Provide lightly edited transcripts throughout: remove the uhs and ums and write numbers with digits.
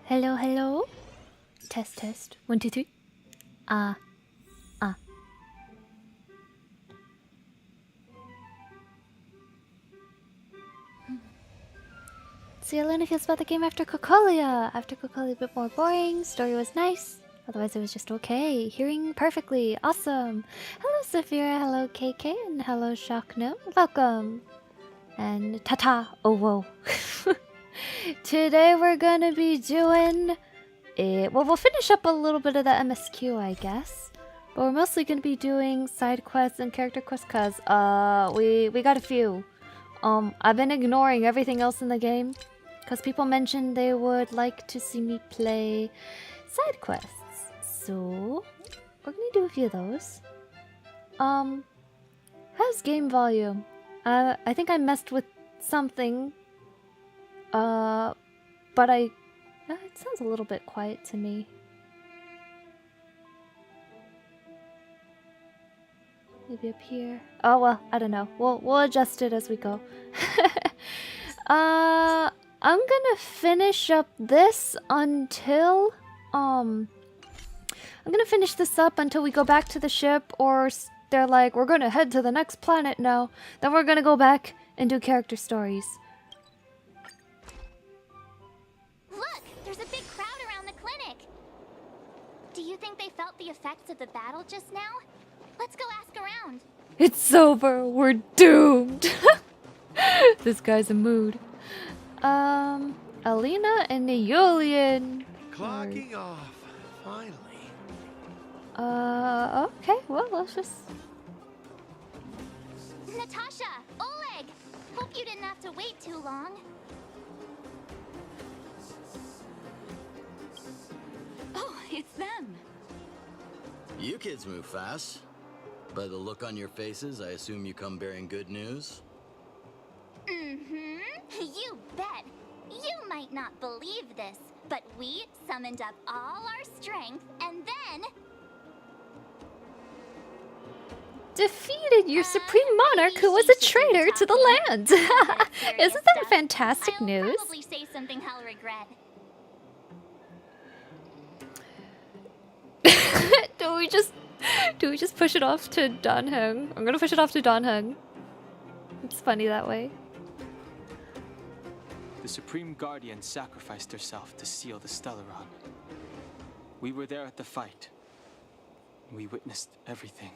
Hello, hello. Test, test. 1, 2, 3. Ah, ah. See, Elena feels about the game after Cocolia. After Cocolia, a bit more boring. Story was nice. Otherwise, it was just okay. Hearing perfectly. Awesome. Hello, Saphira. Hello, KK. And hello, Shockno. Welcome. And Tata. Oh, whoa. Today, we're gonna be doing... well, we'll finish up a little bit of the MSQ, I guess. But we're mostly gonna be doing side quests and character quests, cause, we got a few. I've been ignoring everything else in the game. Because people mentioned they would like to see me play side quests. So, we're gonna do a few of those. How's game volume? I think I messed with something. But it sounds a little bit quiet to me. Maybe up here. Oh well, I don't know. We'll adjust it as we go. I'm gonna finish up this until I'm gonna finish this up until we go back to the ship, or they're like, we're gonna head to the next planet now. Then we're gonna go back and do character stories. Look, there's a big crowd around the clinic. Do you think they felt the effects of the battle just now? Let's go ask around. It's over. We're doomed. This guy's a mood. Alina and Julian. Clocking off, finally. Okay, well, let's just... Natasha, Oleg! Hope you didn't have to wait too long. Oh, it's them. You kids move fast. By the look on your faces, I assume you come bearing good news? Mm-hmm. You bet. You might not believe this, but we summoned up all our strength and then... defeated your supreme monarch who was a traitor to the land. Isn't that fantastic news? I'll probably say something I'll regret. Do we just push it off to Danheng? I'm gonna push it off to Danheng. It's funny that way. The Supreme Guardian sacrificed herself to seal the Stellaron. We were there at the fight. We witnessed everything.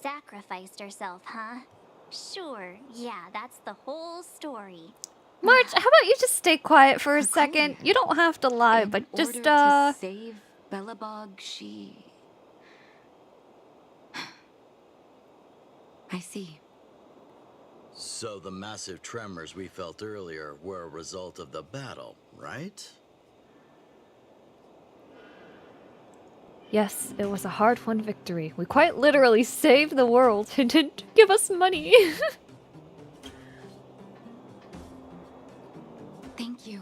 Sacrificed herself, huh? Sure, yeah, that's the whole story. March, how about you just stay quiet for a second? You don't have to lie, but just, to save Belobog, she... I see. So the massive tremors we felt earlier were a result of the battle, right? Yes, it was a hard-won victory. We quite literally saved the world and didn't give us money. Thank you.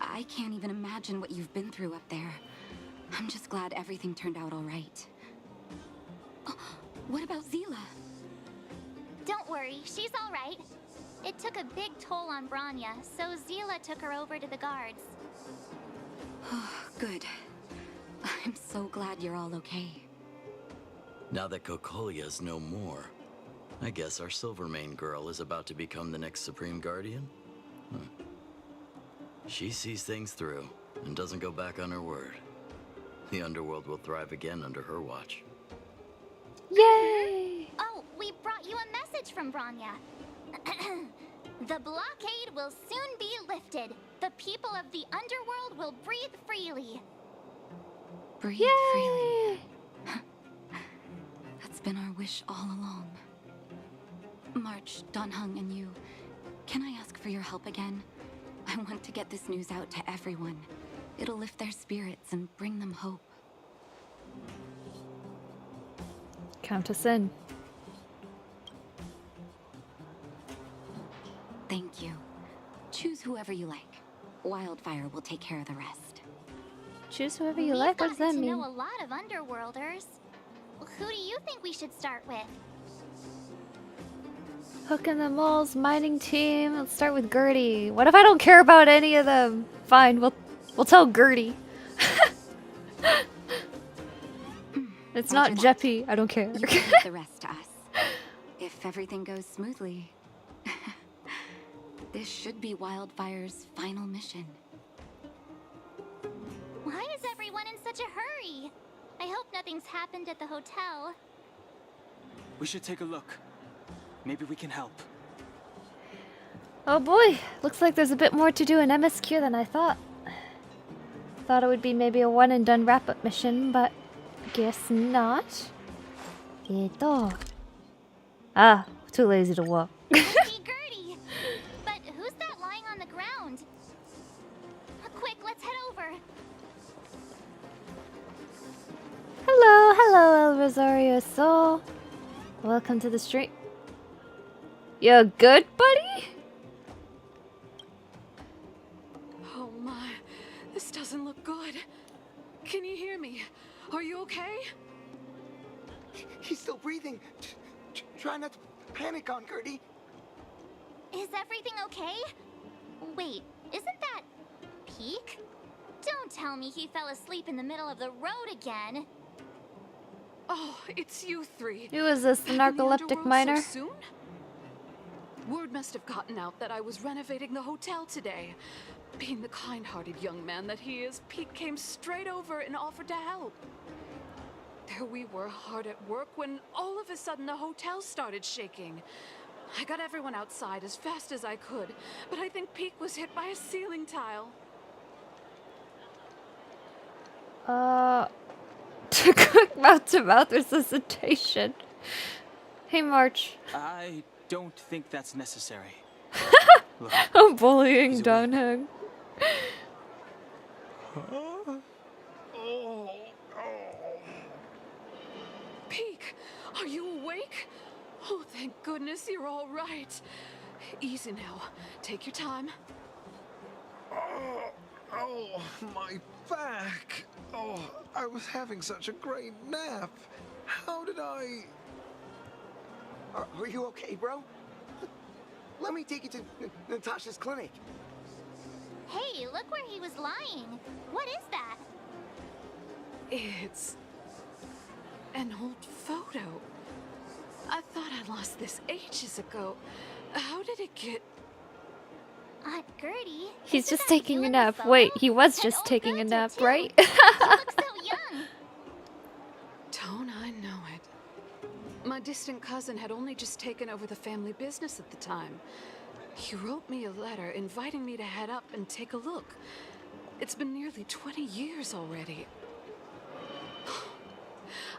I can't even imagine what you've been through up there. I'm just glad everything turned out all right. Oh, what about Zila? Don't worry, she's all right. It took a big toll on Branya, so Zila took her over to the guards. Good. I'm so glad you're all okay. Now that Cocolia's no more, I guess our Silvermane girl is about to become the next Supreme Guardian? She sees things through and doesn't go back on her word. The underworld will thrive again under her watch. Yay! Oh, we brought you a message from Branya. The blockade will soon be lifted. The people of the underworld will breathe freely. Breathe Yay! freely. That's been our wish all along. March, Danheng, and you, can I ask for your help again? I want to get this news out to everyone. It'll lift their spirits and bring them hope. Count us in. Thank you. Choose whoever you like. Wildfire will take care of the rest. Choose whoever you We've like. What does that gotten to mean? know a lot of underworlders. Who do you think we should start with? Hook and the Mole's mining team. Let's start with Gertie. What if I don't care about any of them? Fine, we'll tell Gertie. It's not Jeppy. I don't care. You can leave the rest to us. If everything goes smoothly, this should be Wildfire's final mission. Why is everyone in such a hurry? I hope nothing's happened at the hotel. We should take a look. Maybe we can help. Oh boy, looks like there's a bit more to do in MSQ than I thought. Thought it would be maybe a one and done wrap up mission, but guess not. Ito. Ah, too lazy to walk. Hey, Gertie! But who's that lying on the ground? Quick, let's head over. Hello, El Rosario Soul. Welcome to the stream. You good, buddy? Oh my, this doesn't look good. Can you hear me? Are you okay? He's still breathing. Try not to panic on Gertie. Is everything okay? Wait, isn't that Peak? Don't tell me he fell asleep in the middle of the road again. Oh, it's you three. Who is this, the Back in narcoleptic underworld miner? So soon? Word must have gotten out that I was renovating the hotel today. Being the kind-hearted young man that he is, Pete came straight over and offered to help. There we were, hard at work, when all of a sudden the hotel started shaking. I got everyone outside as fast as I could, but I think Pete was hit by a ceiling tile. Quick mouth-to-mouth resuscitation. Hey, March. I don't think that's necessary. Look, I'm bullying He's awake. Donheng. Peek, are you awake? Oh, thank goodness you're all right. Easy now. Take your time. Oh, my back. Oh, I was having such a great nap. How did I... Are you okay, bro? Let me take you to Natasha's clinic. Hey, look where he was lying. What is that? It's an old photo. I thought I lost this ages ago. How did it get... Aunt Gertie? He's isn't just that taking you a in the nap. photo? Wait, he was An just old taking a relative, nap, too. right? You look so young. Don't I know it? My distant cousin had only just taken over the family business at the time. He wrote me a letter inviting me to head up and take a look. It's been nearly 20 years already.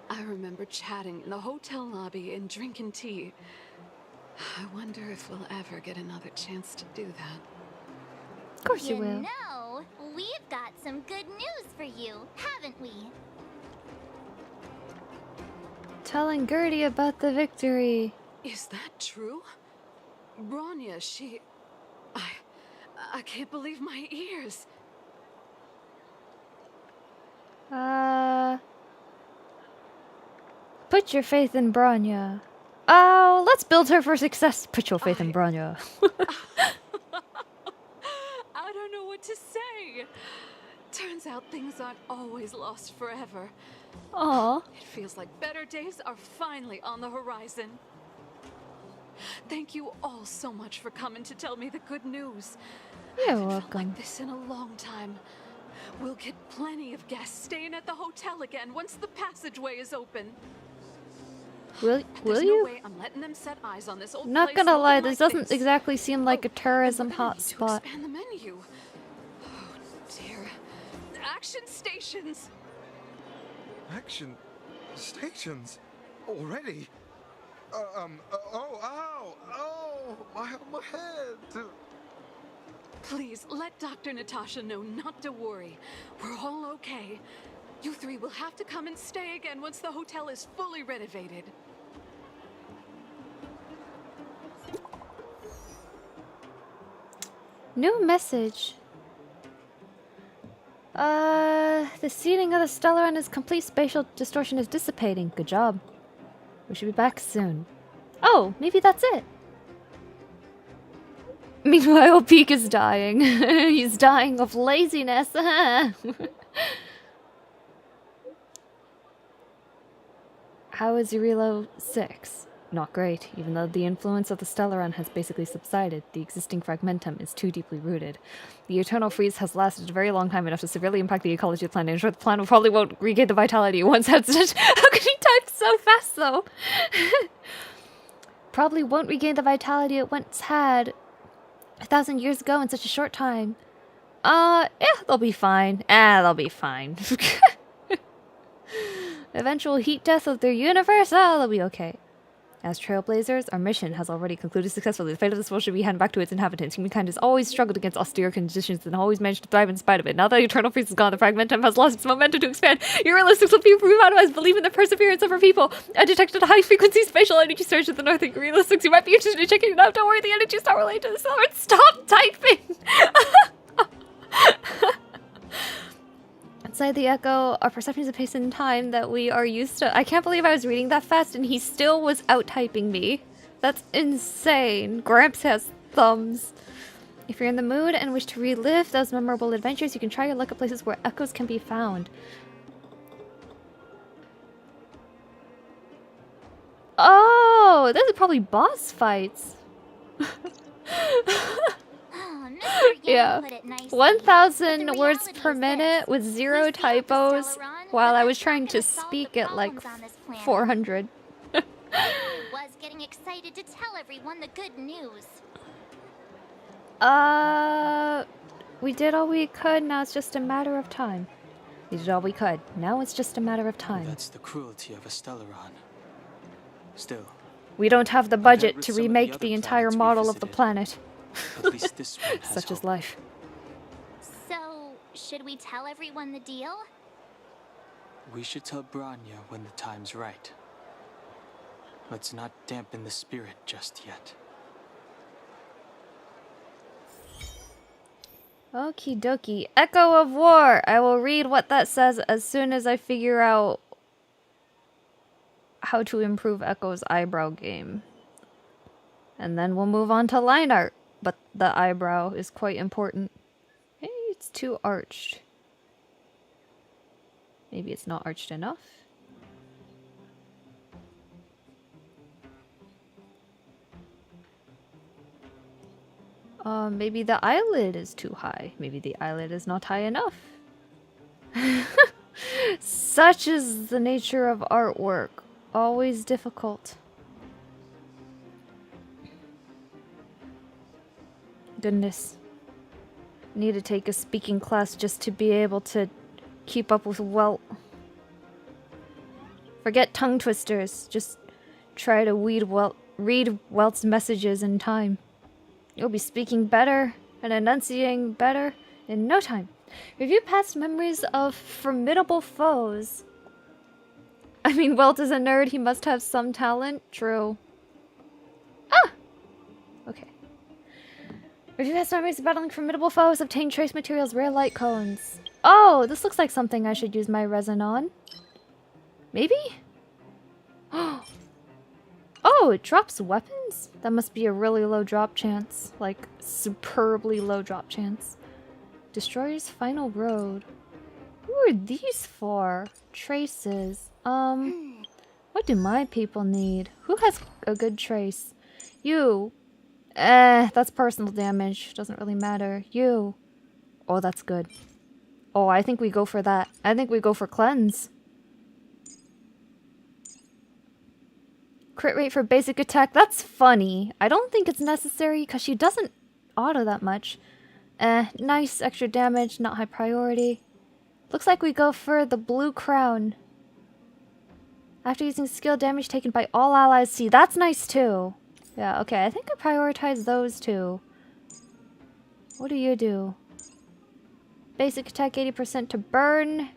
I remember chatting in the hotel lobby and drinking tea. I wonder if we'll ever get another chance to do that. Of course you You will. know, we've got some good news for you, haven't we? Telling Gertie about the victory. Is that true? Bronya, she... I can't believe my ears. Put your faith in Bronya. Oh, let's build her for success. Put your faith in Bronya. I don't know what to say. Turns out things aren't always lost forever. Aw. It feels like better days are finally on the horizon. Thank you all so much for coming to tell me the good news. You're I haven't felt welcome. like this in a long time. We'll get plenty of guests staying at the hotel again once the passageway is open. Will There's no you? way I'm letting them set eyes on this old Not place gonna lie, looking this like doesn't this. exactly seem like a tourism And we're gonna need to hotspot. expand the menu. Oh dear. Action stations. Action stations? Already? My head. Please let Dr. Natasha know not to worry. We're all okay. You three will have to come and stay again once the hotel is fully renovated. New message. The seeding of the stellar and its complete spatial distortion is dissipating. Good job. We should be back soon. Oh, maybe that's it. Meanwhile, Peak is dying. He's dying of laziness. How is Eurilo 6? Not great. Even though the influence of the Stellaron has basically subsided, the existing fragmentum is too deeply rooted. The eternal freeze has lasted a very long time, enough to severely impact the ecology of the planet. I'm sure the planet probably won't regain the vitality it once had. How can he type so fast, though? Probably won't regain the vitality it once had 1,000 years ago in such a short time. Yeah, they'll be fine. They'll be fine. Eventual heat death of their universe? They'll be okay. As Trailblazers, our mission has already concluded successfully. The fate of this world should be handed back to its inhabitants. Humankind has always struggled against austere conditions and always managed to thrive in spite of it. Now that Eternal Freeze is gone, the Fragmentum has lost its momentum to expand. Eurilistics will be revitalized. Believe in the perseverance of our people. I detected a high-frequency spatial energy surge at the north of Eurilistics. You might be interested in checking it out. Don't worry, the energy is not related to the Stellar. Stop typing! Inside the Echo, our perceptions of pace and time that we are used to. I can't believe I was reading that fast and he still was out-typing me. That's insane. Gramps has thumbs. If you're in the mood and wish to relive those memorable adventures, you can try your luck at places where echoes can be found. Oh, those are probably boss fights. Yeah, 1,000 words per minute with 0 typos while I was trying to speak at like 400. Was getting excited to tell everyone the good news. We did all we could, now it's just a matter of time. We did all we could, now it's just a matter of time. That's the cruelty of a Stellaron. Still, we don't have the budget to remake the entire model of the planet. At least this one has Such is hope. life. So, should we tell everyone the deal? We should tell Bronya when the time's right. Let's not dampen the spirit just yet. Okie dokie. Echo of War! I will read what that says as soon as I figure out how to improve Echo's eyebrow game. And then we'll move on to line art. But the eyebrow is quite important. Hey, it's too arched. Maybe it's not arched enough. Maybe the eyelid is too high. Maybe the eyelid is not high enough. Such is the nature of artwork. Always difficult. Goodness. Need to take a speaking class just to be able to keep up with Welt. Forget tongue twisters. Just try to read Welt's messages in time. You'll be speaking better and enunciating better in no time. Review past memories of formidable foes. I mean, Welt is a nerd. He must have some talent. True. Ah! Okay. Review past memories of battling formidable foes. Obtain trace materials, rare light cones. Oh, this looks like something I should use my resin on. Maybe? Oh, it drops weapons? That must be a really low drop chance. Like, superbly low drop chance. Destroyer's Final Road. Who are these for? Traces. What do my people need? Who has a good trace? You. That's personal damage. Doesn't really matter. You. Oh, that's good. Oh, I think we go for that. I think we go for cleanse. Crit rate for basic attack. That's funny. I don't think it's necessary because she doesn't auto that much. Nice extra damage. Not high priority. Looks like we go for the blue crown. After using skill, damage taken by all allies. See, that's nice too. Yeah, okay. I think I prioritize those two. What do you do? Basic attack 80% to burn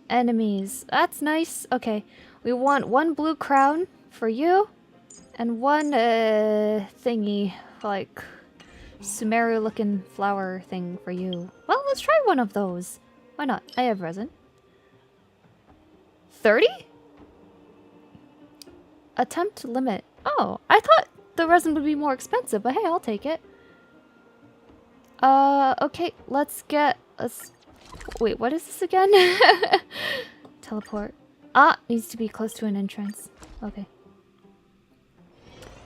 enemies. That's nice. Okay. We want one blue crown for you. And one thingy. Like Sumeru looking flower thing for you. Well, let's try one of those. Why not? I have resin. 30? Attempt limit. Oh, I thought the resin would be more expensive, but hey, I'll take it. Okay, let's get us. Wait, what is this again? Teleport. Ah, needs to be close to an entrance. Okay.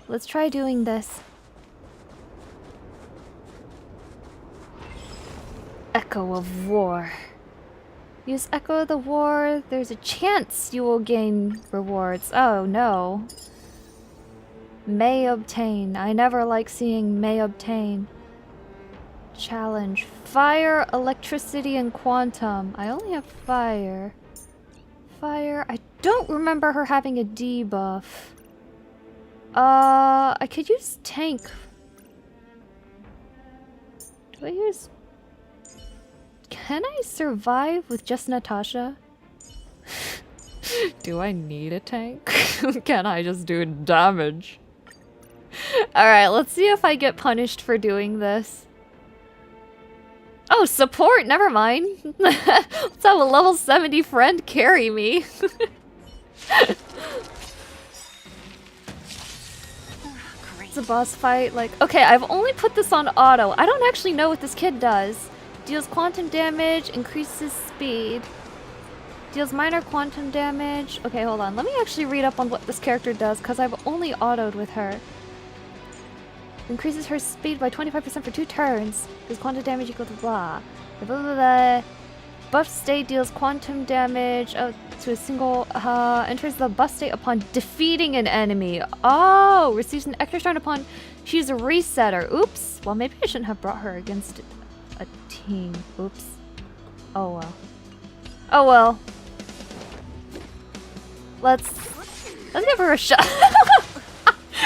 Let's try doing this. Echo of War. Use Echo of the War. There's a chance you will gain rewards. Oh no. May obtain. I never like seeing may obtain. Challenge. Fire, electricity, and quantum. I only have fire. Fire. I don't remember her having a debuff. I could use tank. Do I use... Can I survive with just Natasha? Do I need a tank? Can I just do damage? Alright, let's see if I get punished for doing this. Oh, support! Never mind. Let's have a level 70 friend carry me. It's a boss fight, like... Okay, I've only put this on auto. I don't actually know what this kid does. Deals quantum damage, increases speed. Deals minor quantum damage. Okay, hold on. Let me actually read up on what this character does, because I've only autoed with her. Increases her speed by 25% for 2 turns. Does quantum damage equal to blah. Blah, blah, blah, blah. Buff state deals quantum damage to a single... enters the buff state upon defeating an enemy. Oh! Receives an extra turn upon... She's a resetter. Oops. Well, maybe I shouldn't have brought her against a team. Oops. Oh well. Oh well. Let's give her a shot.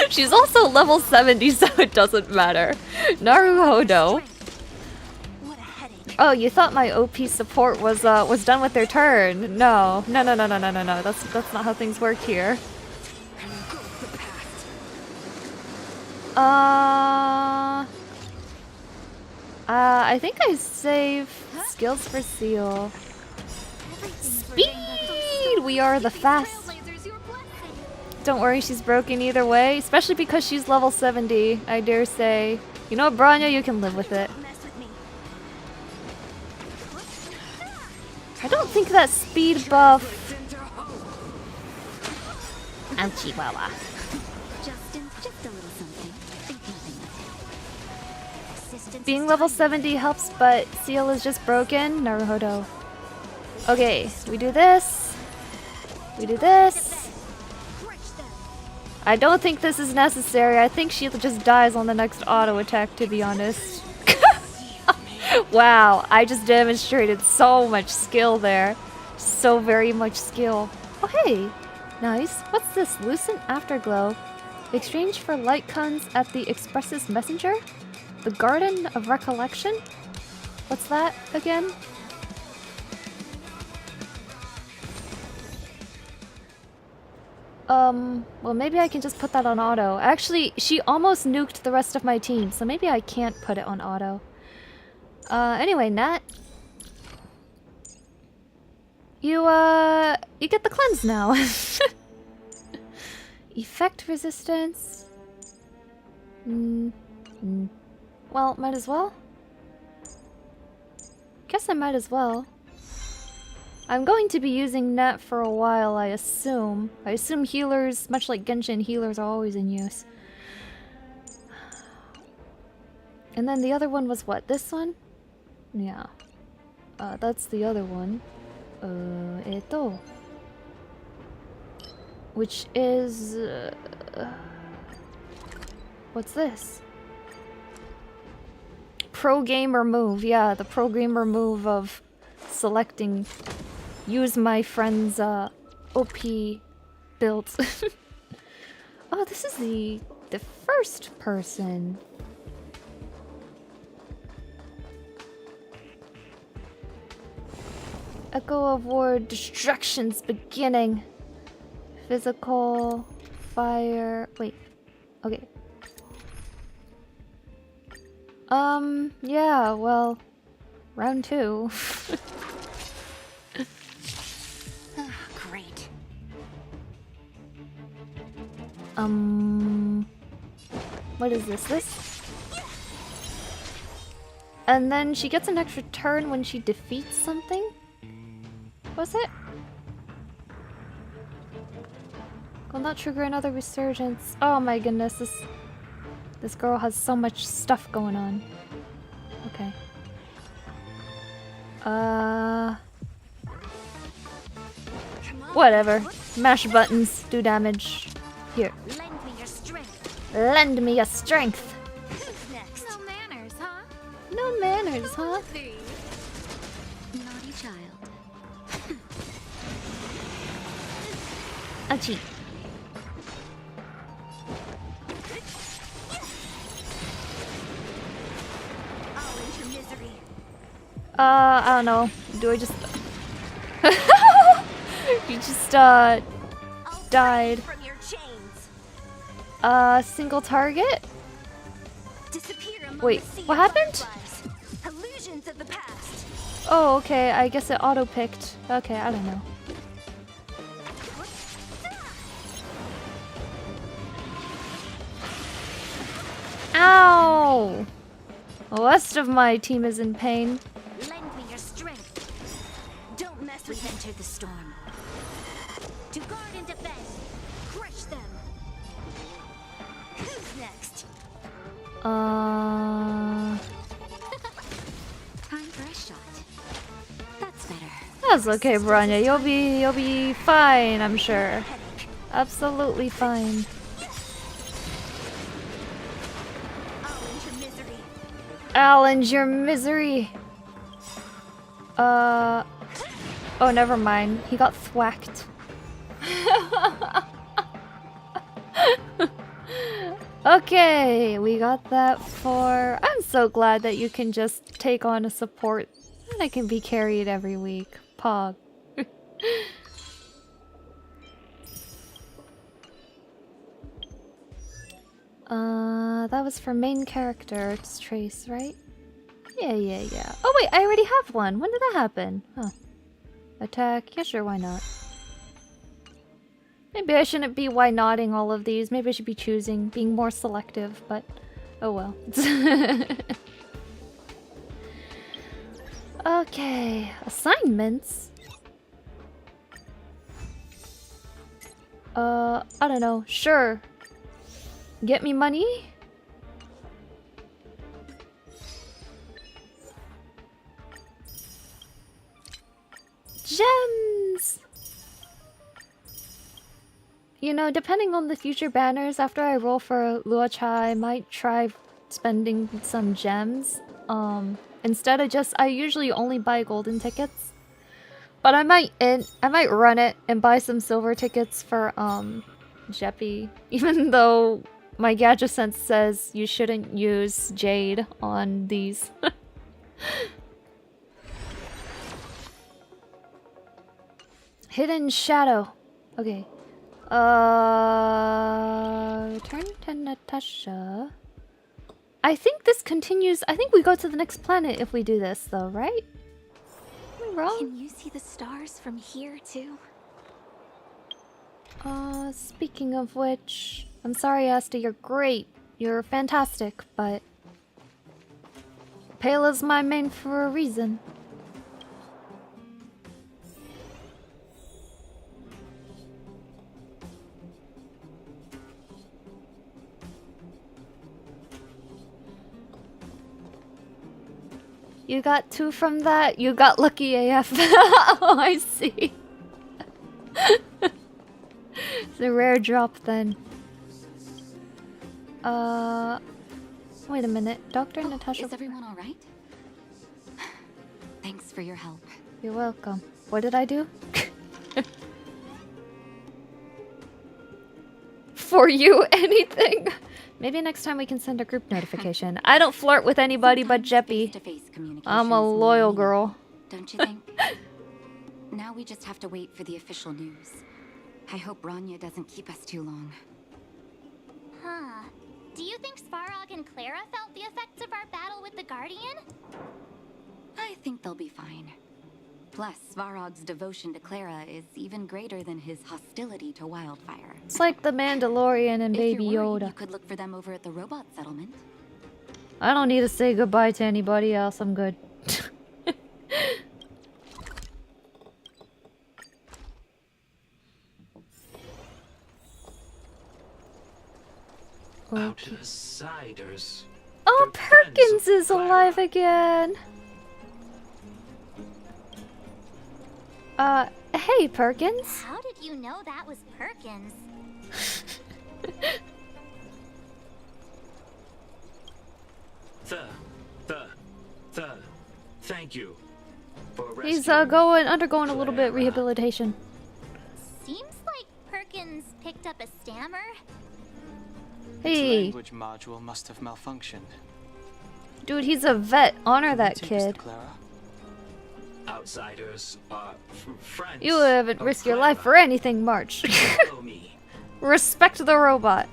She's also level 70, so it doesn't matter. Naruhodo. Oh, you thought my OP support was done with their turn? No. No. That's not how things work here. I think I save skills for Seal. Speed! We are the fast. Don't worry, she's broken either way, especially because she's level 70, I dare say. You know what, Bronya, you can live with it. I don't think that speed buff... Ouchie wawa. Just a little something. Think nothing of it. Being level 70 helps, but Seal is just broken. Naruhodo. Okay, we do this. We do this. I don't think this is necessary. I think she just dies on the next auto attack, to be honest. Wow, I just demonstrated so much skill there. So very much skill. Oh hey, nice. What's this? Lucent Afterglow. Exchange for light cones at the Express's Messenger? The Garden of Recollection? What's that again? Well maybe I can just put that on auto. Actually, she almost nuked the rest of my team, so maybe I can't put it on auto. Anyway, Nat. You get the cleanse now. Effect resistance. Well, might as well. Guess I might as well. I'm going to be using Nat for a while, I assume. I assume healers, much like Genshin, healers are always in use. And then the other one was what? This one? Yeah. That's the other one. Which is... what's this? Pro gamer move. Yeah, the pro gamer move of selecting... Use my friend's OP build. Oh, this is the first person. Echo of War, Destructions beginning. Physical, fire. Wait. Okay. Yeah, well, round 2. Great. What is this? And then she gets an extra turn when she defeats something? Was it? Will not trigger another resurgence. Oh my goodness, this girl has so much stuff going on. Okay. Whatever. Mash buttons, do damage. Here. Lend me your strength. Lend me your strength. Who's next? No manners, huh? No manners, huh? Naughty child. Ouchie. I'll end your misery. I don't know. Do I just... You just, I'll died. free you from your chains. Single target? Disappear among Wait, the sea what of happened? fireflies. Illusions of the past. Oh, okay. I guess it auto-picked. Okay, I don't know. Ow! The rest of my team is in pain. Lend me your strength. Don't mess with them. Enter the storm. To guard and defend. Crush them. Who's next? Time for a shot. That's better. That's okay, Branya. You'll be fine, I'm sure. Absolutely fine. I'll end your misery. I'll end your misery. Oh, never mind. He got thwacked. Okay, we got that for... I'm so glad that you can just take on a support and I can be carried every week. Pog. That was for main character. It's Trace, right? Yeah. Oh wait, I already have one. When did that happen? Huh. Attack. Yeah, sure, why not? Maybe I shouldn't be why notting all of these. Maybe I should be choosing, being more selective, but oh well. Okay, assignments. I don't know. Sure. Get me money? Gems! You know, depending on the future banners, after I roll for Luocha, I might try spending some gems. Instead of just, I usually only buy golden tickets. But I might run it and buy some silver tickets for, Jeppy. Even though my gadget sense says you shouldn't use Jade on these. Hidden Shadow. Okay. Return to Natasha. I think this continues. I think we go to the next planet if we do this, though, right? Am I wrong? Can you see the stars from here too? Speaking of which, I'm sorry, Asta, you're great. You're fantastic, but Pela's my main for a reason. You got 2 from that? You got lucky AF. Oh, I see. It's a rare drop then. Wait a minute. Dr. Natasha... Is everyone alright? Thanks for your help. You're welcome. What did I do? For you, anything? Maybe next time we can send a group notification. I don't flirt with anybody but Jeppy. Face-to-face I'm a communication's loyal more girl. Don't you think? Now we just have to wait for the official news. I hope Rania doesn't keep us too long. Huh. Do you think Svarog and Clara felt the effects of our battle with the Guardian? I think they'll be fine. Plus, Svarog's devotion to Clara is even greater than his hostility to Wildfire. It's like the Mandalorian and If Baby you're worried, Yoda. you could look for them over at the robot settlement. I don't need to say goodbye to anybody else. I'm good. Okay. Outsiders. Oh, Their friends Perkins of is Clara. alive again. Hey, Perkins. How did you know that was Perkins? Thank you for He's rescuing undergoing a little bit Clara. rehabilitation. Seems like Perkins picked up a stammer. Its Hey, language module must have malfunctioned. dude, he's a vet. Honor Can that you take us to kid. Clara? Outsiders are friends. You haven't of risked your Clara. life for anything, March. Follow me. Respect the robot.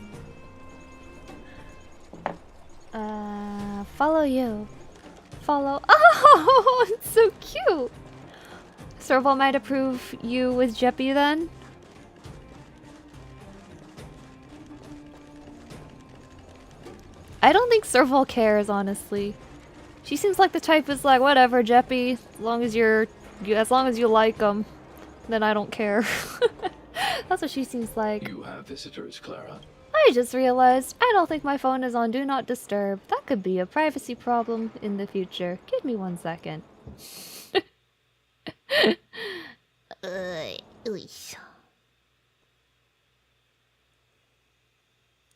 Follow you. Follow. Oh, it's so cute. Serval might approve you with Jeppy then. I don't think Serval cares, honestly. She seems like the type who's like, whatever, Jeppy, as long as you like them, then I don't care. That's what she seems like. You have visitors, Clara. I just realized I don't think my phone is on Do Not Disturb. That could be a privacy problem in the future. Give me 1 second.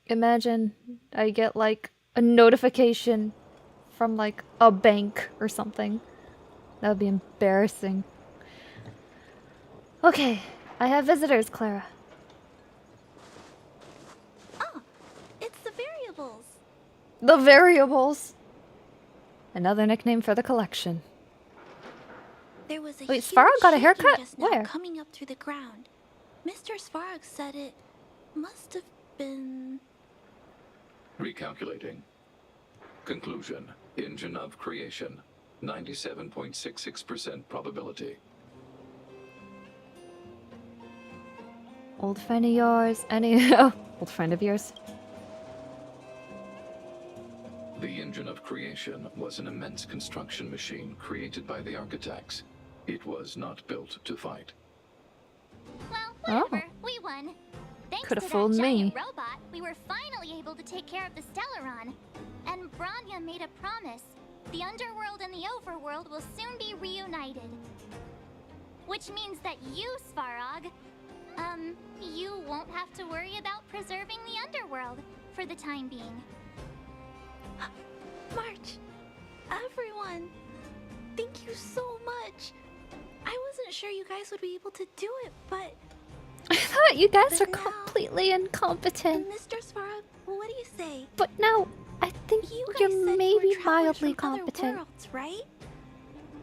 Imagine I get like a notification from like a bank or something. That would be embarrassing. Okay, I have visitors, Clara. Oh, it's the variables. The variables. Another nickname for the collection. There was a Wait, huge Svarog got a shaking haircut? just now Where? coming up through the ground. Mr. Svarog said it must have been... Recalculating. Conclusion. Engine of creation. 97.66% probability. Old friend of yours. Old friend of yours. The engine of creation was an immense construction machine created by the architects. It was not built to fight. Well, whatever. We won. Thanks Coulda to that fooled giant me. robot, we were finally able to take care of the Stellaron. And Bronya made a promise. The underworld and the overworld will soon be reunited. Which means that you, Svarog, you won't have to worry about preserving the underworld for the time being. March, everyone, thank you so much. I wasn't sure you guys would be able to do it, but... I thought you guys But are now- completely incompetent. Mr. Svarog, what do you say? But now, I think You guys you're said maybe you were travelers mildly from other competent. worlds, right?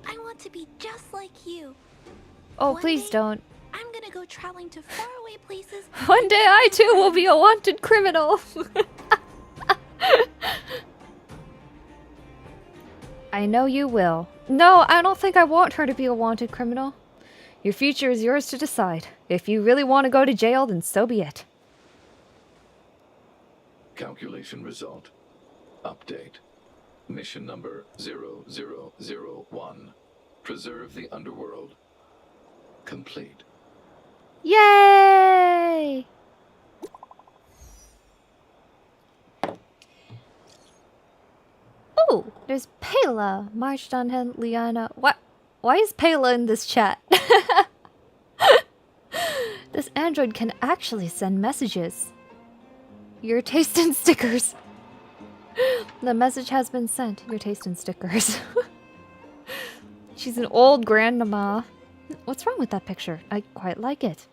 I want to be just like you. Oh, One please day- don't. I'm gonna go traveling to faraway places. One day I too will be a wanted criminal. I know you will. No, I don't think I want her to be a wanted criminal. Your future is yours to decide. If you really want to go to jail, then so be it. Calculation result. Update. Mission number 0001. Preserve the underworld. Complete. Yay! Oh, there's Pela, March, Dunhan, Liana. What? Why is Pela in this chat? This android can actually send messages. Your taste in stickers. The message has been sent. Your taste in stickers. She's an old grandma. What's wrong with that picture? I quite like it.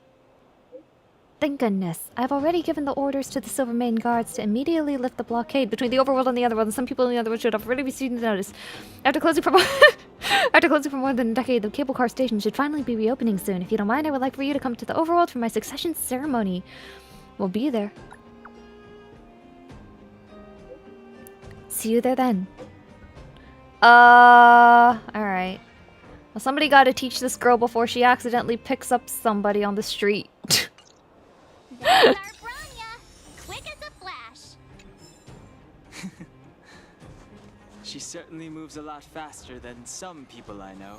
Thank goodness. I've already given the orders to the Silvermane guards to immediately lift the blockade between the overworld and the underworld, and some people in the underworld should have already received the notice. After closing for more than a decade, the cable car station should finally be reopening soon. If you don't mind, I would like for you to come to the overworld for my succession ceremony. We'll be there. See you there then. Alright. Well, somebody gotta teach this girl before she accidentally picks up somebody on the street. There's our Bronya, quick as a flash. moves a lot faster than some people I know.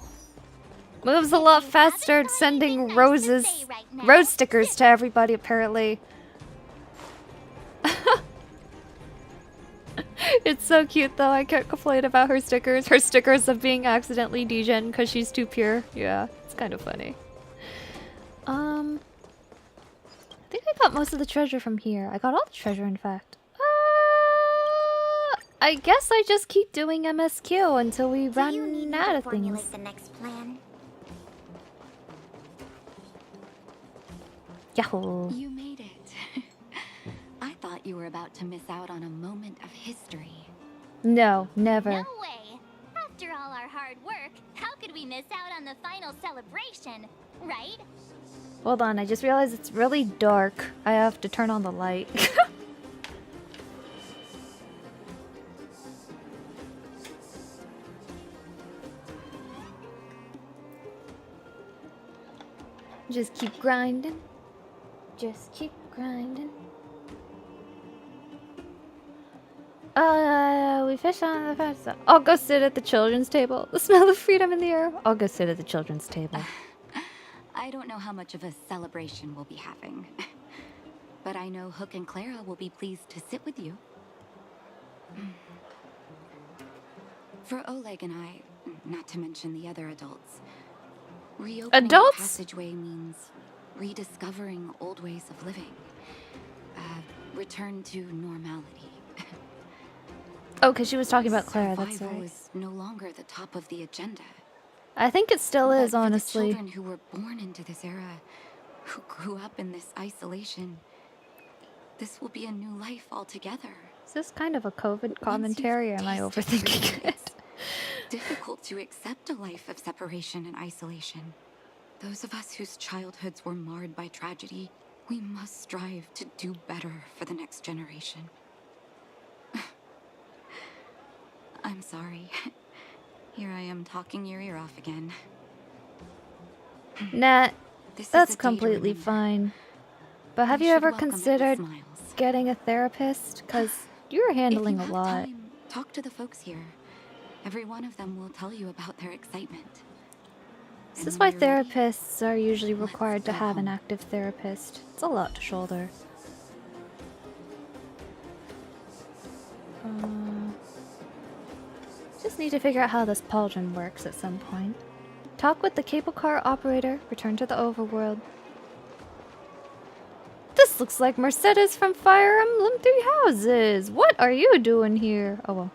Moves a lot faster at sending roses, rose stickers to everybody, apparently. It's so cute, though. I can't complain about her stickers. Her stickers of being accidentally degen because she's too pure. Yeah, it's kind of funny. I think I got most of the treasure from here. I got all the treasure, in fact. I guess I just keep doing MSQ until we run out of things. The next plan? Yahoo! You made it. I thought you were about to miss out on a moment of history. No, never. No way! After all our hard work, how could we miss out on the final celebration, right? Hold on, I just realized it's really dark. I have to turn on the light. Just keep grinding. Just keep grinding. We fish on the fence. I'll go sit at the children's table. The smell of freedom in the air. I'll go sit at the children's table. I don't know how much of a celebration we'll be having. But I know Hook and Clara will be pleased to sit with you. For Oleg and I, not to mention the other adults, reopening the passageway means rediscovering old ways of living. Return to normality. Oh, because she was talking about Clara, that's Survival right. is no longer the top of the agenda. I think it still is, But for honestly. the children who were born into this era, who grew up in this isolation, this will be a new life altogether. Is this kind of a COVID commentary, or am I overthinking it? Difficult to accept a life of separation and isolation. Those of us whose childhoods were marred by tragedy, we must strive to do better for the next generation. I'm sorry. Here I am talking your ear off again. Nah, This is a that's day to completely remember. fine. But have We you should ever welcome it with considered smiles. getting a therapist? Because you're handling If a you have lot. time, talk to the folks here. Every one of them will tell you about their excitement. This is And why when you're ready, therapists are usually let's required to go have an home. active therapist. It's a lot to shoulder. Just need to figure out how this pauldron works at some point. Talk with the cable car operator. Return to the overworld. This looks like Mercedes from Fire Emblem Three Houses. What are you doing here? Oh well.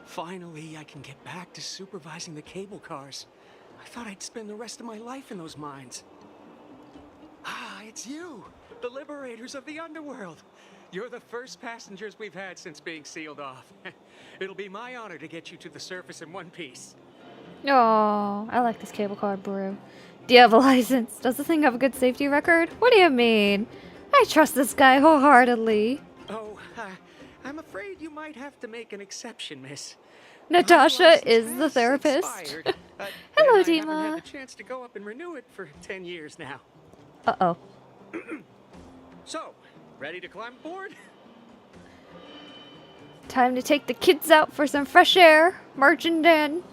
Finally, I can get back to supervising the cable cars. I thought I'd spend the rest of my life in those mines. Ah, it's you, the liberators of the underworld. You're the first passengers we've had since being sealed off. It'll be my honor to get you to the surface in one piece. Oh, I like this cable car brew. Do you have a license? Does the thing have a good safety record? What do you mean? I trust this guy wholeheartedly. Oh, I'm afraid you might have to make an exception, miss. Natasha My license is the has therapist. expired, Hello, and I haven't Dima. had the chance to go up and renew it for 10 years now. Uh-oh. So, ready to climb aboard? Time to take the kids out for some fresh air. Marching Dan.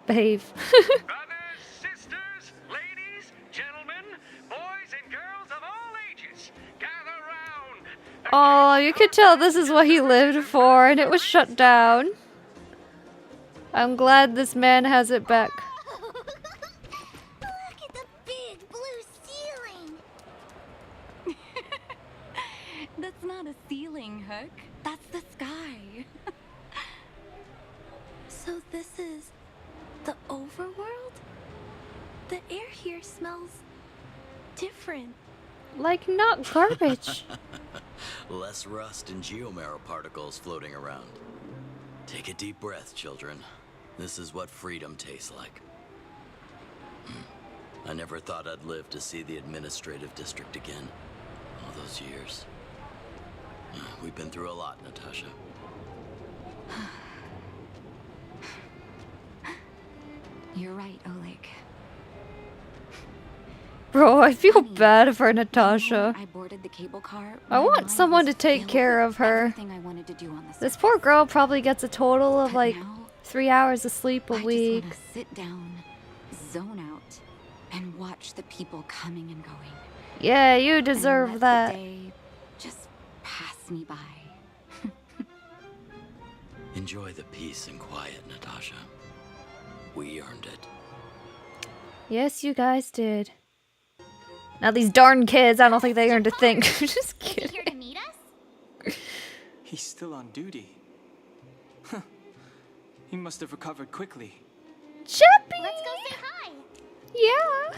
Behave. Brothers, sisters, ladies, gentlemen, boys and girls of all ages, gather round. Oh, you could tell this is what he lived for, and it was shut down. I'm glad this man has it back. Look at the big blue ceiling! That's not a ceiling, Hook. That's the sky. So this is the overworld? The air here smells different. Like, not garbage. Less rust and geomarrow particles floating around. Take a deep breath, children. This is what freedom tastes like. I never thought I'd live to see the administrative district again. All those years. We've been through a lot, Natasha. You're right, Oleg. Bro, I feel Honey, bad for the Natasha. moment I boarded the cable car, I my want mind someone was to take filled care with of her. everything I wanted to do on the This surface. poor girl probably gets a total of But like now, 3 hours of sleep a I just week. want to sit down, zone out, and watch the people coming and going. Yeah, you And deserve let that. the day just pass me by. Enjoy the peace and quiet, Natasha. We earned it. Yes, you guys did. Now these darn kids, I don't think they earned a thing. Just Is he kidding. here to meet us? He's still on duty. Huh. He must have recovered quickly. Chippy! Let's go say hi. Yeah.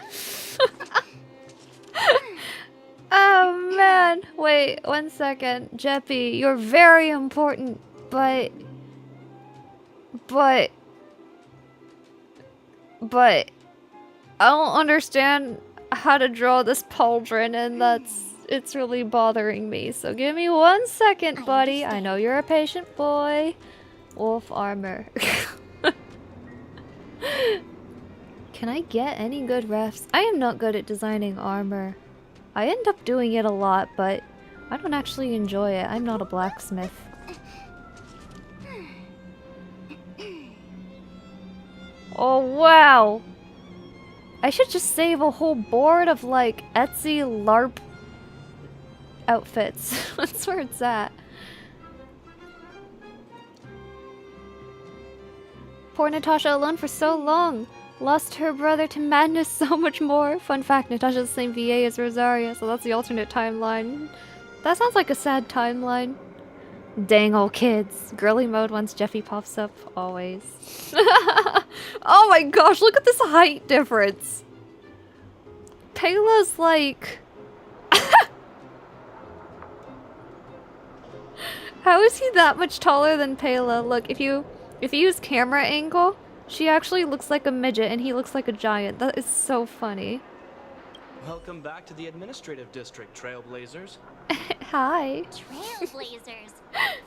Oh man. Wait, 1 second. Jeppy, you're very important, but I don't understand how to draw this pauldron, and it's really bothering me. So give me 1 second, buddy. I know you're a patient boy. Wolf armor. Can I get any good refs? I am not good at designing armor. I end up doing it a lot, but I don't actually enjoy it. I'm not a blacksmith. Oh wow! I should just save a whole board of like Etsy LARP outfits. That's where it's at. Poor Natasha, alone for so long. Lost her brother to madness so much more. Fun fact, Natasha's the same VA as Rosaria, so that's the alternate timeline. That sounds like a sad timeline. Dang old kids. Girly mode once Jeffy pops up, always. Oh my gosh, look at this height difference. Payla's like... How is he that much taller than Payla? Look, if you use camera angle, she actually looks like a midget and he looks like a giant. That is so funny. Welcome back to the administrative district, Trailblazers. Hi. Trailblazers.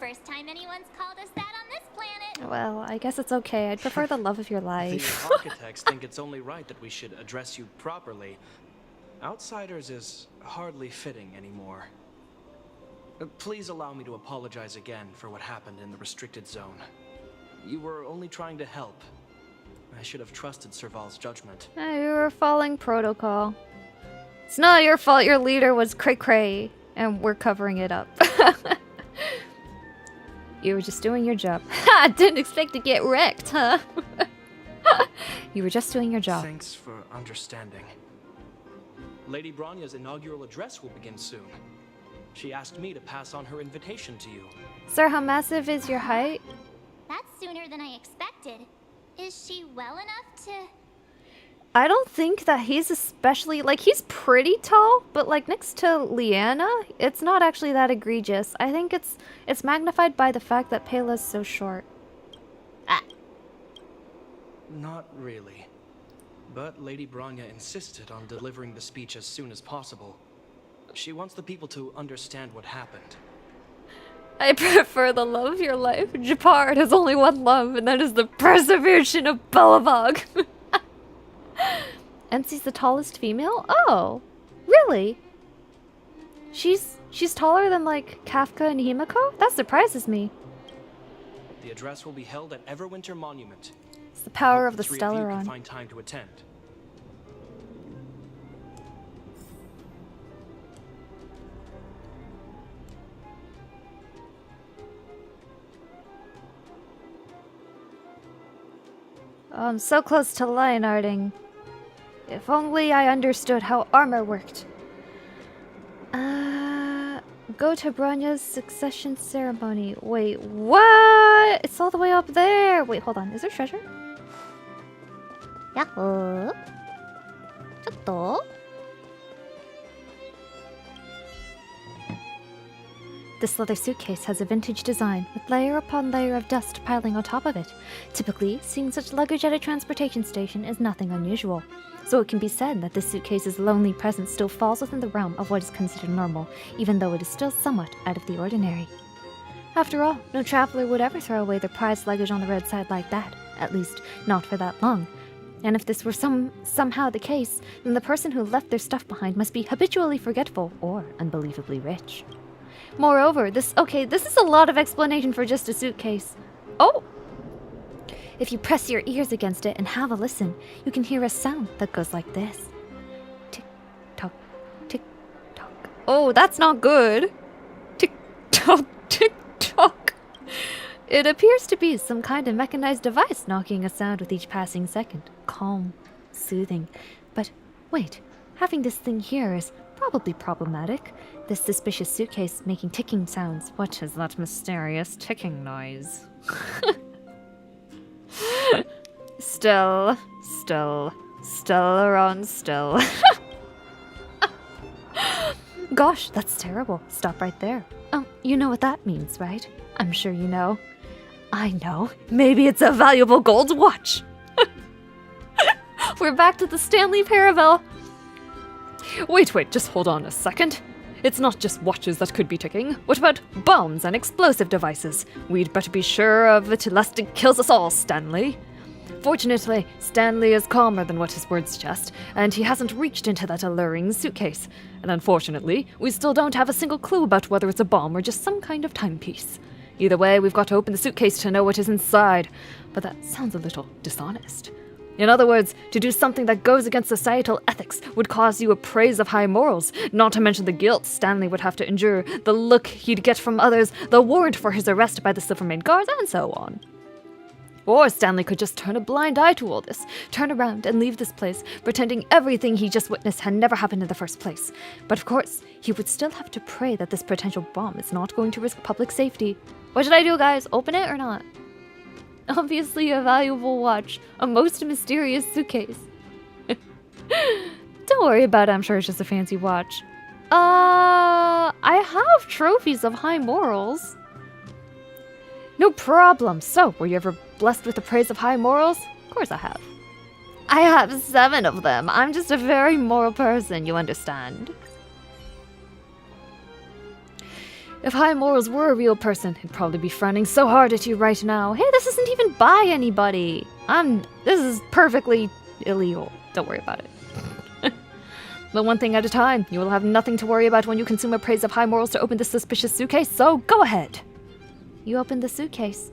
First time anyone's called us that on this planet. Well, I guess it's okay. I'd prefer the love of your life. The architects think it's only right that we should address you properly. Outsiders is hardly fitting anymore. Please allow me to apologize again for what happened in the restricted zone. You were only trying to help. I should have trusted Serval's judgment. You were following protocol. It's not your fault your leader was cray-cray, and we're covering it up. You were just doing your job. Ha! Didn't expect to get wrecked, huh? You were just doing your job. Thanks for understanding. Lady Bronya's inaugural address will begin soon. She asked me to pass on her invitation to you. Sir, how massive is your height? That's sooner than I expected. Is she well enough to... I don't think that he's especially... Like, he's pretty tall, but, like, next to Leanna, it's not actually that egregious. I think it's magnified by the fact that Payla's so short. Ah. Not really. But Lady Bronya insisted on delivering the speech as soon as possible. She wants the people to understand what happened. I prefer the love of your life. Japard has only one love, and that is the preservation of Belobog. NC's the tallest female? Oh, really? She's taller than, like, Kafka and Himiko? That surprises me. The address will be held at Everwinter Monument. It's the power Hope of the three of you can Stellaron. find time to attend. Oh, I'm so close to Lionarding. If only I understood how armor worked. Go to Bronya's succession ceremony. Wait, what? It's all the way up there. Wait, hold on. Is there treasure? Yahoo! Chatto. This leather suitcase has a vintage design, with layer upon layer of dust piling on top of it. Typically, seeing such luggage at a transportation station is nothing unusual. So it can be said that this suitcase's lonely presence still falls within the realm of what is considered normal, even though it is still somewhat out of the ordinary. After all, no traveler would ever throw away their prized luggage on the roadside like that, at least not for that long. And if this were somehow the case, then the person who left their stuff behind must be habitually forgetful or unbelievably rich. Moreover, this is a lot of explanation for just a suitcase. Oh! If you press your ears against it and have a listen, you can hear a sound that goes like this. Tick-tock, tick-tock. Oh, that's not good! Tick-tock, tick-tock. It appears to be some kind of mechanized device knocking a sound with each passing second. Calm, soothing. But wait, having this thing here is probably problematic. This suspicious suitcase making ticking sounds. What is that mysterious ticking noise? Still around still. Gosh, that's terrible. Stop right there. You know what that means, right? I'm sure you know. I know. Maybe it's a valuable gold watch. We're back to the Stanley Parable. Wait, just hold on a second. It's not just watches that could be ticking. What about bombs and explosive devices? We'd better be sure of it lest it kills us all, Stanley. Fortunately, Stanley is calmer than what his words suggest, and he hasn't reached into that alluring suitcase. And unfortunately, we still don't have a single clue about whether it's a bomb or just some kind of timepiece. Either way, we've got to open the suitcase to know what is inside. But that sounds a little dishonest. In other words, to do something that goes against societal ethics would cause you a praise of high morals, not to mention the guilt Stanley would have to endure, the look he'd get from others, the warrant for his arrest by the Silvermane Guards, and so on. Or Stanley could just turn a blind eye to all this, turn around and leave this place, pretending everything he just witnessed had never happened in the first place. But of course, he would still have to pray that this potential bomb is not going to risk public safety. What should I do, guys? Open it or not? Obviously a valuable watch, a most mysterious suitcase. Don't worry about it, I'm sure it's just a fancy watch. I have trophies of high morals. No problem. So, were you ever blessed with the praise of high morals? Of course I have. I have 7 of them. I'm just a very moral person, you understand? If high morals were a real person, he'd probably be frowning so hard at you right now. Hey, this isn't even by anybody. This is perfectly illegal. Don't worry about it. But one thing at a time. You will have nothing to worry about when you consume a praise of high morals to open this suspicious suitcase, so go ahead. You opened the suitcase.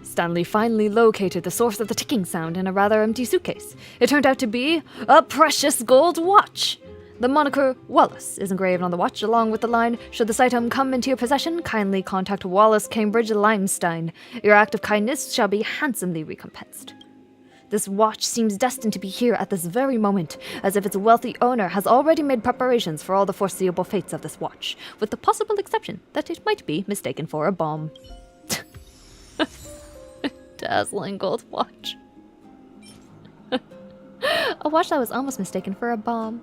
Stanley finally located the source of the ticking sound in a rather empty suitcase. It turned out to be a precious gold watch. The moniker Wallace is engraved on the watch, along with the line, "Should this item come into your possession, kindly contact Wallace, Cambridge, Limestone. Your act of kindness shall be handsomely recompensed." This watch seems destined to be here at this very moment, as if its wealthy owner has already made preparations for all the foreseeable fates of this watch, with the possible exception that it might be mistaken for a bomb. Dazzling gold watch. A watch that was almost mistaken for a bomb.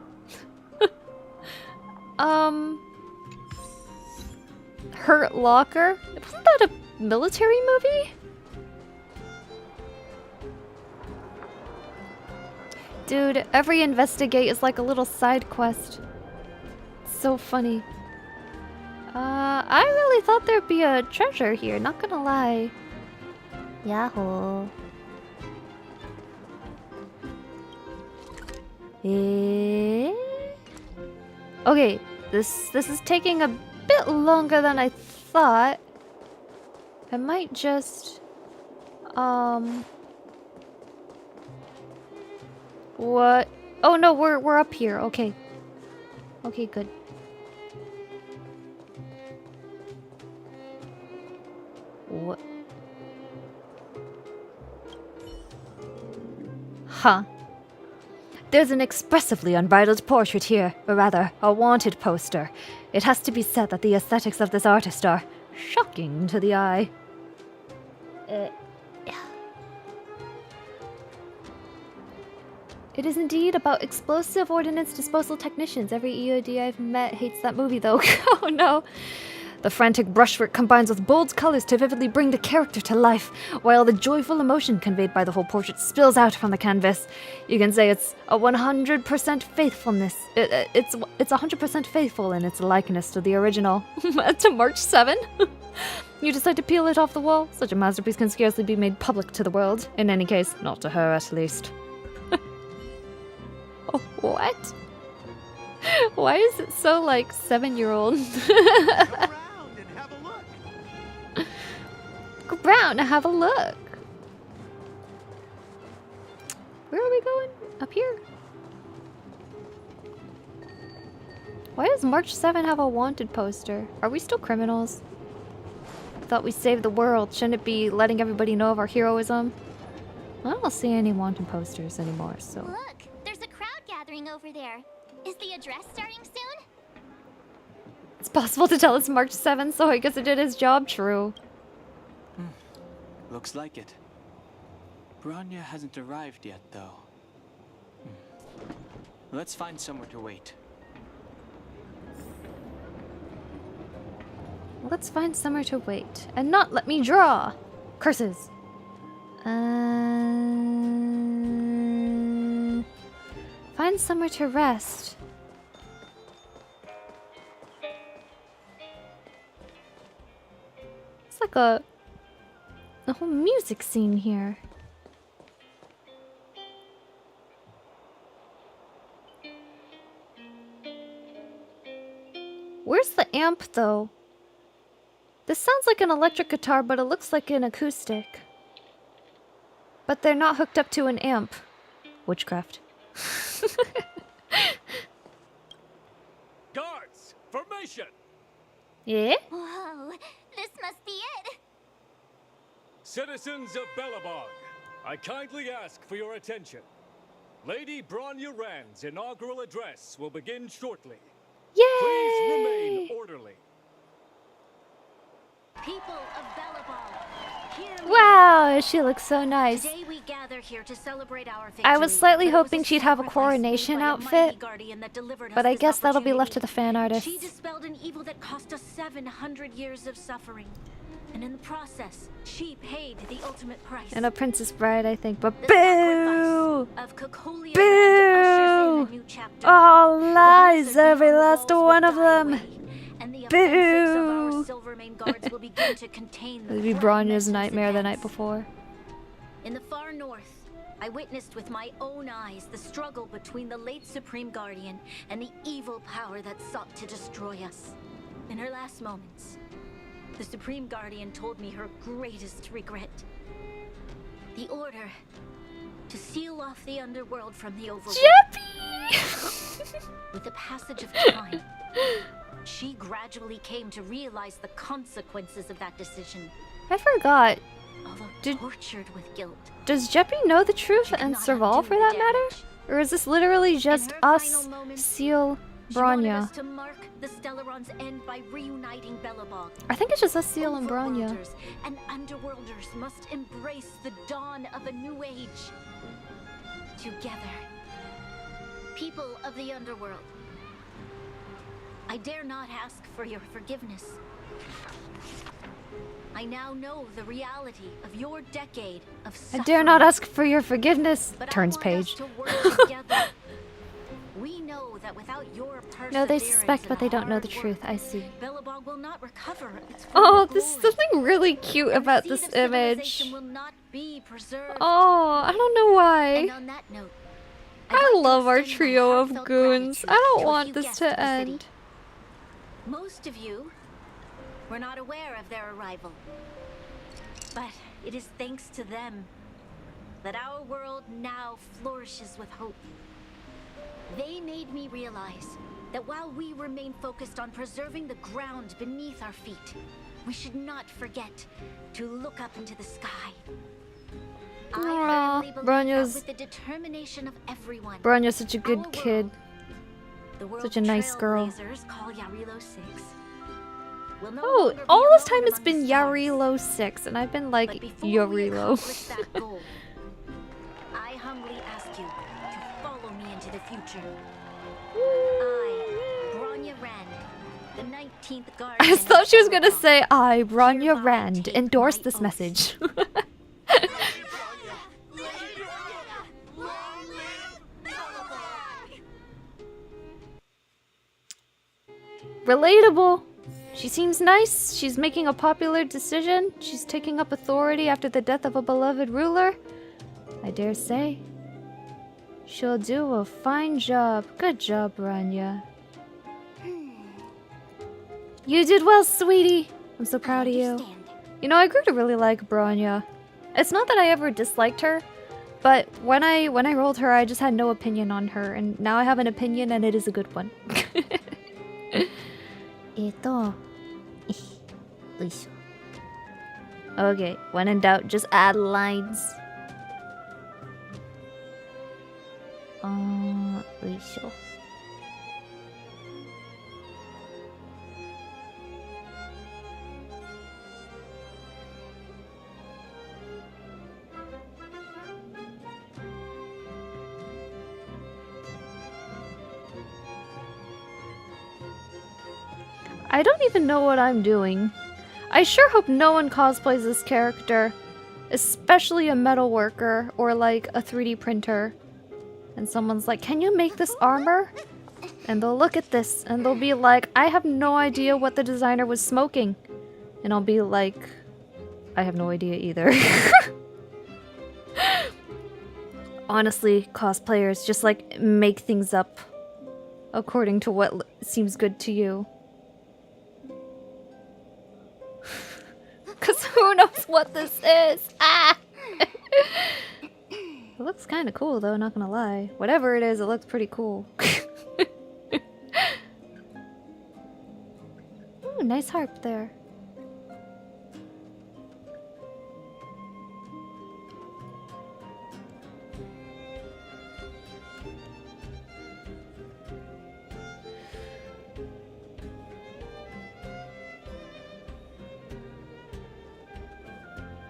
Hurt Locker? Wasn't that a military movie? Dude, every investigate is like a little side quest. It's so funny. I really thought there'd be a treasure here, not gonna lie. Yahoo. Okay, this is taking a bit longer than I thought. I might just what? Oh no, we're up here. Okay. Okay, good. What? Huh. There's an expressively unbridled portrait here, or rather, a wanted poster. It has to be said that the aesthetics of this artist are shocking to the eye. It is indeed about explosive ordnance disposal technicians. Every EOD I've met hates that movie, though. Oh no. The frantic brushwork combines with bold colors to vividly bring the character to life, while the joyful emotion conveyed by the whole portrait spills out from the canvas. You can say it's a 100% faithfulness. It's 100% faithful in its likeness to the original. To March 7? You decide to peel it off the wall? Such a masterpiece can scarcely be made public to the world. In any case, not to her at least. Oh, what? Why is it so like 7-year-old? Go around and have a look. Where are we going? Up here? Why does March 7 have a wanted poster? Are we still criminals? I thought we saved the world. Shouldn't it be letting everybody know of our heroism? I don't see any wanted posters anymore, so... Look, there's a crowd gathering over there. Is the address starting soon? It's possible to tell it's March 7th, so I guess it did his job true. Looks like it. Bronya hasn't arrived yet, though. Let's find somewhere to wait. Let's find somewhere to wait. And not let me draw! Curses! Find somewhere to rest. It's like a whole music scene here. Where's the amp though? This sounds like an electric guitar, but it looks like an acoustic. But they're not hooked up to an amp. Witchcraft. Guards, formation! Yeah? Whoa, this must be it. Citizens of Belobog, I kindly ask for your attention. Lady Bronya Rand's inaugural address will begin shortly. Yay! Please remain orderly. People of Belobog, hear me. Wow, she looks so nice. Today we gather here to celebrate our victory. I was slightly But it was hoping a she'd have a sacrifice coronation made by a outfit, mighty guardian that delivered but us I this guess that'll be left opportunity. to the fan artists. She dispelled an evil that cost us 700 years of suffering. And in the process, she paid the ultimate price. And a Princess Bride, I think, but The boo! sacrifice of Cocolia Boo! ushers in a new chapter. All lies, The every behind the last walls one will of die them. away, and the offensives of our Boo! Silvermane guards will begin to contain the It'd be Bronya's nightmare the night before. In the far north, I witnessed with my own eyes the struggle between the late Supreme Guardian and the evil power that sought to destroy us. In her last moments, the Supreme Guardian told me her greatest regret. The order to seal off the underworld from the overworld. With the passage of time, she gradually came to realize the consequences of that decision. I forgot. Although tortured with guilt. Does Jeppy know the truth and Serval for that matter? Or is this literally just us seal She wanted Bronya? us to mark the Stellaron's end by reuniting Belobog. I think it's just us seal and Bronya. Overworlders and underworlders must embrace the dawn of a new age. Together. People of the underworld, I dare not ask for your forgiveness. I now know the reality of your decade of I suffering. dare not ask for your forgiveness. But Turns I want us page. to work together. We know that without your No, they perseverance suspect, but and they don't know hard the truth. work, I see. Belobog will not recover its Oh, former this is glory. something really cute about The this seed of civilization image. will not be preserved. Oh, I don't know why. And on that note, I love our trio of goons. I don't want this to end. most of you were not aware of their arrival. But it is thanks to them that our world now flourishes with hope. They made me realize that while we remain focused on preserving the ground beneath our feet, we should not forget to look up into the sky. I Aw, firmly believe Bronya's- that with the determination of everyone, Bronya's such a our good world, kid. the world Such a nice girl. trailblazers call Yarilo 6, will no Oh, longer be all this alone time it's among been the stars. Yarilo 6, and I've been like But before we Yorilo. accomplish that goal, I humbly ask you to follow me into the future. I, Bronya Rand, the 19th Guardian. I thought she was gonna say, I, Bronya Rand, endorse this message. Relatable. She seems nice. She's making a popular decision. She's taking up authority after the death of a beloved ruler. I dare say. She'll do a fine job. Good job, Rania. You did well, sweetie. I'm so proud of you. You know, I grew to really like Bronya. It's not that I ever disliked her, but when I rolled her, I just had no opinion on her, and now I have an opinion, and it is a good one. Okay, when in doubt, just add lines. I don't even know what I'm doing. I sure hope no one cosplays this character, especially a metal worker or like a 3D printer. And someone's like, can you make this armor? And they'll look at this and they'll be like, I have no idea what the designer was smoking. And I'll be like, I have no idea either. Honestly, cosplayers just like make things up according to what seems good to you. Cause who knows what this is? Ah! It looks kind of cool though, not gonna lie. Whatever it is, it looks pretty cool. Ooh, nice harp there.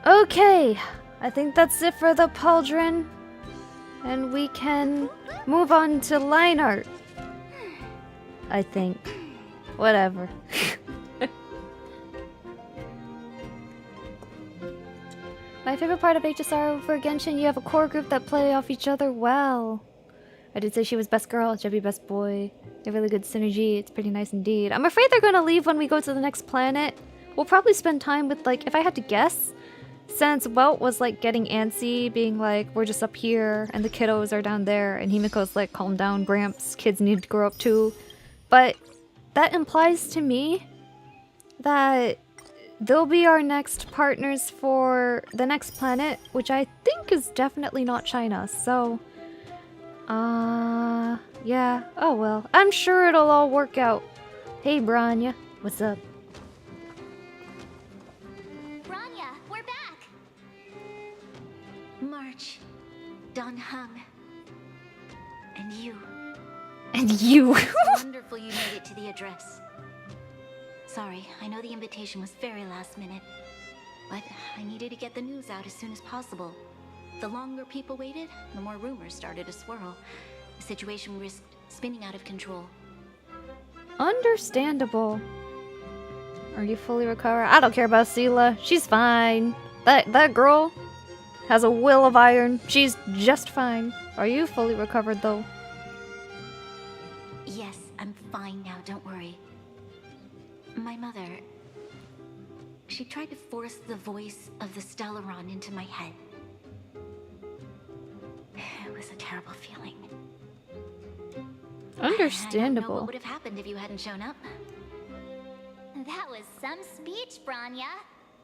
Okay, I think that's it for the pauldron. And we can move on to line art. I think. Whatever. My favorite part of HSR over Genshin, you have a core group that play off each other well. I did say she was best girl, Jebby best boy. They have really good synergy, it's pretty nice indeed. I'm afraid they're gonna leave when we go to the next planet. We'll probably spend time with, like, if I had to guess, since Welt was like getting antsy, being like, we're just up here and the kiddos are down there, and Himiko's like, calm down, Gramps, kids need to grow up too. But that implies to me that they'll be our next partners for the next planet, which I think is definitely not China, so... yeah, oh well. I'm sure it'll all work out. Hey, Branya, what's up? March, Don Hung, and you. And you. It's wonderful you made it to the address. Sorry, I know the invitation was very last minute, but I needed to get the news out as soon as possible. The longer people waited, the more rumors started to swirl. The situation risked spinning out of control. Understandable. Are you fully recovered? I don't care about Sela. She's fine. That girl has a will of iron. She's just fine. Are you fully recovered though? Yes, I'm fine now, don't worry. My mother... she tried to force the voice of the Stellaron into my head. It was a terrible feeling. Understandable. I don't know what would have happened if you hadn't shown up. That was some speech, Branya.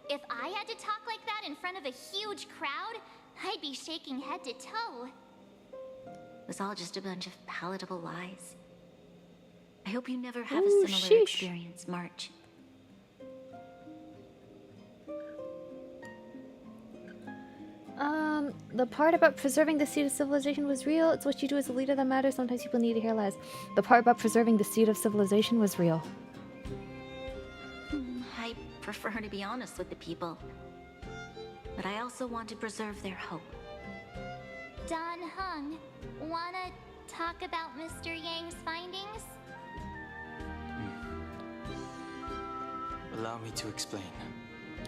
If I had to talk like that in front of a huge crowd, I'd be shaking head to toe. It was all just a bunch of palatable lies. I hope you never have a similar experience, March. The part about preserving the seed of civilization was real. It's what you do as a leader that matters. Sometimes people need to hear lies. The part about preserving the seed of civilization was real. I prefer to be honest with the people. But I also want to preserve their hope. Don Hung, wanna talk about Mr. Yang's findings? Allow me to explain.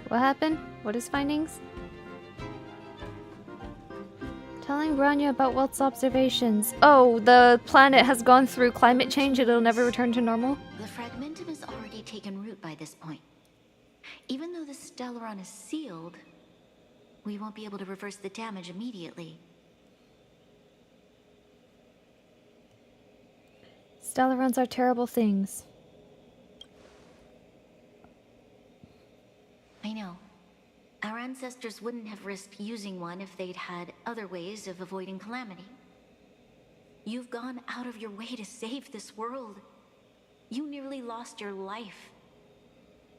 What happened? What is findings? Telling Branya about Welt's observations. Oh, the planet has gone through climate change and it'll never return to normal? The fragmentum has already taken root by this point. Even though the Stellaron is sealed, we won't be able to reverse the damage immediately. Stellarons are terrible things. I know. Our ancestors wouldn't have risked using one if they'd had other ways of avoiding calamity. You've gone out of your way to save this world. You nearly lost your life.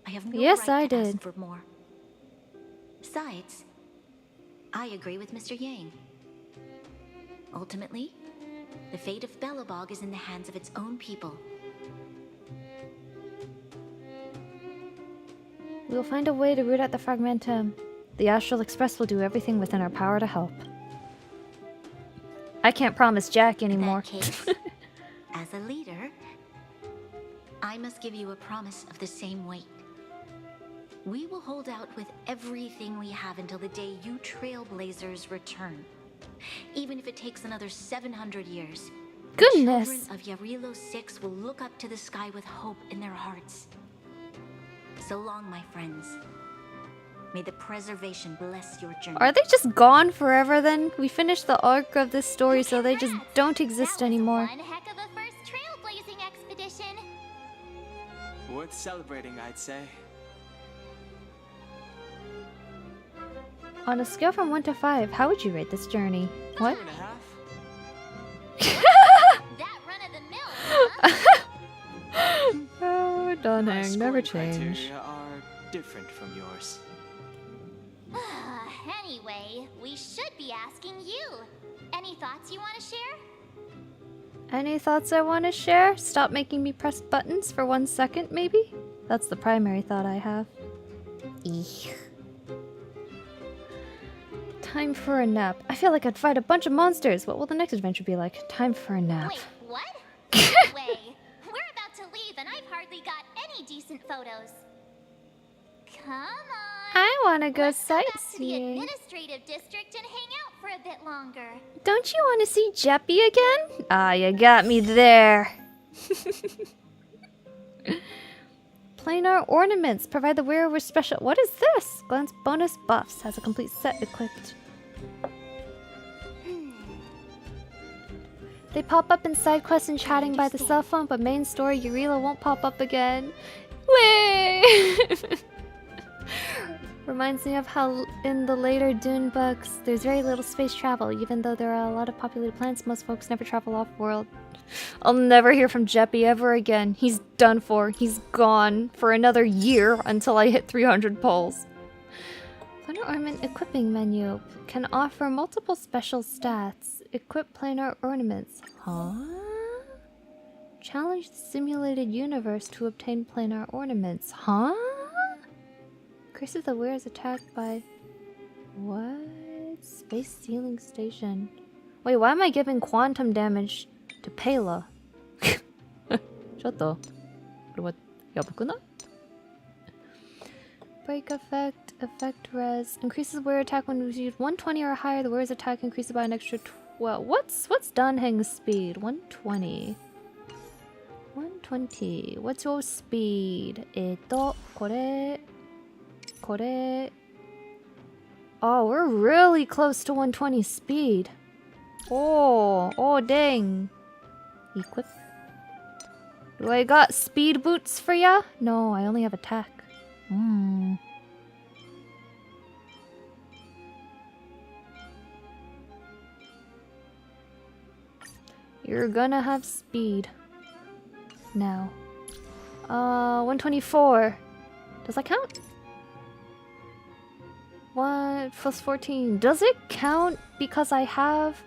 I have no right to ask for more. Besides, I agree with Mr. Yang. Ultimately, the fate of Belobog is in the hands of its own people. We will find a way to root out the fragmentum. The Astral Express will do everything within our power to help. I can't promise Jack anymore. In that case, as a leader, I must give you a promise of the same weight. We will hold out with everything we have until the day you Trailblazers return. Even if it takes another 700 years. Goodness! The children of Yarilo 6 will look up to the sky with hope in their hearts. So long, my friends. May the preservation bless your journey. Are they just gone forever then? We finished the arc of this story, so they just don't exist anymore. One heck of a first trailblazing expedition. Worth celebrating, I'd say. On a scale from 1 to 5, how would you rate this journey? What? 2.5. That run of the mill, huh? Oh, Donhang, never scoring change. criteria are different from yours. Anyway, we should be asking you. Any thoughts you want to share? Any thoughts I want to share? Stop making me press buttons for 1 second, maybe? That's the primary thought I have. Eek. Time for a nap. I feel like I'd fight a bunch of monsters. What will the next adventure be like? Time for a nap. Wait, what? No way. We're about to leave and I've hardly got any decent photos. Come on. I want to go Let's go back to the sightseeing. administrative district and hang out for a bit longer. Don't you want to see Jeppy again? Ah, you got me there. Planar ornaments provide the wearer with special. What is this? Glance bonus buffs. Has a complete set equipped. They pop up in side quests and chatting by the cell phone, but main story Eureka won't pop up again. Way! Reminds me of how in the later Dune books, there's very little space travel. Even though there are a lot of populated planets, most folks never travel off-world. I'll never hear from Jeppy ever again. He's done for. He's gone for another year until I hit 300 polls. Planar ornament equipping menu can offer multiple special stats. Equip planar ornaments. Huh? Challenge the simulated universe to obtain planar ornaments. Huh? Increases the wearer's attack by... What? Space sealing station. Wait, why am I giving quantum damage to Pela? ちょっと、これはやばくない? Break effect, effect res. Increases wearer attack when received 120 or higher. The wearer's attack increases by an extra 12. What's Danheng's speed? 120. 120. What's your speed? これ. Oh, we're really close to 120 speed. Oh dang. Equip. Do I got speed boots for ya? No, I only have attack. You're gonna have speed. Now. 124. Does that count? 1 plus 14. Does it count because I have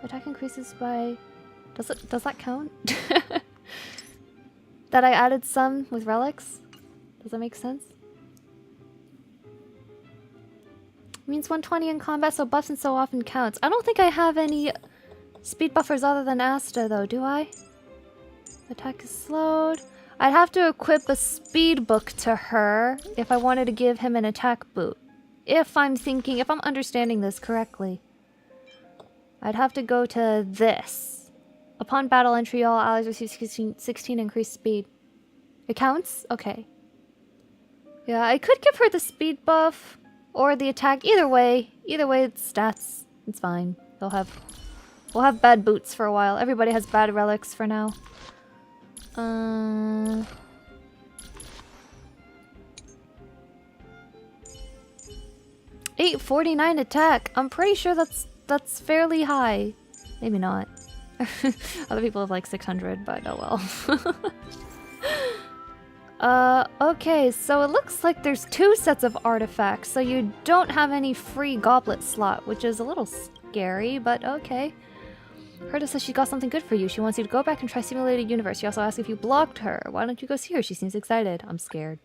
attack increases by... Does that count? That I added some with relics? Does that make sense? It means 120 in combat, so buffs and so often counts. I don't think I have any speed buffers other than Asta though, do I? Attack is slowed. I'd have to equip a speed book to her if I wanted to give him an attack boot. If I'm understanding this correctly. I'd have to go to this. Upon battle entry, all allies receive 16 increased speed. It counts? Okay. Yeah, I could give her the speed buff or the attack. Either way, it's stats. It's fine. We'll have bad boots for a while. Everybody has bad relics for now. 849 attack. I'm pretty sure that's fairly high. Maybe not. Other people have like 600, but oh well. Okay, so it looks like there's 2 sets of artifacts, so you don't have any free goblet slot, which is a little scary, but okay. Herta says she got something good for you. She wants you to go back and try Simulated Universe. She also asked if you blocked her. Why don't you go see her? She seems excited. I'm scared.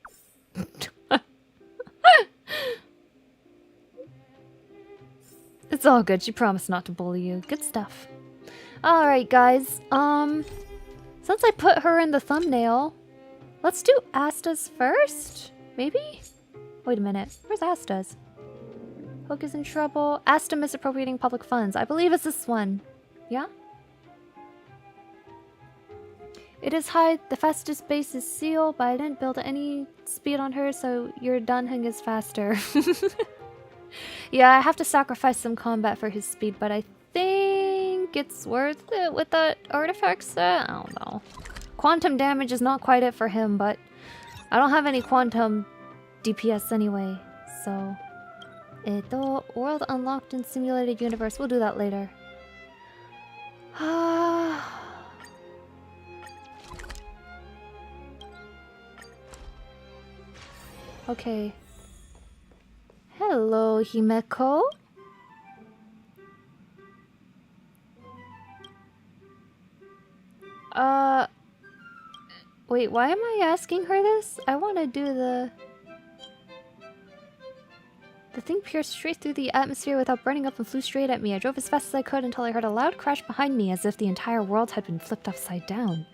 It's all good. She promised not to bully you. Good stuff. Alright, guys. Since I put her in the thumbnail, let's do Asta's first? Maybe? Wait a minute. Where's Asta's? Hook is in trouble. Asta misappropriating public funds. I believe it's this one. Yeah? It is high. The fastest base is Seal, but I didn't build any speed on her, so your Dunhung is faster. Yeah, I have to sacrifice some combat for his speed, but I think it's worth it with that artifact set. I don't know. Quantum damage is not quite it for him, but I don't have any quantum DPS anyway, so... World unlocked in Simulated Universe. We'll do that later. Okay. Hello, Himeko. Wait, why am I asking her this? I want to do the thing pierced straight through the atmosphere without burning up and flew straight at me. I drove as fast as I could until I heard a loud crash behind me as if the entire world had been flipped upside down.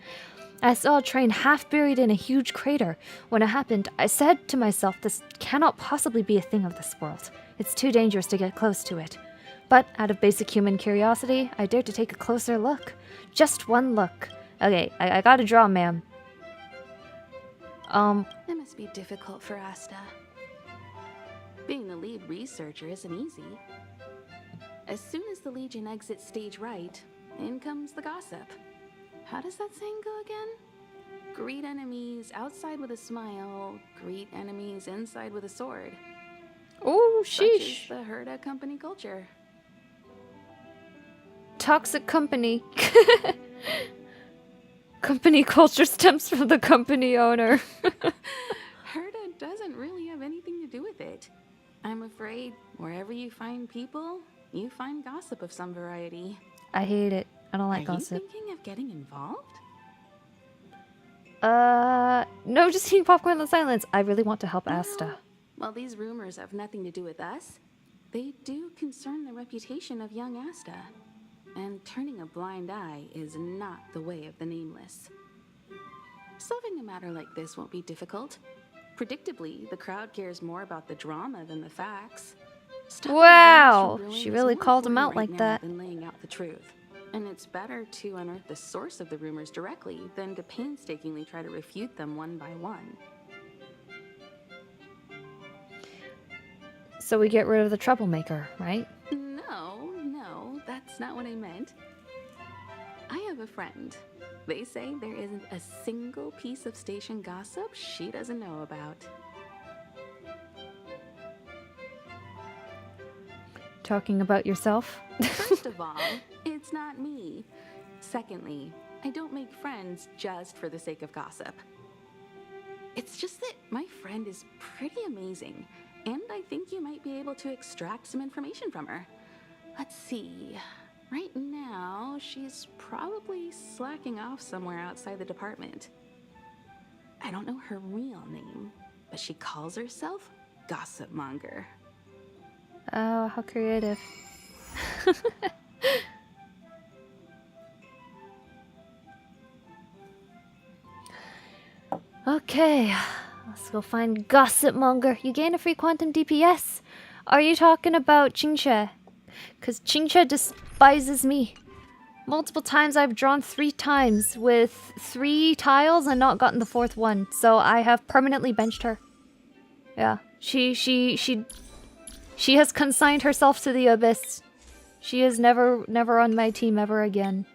I saw a train half buried in a huge crater. When it happened, I said to myself, this cannot possibly be a thing of this world. It's too dangerous to get close to it. But out of basic human curiosity, I dared to take a closer look. Just one look. Okay, I gotta draw, ma'am. It must be difficult for Asta. Being the lead researcher isn't easy. As soon as the Legion exits stage right, in comes the gossip. How does that saying go again? Greet enemies outside with a smile, greet enemies inside with a sword. Oh, Such sheesh. is the Herta company culture. Toxic company. Company culture stems from the company owner. Herta doesn't really have anything to do with it. I'm afraid wherever you find people, you find gossip of some variety. I hate it. I don't like gossip. Are you thinking of getting involved? No, just eating popcorn in the silence. I really want to help Asta. Well, these rumors have nothing to do with us. They do concern the reputation of young Asta. And turning a blind eye is not the way of the nameless. Solving a matter like this won't be difficult. Predictably, the crowd cares more about the drama than the facts. Wow! She really called him out like that. Than laying out the truth. And it's better to unearth the source of the rumors directly than to painstakingly try to refute them one by one. So we get rid of the troublemaker, right? No, that's not what I meant. I have a friend. They say there isn't a single piece of station gossip she doesn't know about. Talking about yourself? First of all, it's not me. Secondly, I don't make friends just for the sake of gossip. It's just that my friend is pretty amazing, and I think you might be able to extract some information from her. Let's see. Right now, she's probably slacking off somewhere outside the department. I don't know her real name, but she calls herself Gossip Monger. Oh, how creative. Okay, let's go find Gossip Monger. You gain a free quantum DPS. Are you talking about Qingxue? Because Qingque despises me. Multiple times I've drawn 3 times with 3 tiles and not gotten the 4th one. So I have permanently benched her. Yeah. She has consigned herself to the abyss. She is never on my team ever again.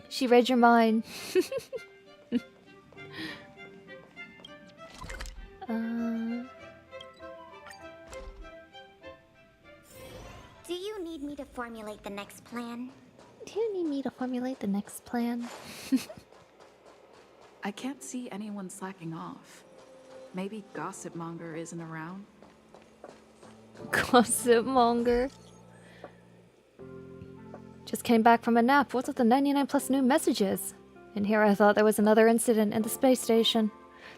She read your mind. Do you need me to formulate the next plan? Do you need me to formulate the next plan? I can't see anyone slacking off. Maybe Gossipmonger isn't around? Gossipmonger. Just came back from a nap. What's with the 99 plus new messages? And here I thought there was another incident in the space station.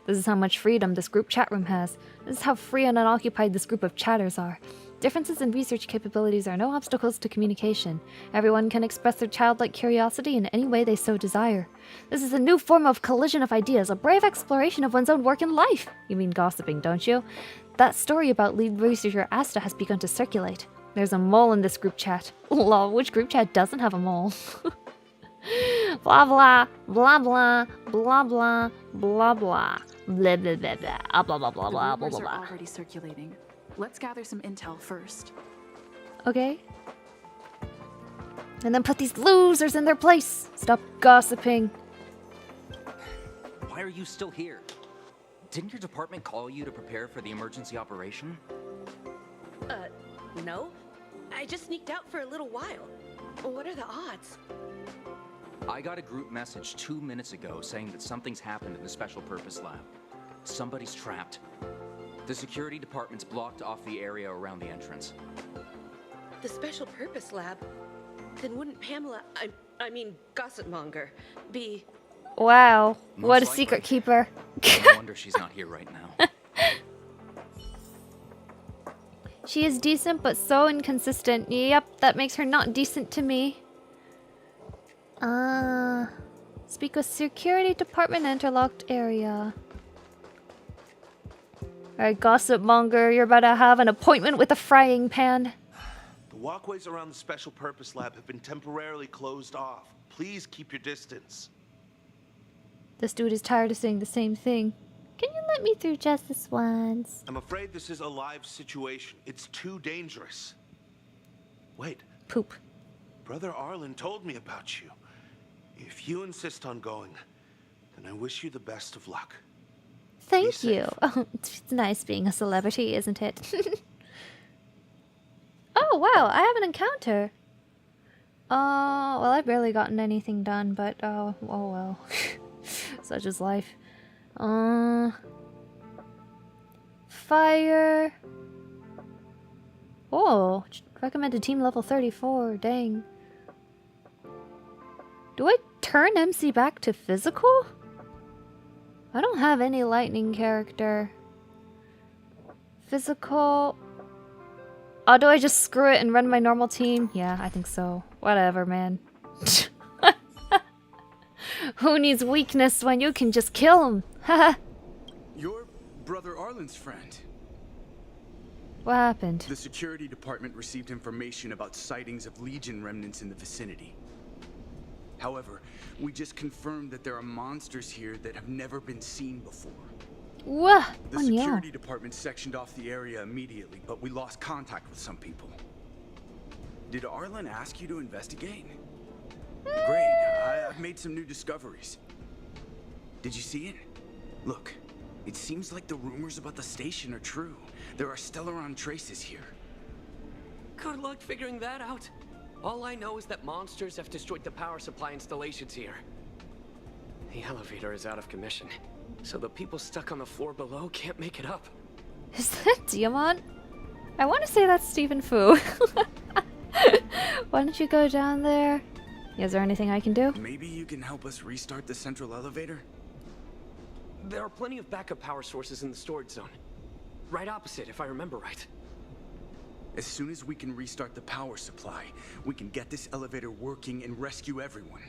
This is how much freedom this group chat room has. This is how free and unoccupied this group of chatters are. Differences in research capabilities are no obstacles to communication. Everyone can express their childlike curiosity in any way they so desire. This is a new form of collision of ideas, a brave exploration of one's own work and life. You mean gossiping, don't you? That story about lead researcher Asta has begun to circulate. There's a mole in this group chat. Lol, which group chat doesn't have a mole? Blah blah, blah blah, blah blah, blah blah, blah blah blah blah, blah blah blah blah blah The rumors blah. are already circulating. Let's gather some intel first. Okay. And then put these losers in their place. Stop gossiping. Why are you still here? Didn't your department call you to prepare for the emergency operation? No. I just sneaked out for a little while. What are the odds? I got a group message 2 minutes ago saying that something's happened in the Special Purpose Lab. Somebody's trapped. The security department's blocked off the area around the entrance. The Special Purpose Lab? Then wouldn't Pamela, I mean Gossipmonger, be... Wow, what a Most secret likely. keeper. No wonder she's not here right now. She is decent, but so inconsistent. Yep, that makes her not decent to me. Speak with security department interlocked area. Alright, Gossipmonger, you're about to have an appointment with a frying pan. The walkways around the Special Purpose Lab have been temporarily closed off. Please keep your distance. This dude is tired of saying the same thing. Can you let me through just this once? I'm afraid this is a live situation. It's too dangerous. Wait. Poop. Brother Arlen told me about you. If you insist on going, then I wish you the best of luck. Thank you. Oh, it's nice being a celebrity, isn't it? Oh, wow, I have an encounter. Well, I've barely gotten anything done, but oh well. Such is life. Fire. Oh, recommended team level 34. Dang. Do I turn MC back to physical? I don't have any lightning character. Physical. Oh, do I just screw it and run my normal team? Yeah, I think so. Whatever, man. Who needs weakness when you can just kill him? Haha. You're Brother Arlen's friend. What happened? The security department received information about sightings of Legion remnants in the vicinity. However, we just confirmed that there are monsters here that have never been seen before. What? The security department sectioned off the area immediately, but we lost contact with some people. Did Arlen ask you to investigate? Great, I've made some new discoveries. Did you see it? Look, it seems like the rumors about the station are true. There are Stellaron traces here. Good luck figuring that out. All I know is that monsters have destroyed the power supply installations here. The elevator is out of commission, so the people stuck on the floor below can't make it up. Is that Diamant? I want to say that's Stephen Fu. Why don't you go down there? Is there anything I can do? Maybe you can help us restart the central elevator? There are plenty of backup power sources in the storage zone. Right opposite, if I remember right. As soon as we can restart the power supply, we can get this elevator working and rescue everyone.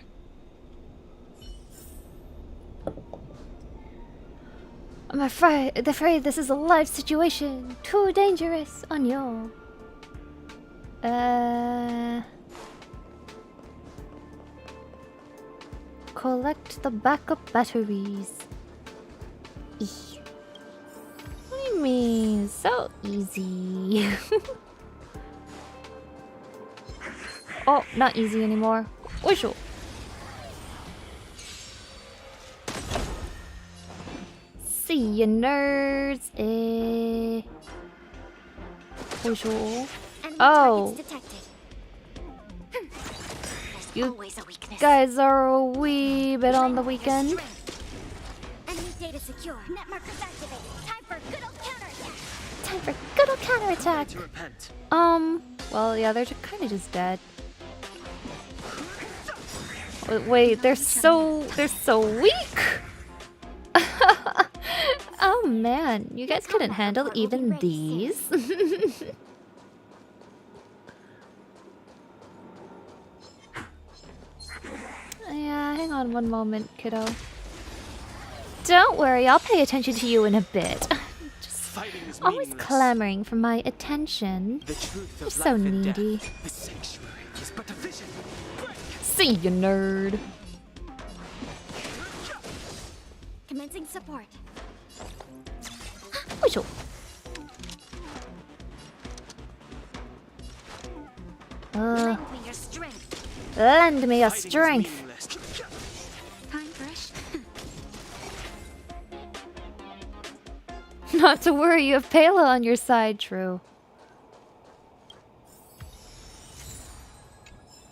I'm afraid this is a life situation. Too dangerous on you. Collect the backup batteries. Eeh. What do you mean? So easy. Oh, not easy anymore. Whistle. See ya, nerds. Whistle. Oh. You guys are a wee bit on the weekend. Enemy data secure. Net markers activated. Time for good old counterattack. Time for good old counterattack. Well, yeah, they're kind of just dead. Wait, they're so weak. Oh man, you guys couldn't handle even these. Yeah, hang on one moment, kiddo. Don't worry, I'll pay attention to you in a bit. Just always clamoring for my attention. You're so needy. See you, nerd. Commencing support. Whistle. Lend me your strength. Lend me your strength. Time fresh. Not to worry, you have Pela on your side, true.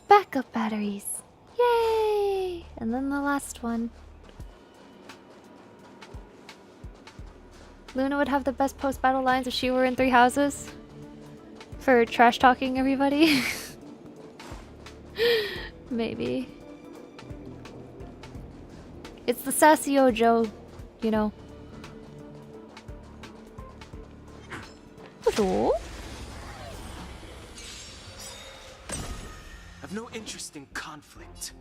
Backup batteries. Yay! And then the last one. Luna would have the best post-battle lines if she were in 3 houses. For trash talking everybody. Maybe. It's the sassy Ojo, you know. Ojo? I've no interest in conflict.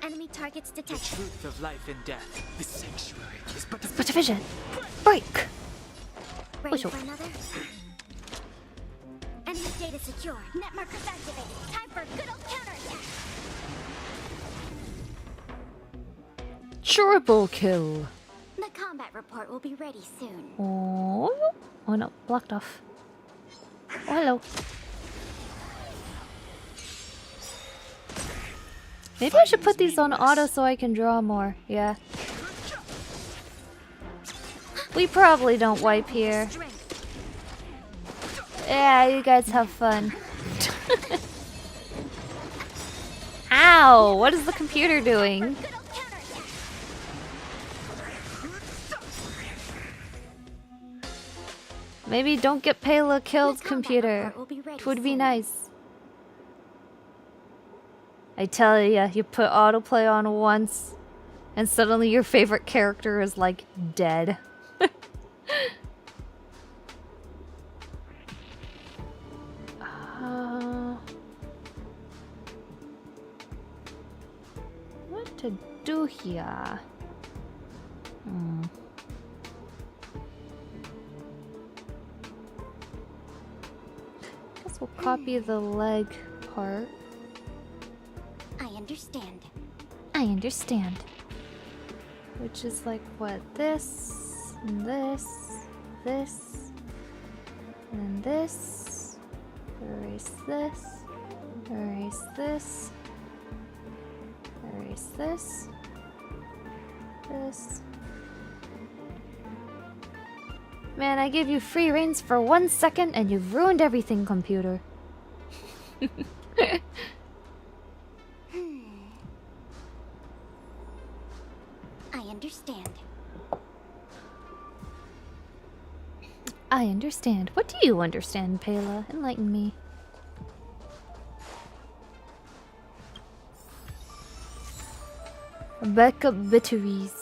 Enemy targets The detected. truth of life and death. The sanctuary is but But a vision. Break! Ready Whistle. for another? Enemy data secure. Net markers activated. Time for good old counterattack. Triple kill. The combat report will be ready soon. Oh, oh no, blocked off. Oh, hello. Maybe I should put these on auto so I can draw more. Yeah. We probably don't wipe here. Yeah, you guys have fun. Ow! What is the computer doing? Maybe don't get Pela killed, computer. It would be nice. I tell ya, you put autoplay on once, and suddenly your favorite character is like dead. What to do here? Guess we'll copy the leg part. I understand. I understand. Which is like what? This, and this, this, and this. Erase this. Erase this. Erase this. This. Man, I gave you free reins for 1 second and you've ruined everything, computer. I understand. I understand. What do you understand, Pela? Enlighten me. Backup batteries.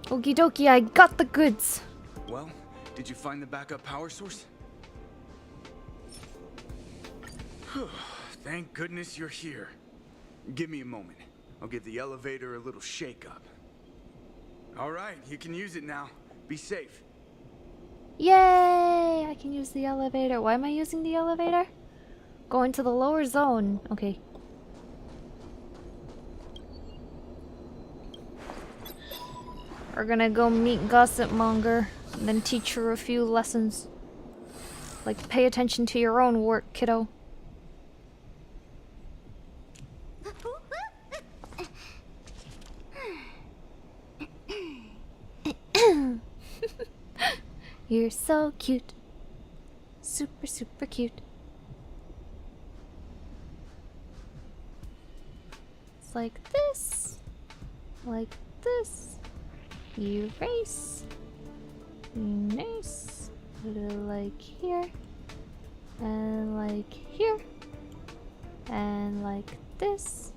Okie dokie, I got the goods. Did you find the backup power source? Thank goodness you're here. Give me a moment. I'll give the elevator a little shake-up. All right, you can use it now. Be safe. Yay! I can use the elevator. Why am I using the elevator? Going to the lower zone. Okay. We're gonna go meet Gossip Monger and then teach her a few lessons. Like, pay attention to your own work, kiddo. You're so cute. Super, super cute. It's like this. Like this. Erase. Nice. Put it like here. And like here. And like this.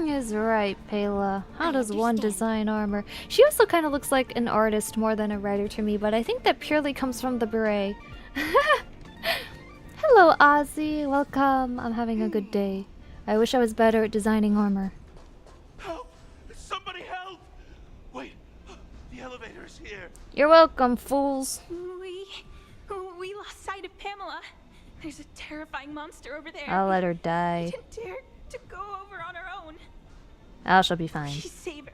Is right, Pela. How does one design armor? She also kind of looks like an artist more than a writer to me, but I think that purely comes from the beret. Hello, Ozzy. Welcome. I'm having a good day. I wish I was better at designing armor. Help! Somebody help! Wait, the elevator's here. You're welcome, fools. We lost sight of Pamela. There's a terrifying monster over there. I'll let her die. We didn't dare to go over on our own. Oh, she'll be fine. Please save her.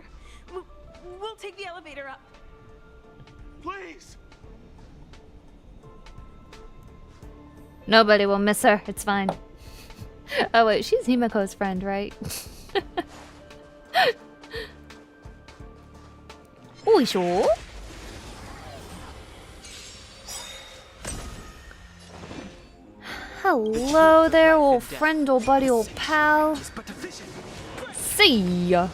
We'll take the elevator up. Please. Nobody will miss her. It's fine. Oh wait, she's Himiko's friend, right? Oh, sure. Hello there, old friend, old buddy, old pal. See ya.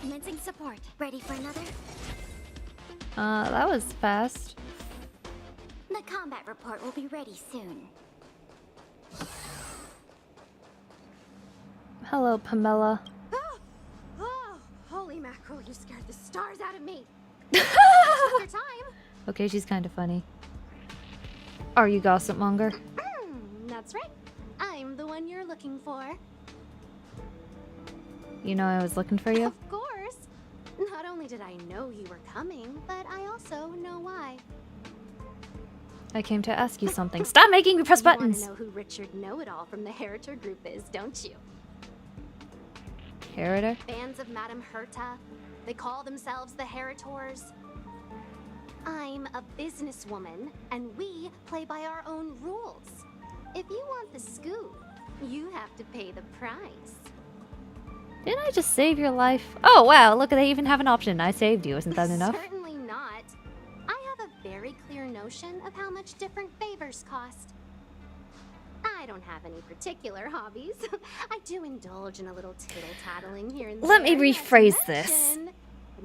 Commencing support. Ready for another? That was fast. The combat report will be ready soon. Hello, Pamela. Oh, holy mackerel, you scared the stars out of me. Take your time. Okay, she's kind of funny. Are you Gossip Monger? That's right. I'm the one you're looking for. You know I was looking for you? Of course. Not only did I know you were coming, but I also know why. I came to ask you something. Stop making me press buttons! You want to know who Richard Know-It-All from the Heritor Group is, don't you? Heritor? Fans of Madame Herta. They call themselves the Heritors. I'm a businesswoman, and we play by our own rules. If you want the scoop, you have to pay the price. Didn't I just save your life? Oh wow, look, they even have an option. I saved you, isn't that enough? Certainly not. I have a very clear notion of how much different favors cost. I don't have any particular hobbies. I do indulge in a little tittle-tattling here and there. Let me rephrase this.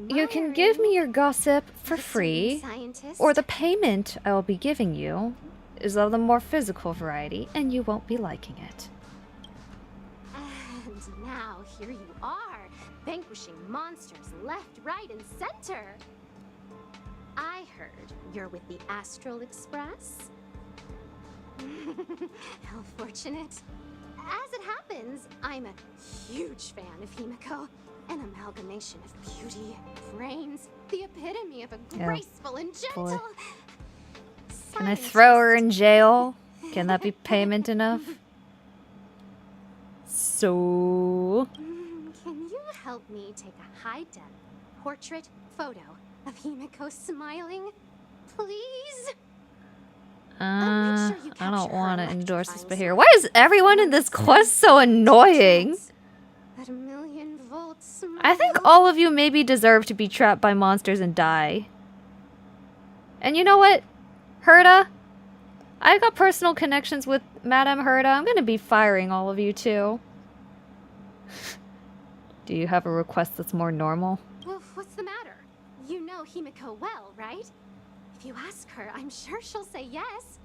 You can give me your gossip for free, or the payment I will be giving you is of the more physical variety, and you won't be liking it. And now here you are, vanquishing monsters left, right, and center. I heard you're with the Astral Express. How fortunate. As it happens, I'm a huge fan of Himiko. An amalgamation of beauty, brains, the epitome of a graceful and gentle... Can I throw her in jail? Can that be payment enough? So... Can you help me take a high-def portrait photo of Himiko smiling? Please? I don't want to endorse this behavior. Why is everyone in this quest so annoying? That 1,000,000-volt smile. I think all of you maybe deserve to be trapped by monsters and die. And you know what, Herta? I got personal connections with Madame Herta, I'm gonna be firing all of you too. Do you have a request that's more normal? Well, what's the matter? You know Himiko well, right? If you ask her, I'm sure she'll say yes.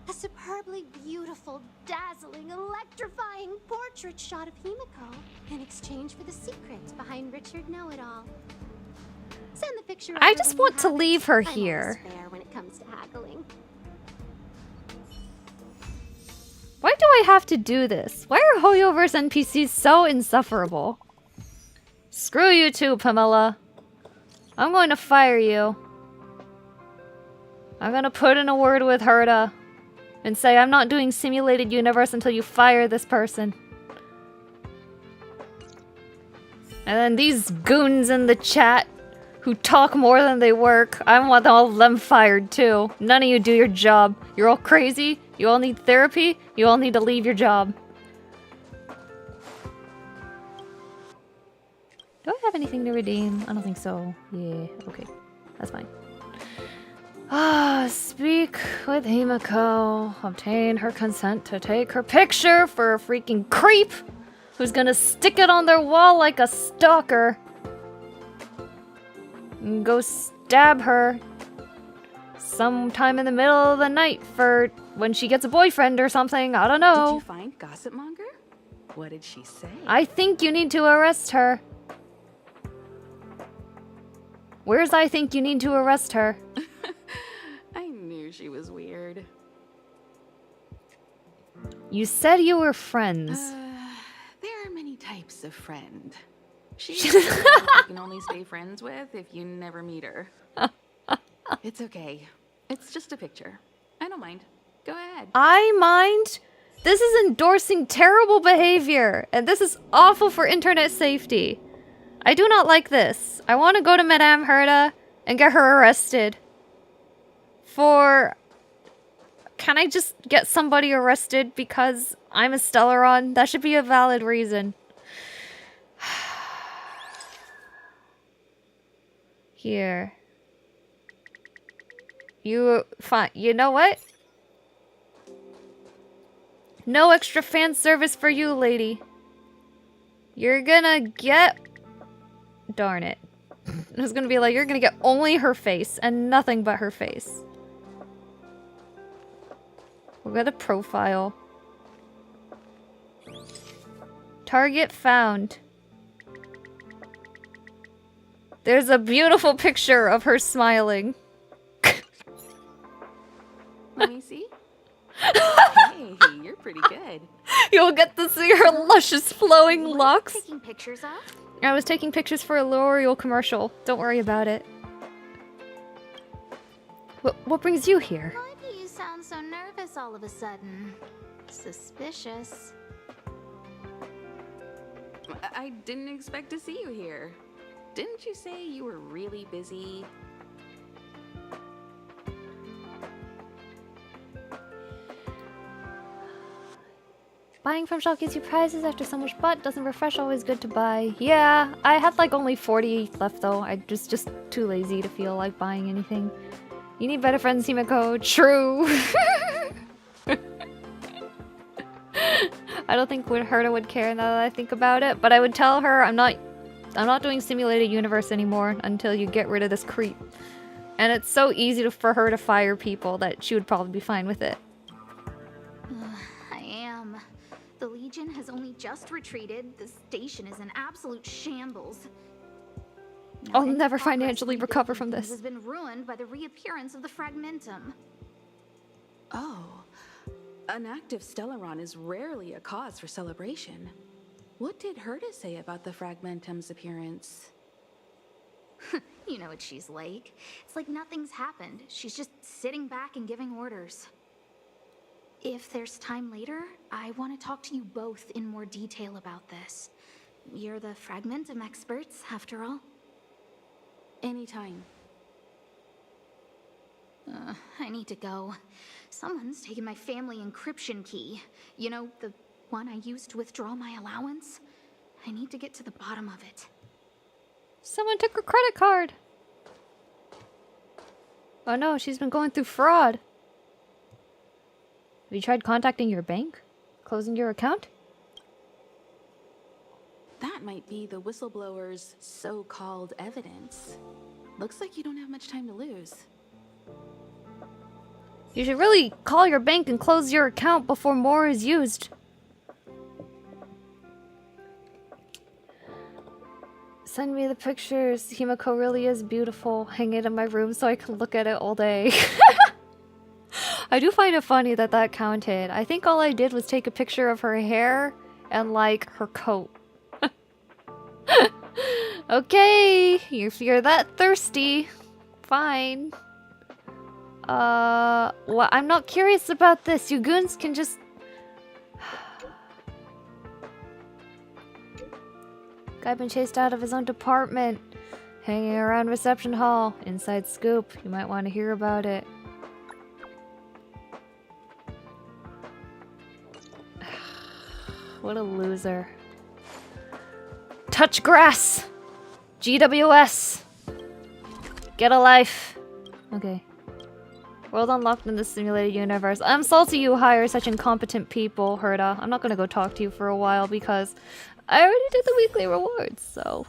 A superbly beautiful, dazzling, electrifying portrait shot of Himiko in exchange for the secret behind Richard Know-It-All. Send the picture I over just when you want to have it. leave her I'm always here. fair when it comes to haggling. Why do I have to do this? Why are Hoyoverse NPCs so insufferable? Screw you too, Pamela. I'm going to fire you. I'm gonna put in a word with Herta and say I'm not doing simulated universe until you fire this person. And then these goons in the chat who talk more than they work, I want all of them fired too. None of you do your job. You're all crazy. You all need therapy. You all need to leave your job. Do I have anything to redeem? I don't think so. Yeah, okay. That's fine. Speak with Himiko. Obtain her consent to take her picture for a freaking creep who's gonna stick it on their wall like a stalker. And go stab her sometime in the middle of the night for when she gets a boyfriend or something. I don't know. Did you find Gossip Monger? What did she say? I think you need to arrest her. Where's I think you need to arrest her? I knew she was weird. You said you were friends. There are many types of friend. She's the one you can only stay friends with if you never meet her. It's okay. It's just a picture. I don't mind. Go ahead. I mind? This is endorsing terrible behavior, and this is awful for internet safety. I do not like this. I want to go to Madame Herta and get her arrested. For... Can I just get somebody arrested because I'm a Stellaron? That should be a valid reason. Here. You... Fine. You know what? No extra fan service for you, lady. You're gonna get... Darn it. I was gonna be like, you're gonna get only her face and nothing but her face. We'll get a profile. Target found. There's a beautiful picture of her smiling. Let me see. Hey, you're pretty good. You'll get to see her luscious flowing locks. Taking pictures of? I was taking pictures for a L'Oreal commercial. Don't worry about it. What brings you here? Why do you sound so nervous all of a sudden? Suspicious. I didn't expect to see you here. Didn't you say you were really busy? Buying from shop gives you prizes after so much butt. Doesn't refresh, always good to buy. Yeah, I had like only 40 left though. I just too lazy to feel like buying anything. You need better friends, Himiko. True. I don't think Herta would care now that I think about it, but I would tell her I'm not doing simulated universe anymore until you get rid of this creep. And it's so easy for her to fire people that she would probably be fine with it. I am. The Legion has only just retreated. The station is in absolute shambles. I'll never financially recover from this. Has been ruined by the reappearance of the Fragmentum. Oh. An active Stellaron is rarely a cause for celebration. What did Herta say about the Fragmentum's appearance? You know what she's like. It's like nothing's happened. She's just sitting back and giving orders. If there's time later, I want to talk to you both in more detail about this. You're the Fragmentum experts, after all. Anytime. I need to go. Someone's taken my family encryption key. You know, the one I used to withdraw my allowance? I need to get to the bottom of it. Someone took her credit card. Oh no, she's been going through fraud. Have you tried contacting your bank? Closing your account? That might be the whistleblower's so-called evidence. Looks like you don't have much time to lose. You should really call your bank and close your account before more is used. Send me the pictures. Himiko really is beautiful. Hang it in my room so I can look at it all day. I do find it funny that that counted. I think all I did was take a picture of her hair and, like, her coat. Okay, if you're that thirsty, fine. Well, I'm not curious about this. You goons can just... Guy been chased out of his own department. Hanging around reception hall. Inside scoop. You might want to hear about it. What a loser. Touch grass! GWS! Get a life. Okay. World unlocked in the simulated universe. I'm salty you hire such incompetent people, Herda. I'm not gonna go talk to you for a while because I already did the weekly rewards, so...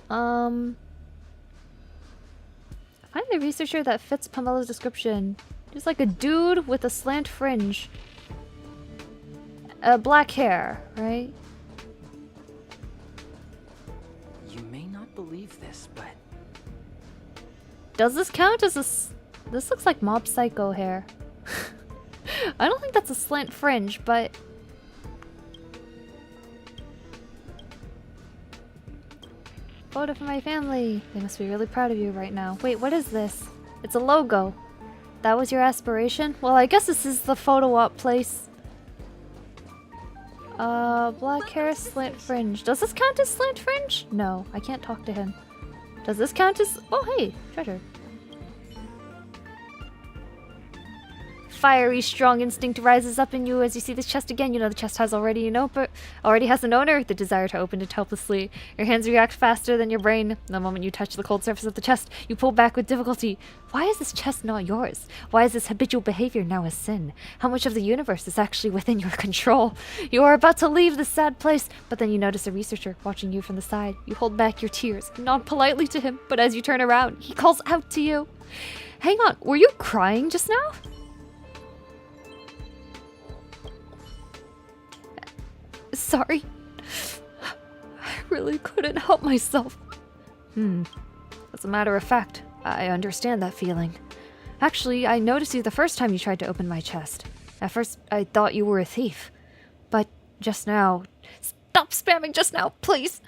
Find the researcher that fits Pamela's description. Just like a dude with a slant fringe. Black hair, right? You may not believe this, but... Does this count as a... This looks like Mob Psycho hair. I don't think that's a slant fringe, but... Photo for my family. They must be really proud of you right now. Wait, what is this? It's a logo. That was your aspiration? Well, I guess this is the photo op place. Black hair, slant fringe. Does this count as slant fringe? No, I can't talk to him. Does this count as... Oh, hey, treasure. Fiery, strong instinct rises up in you as you see this chest again. You know the chest has already has an owner. The desire to open it helplessly. Your hands react faster than your brain. The moment you touch the cold surface of the chest, you pull back with difficulty. Why is this chest not yours? Why is this habitual behavior now a sin? How much of the universe is actually within your control? You are about to leave this sad place, but then you notice a researcher watching you from the side. You hold back your tears, nod politely to him, but as you turn around, he calls out to you. Hang on, were you crying just now? Sorry. I really couldn't help myself. As a matter of fact, I understand that feeling. Actually, I noticed you the first time you tried to open my chest. At first, I thought you were a thief. But just now... Stop spamming just now, please!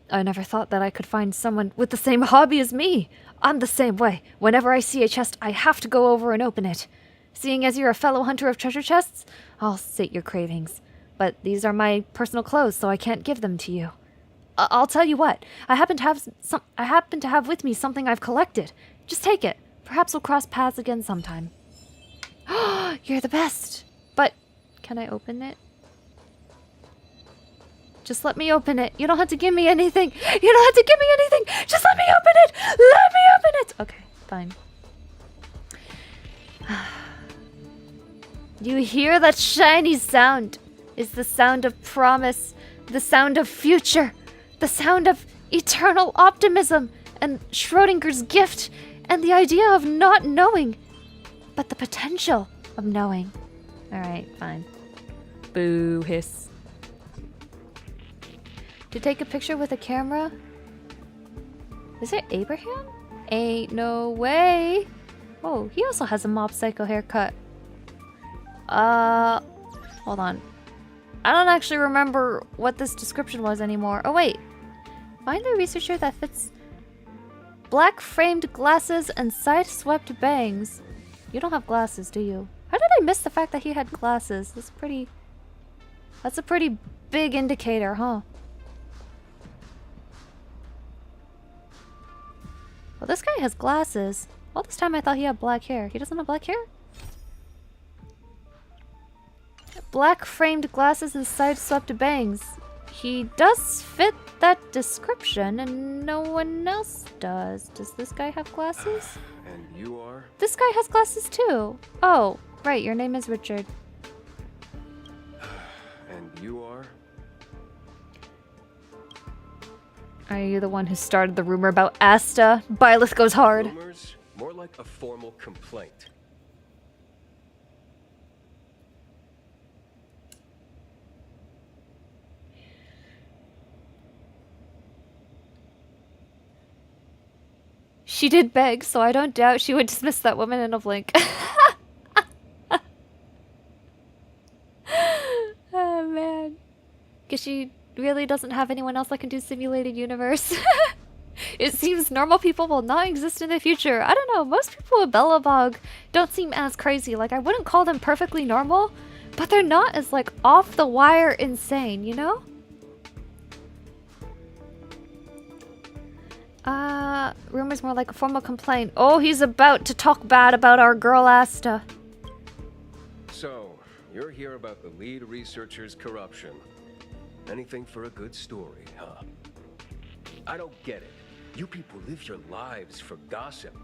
I never thought that I could find someone with the same hobby as me. I'm the same way. Whenever I see a chest, I have to go over and open it. Seeing as you're a fellow hunter of treasure chests, I'll sate your cravings. But these are my personal clothes, so I can't give them to you. I'll tell you what. I happen to have with me something I've collected. Just take it. Perhaps we'll cross paths again sometime. You're the best. But can I open it? Just let me open it. You don't have to give me anything. You don't have to give me anything. Just let me open it. Let me open it. Okay, fine. You hear that shiny sound? It's the sound of promise, the sound of future, the sound of eternal optimism, and Schrodinger's gift, and the idea of not knowing, but the potential of knowing. Alright, fine. Boo, hiss. To take a picture with a camera? Is it Abraham? Ain't no way. Oh, he also has a Mob Psycho haircut. Hold on. I don't actually remember what this description was anymore. Oh wait. Find the researcher that fits black framed glasses and side-swept bangs. You don't have glasses, do you? How did I miss the fact that he had glasses? That's a pretty big indicator, huh? Well, this guy has glasses. All this time I thought he had black hair. He doesn't have black hair? Black framed glasses and side-swept bangs. He does fit that description, and no one else does. Does this guy have glasses? And you are? This guy has glasses too. Oh, right, your name is Richard. And you are? Are you the one who started the rumor about Asta? Byleth goes hard. Rumors? More like a formal complaint. She did beg, so I don't doubt she would dismiss that woman in a blink. Oh man. Guess she really doesn't have anyone else that can do simulated universe. It seems normal people will not exist in the future. I don't know, most people with Bellabog don't seem as crazy. Like, I wouldn't call them perfectly normal, but they're not as, like, off the wire insane, you know? Rumors more like a formal complaint. Oh, he's about to talk bad about our girl Asta. So, you're here about the lead researcher's corruption. Anything for a good story, huh? I don't get it. You people live your lives for gossip.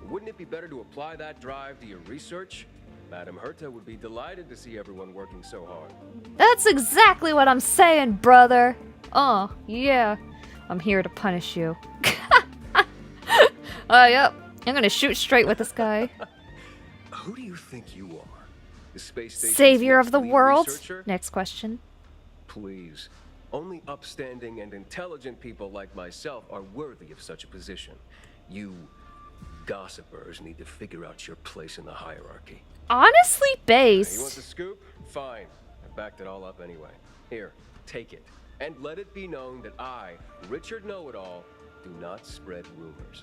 Wouldn't it be better to apply that drive to your research? Madam Herta would be delighted to see everyone working so hard. That's exactly what I'm saying, brother. Oh, yeah. I'm here to punish you. Yep. I'm gonna shoot straight with this guy. Who do you think you are? The space station's Savior of the lead world? researcher? Next question. Please. Only upstanding and intelligent people like myself are worthy of such a position. You gossipers need to figure out your place in the hierarchy. Honestly, You want based. the scoop? Fine. I backed it all up anyway. Here, take it. And let it be known that I, Richard Know-It-All, do not spread rumors.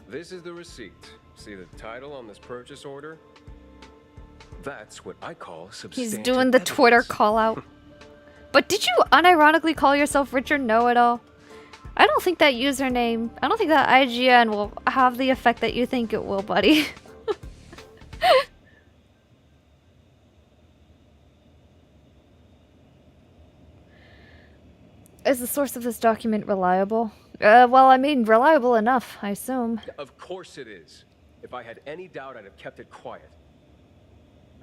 This is the receipt. See the title on this purchase order? That's what I call substantive He's doing the Twitter call out. But did you unironically call yourself Richard Know-It-All? I don't think that username, I don't think that IGN will have the effect that you think it will, buddy. Is the source of this document reliable? Well, I mean, reliable enough, I assume. Of course it is. If I had any doubt, I'd have kept it quiet.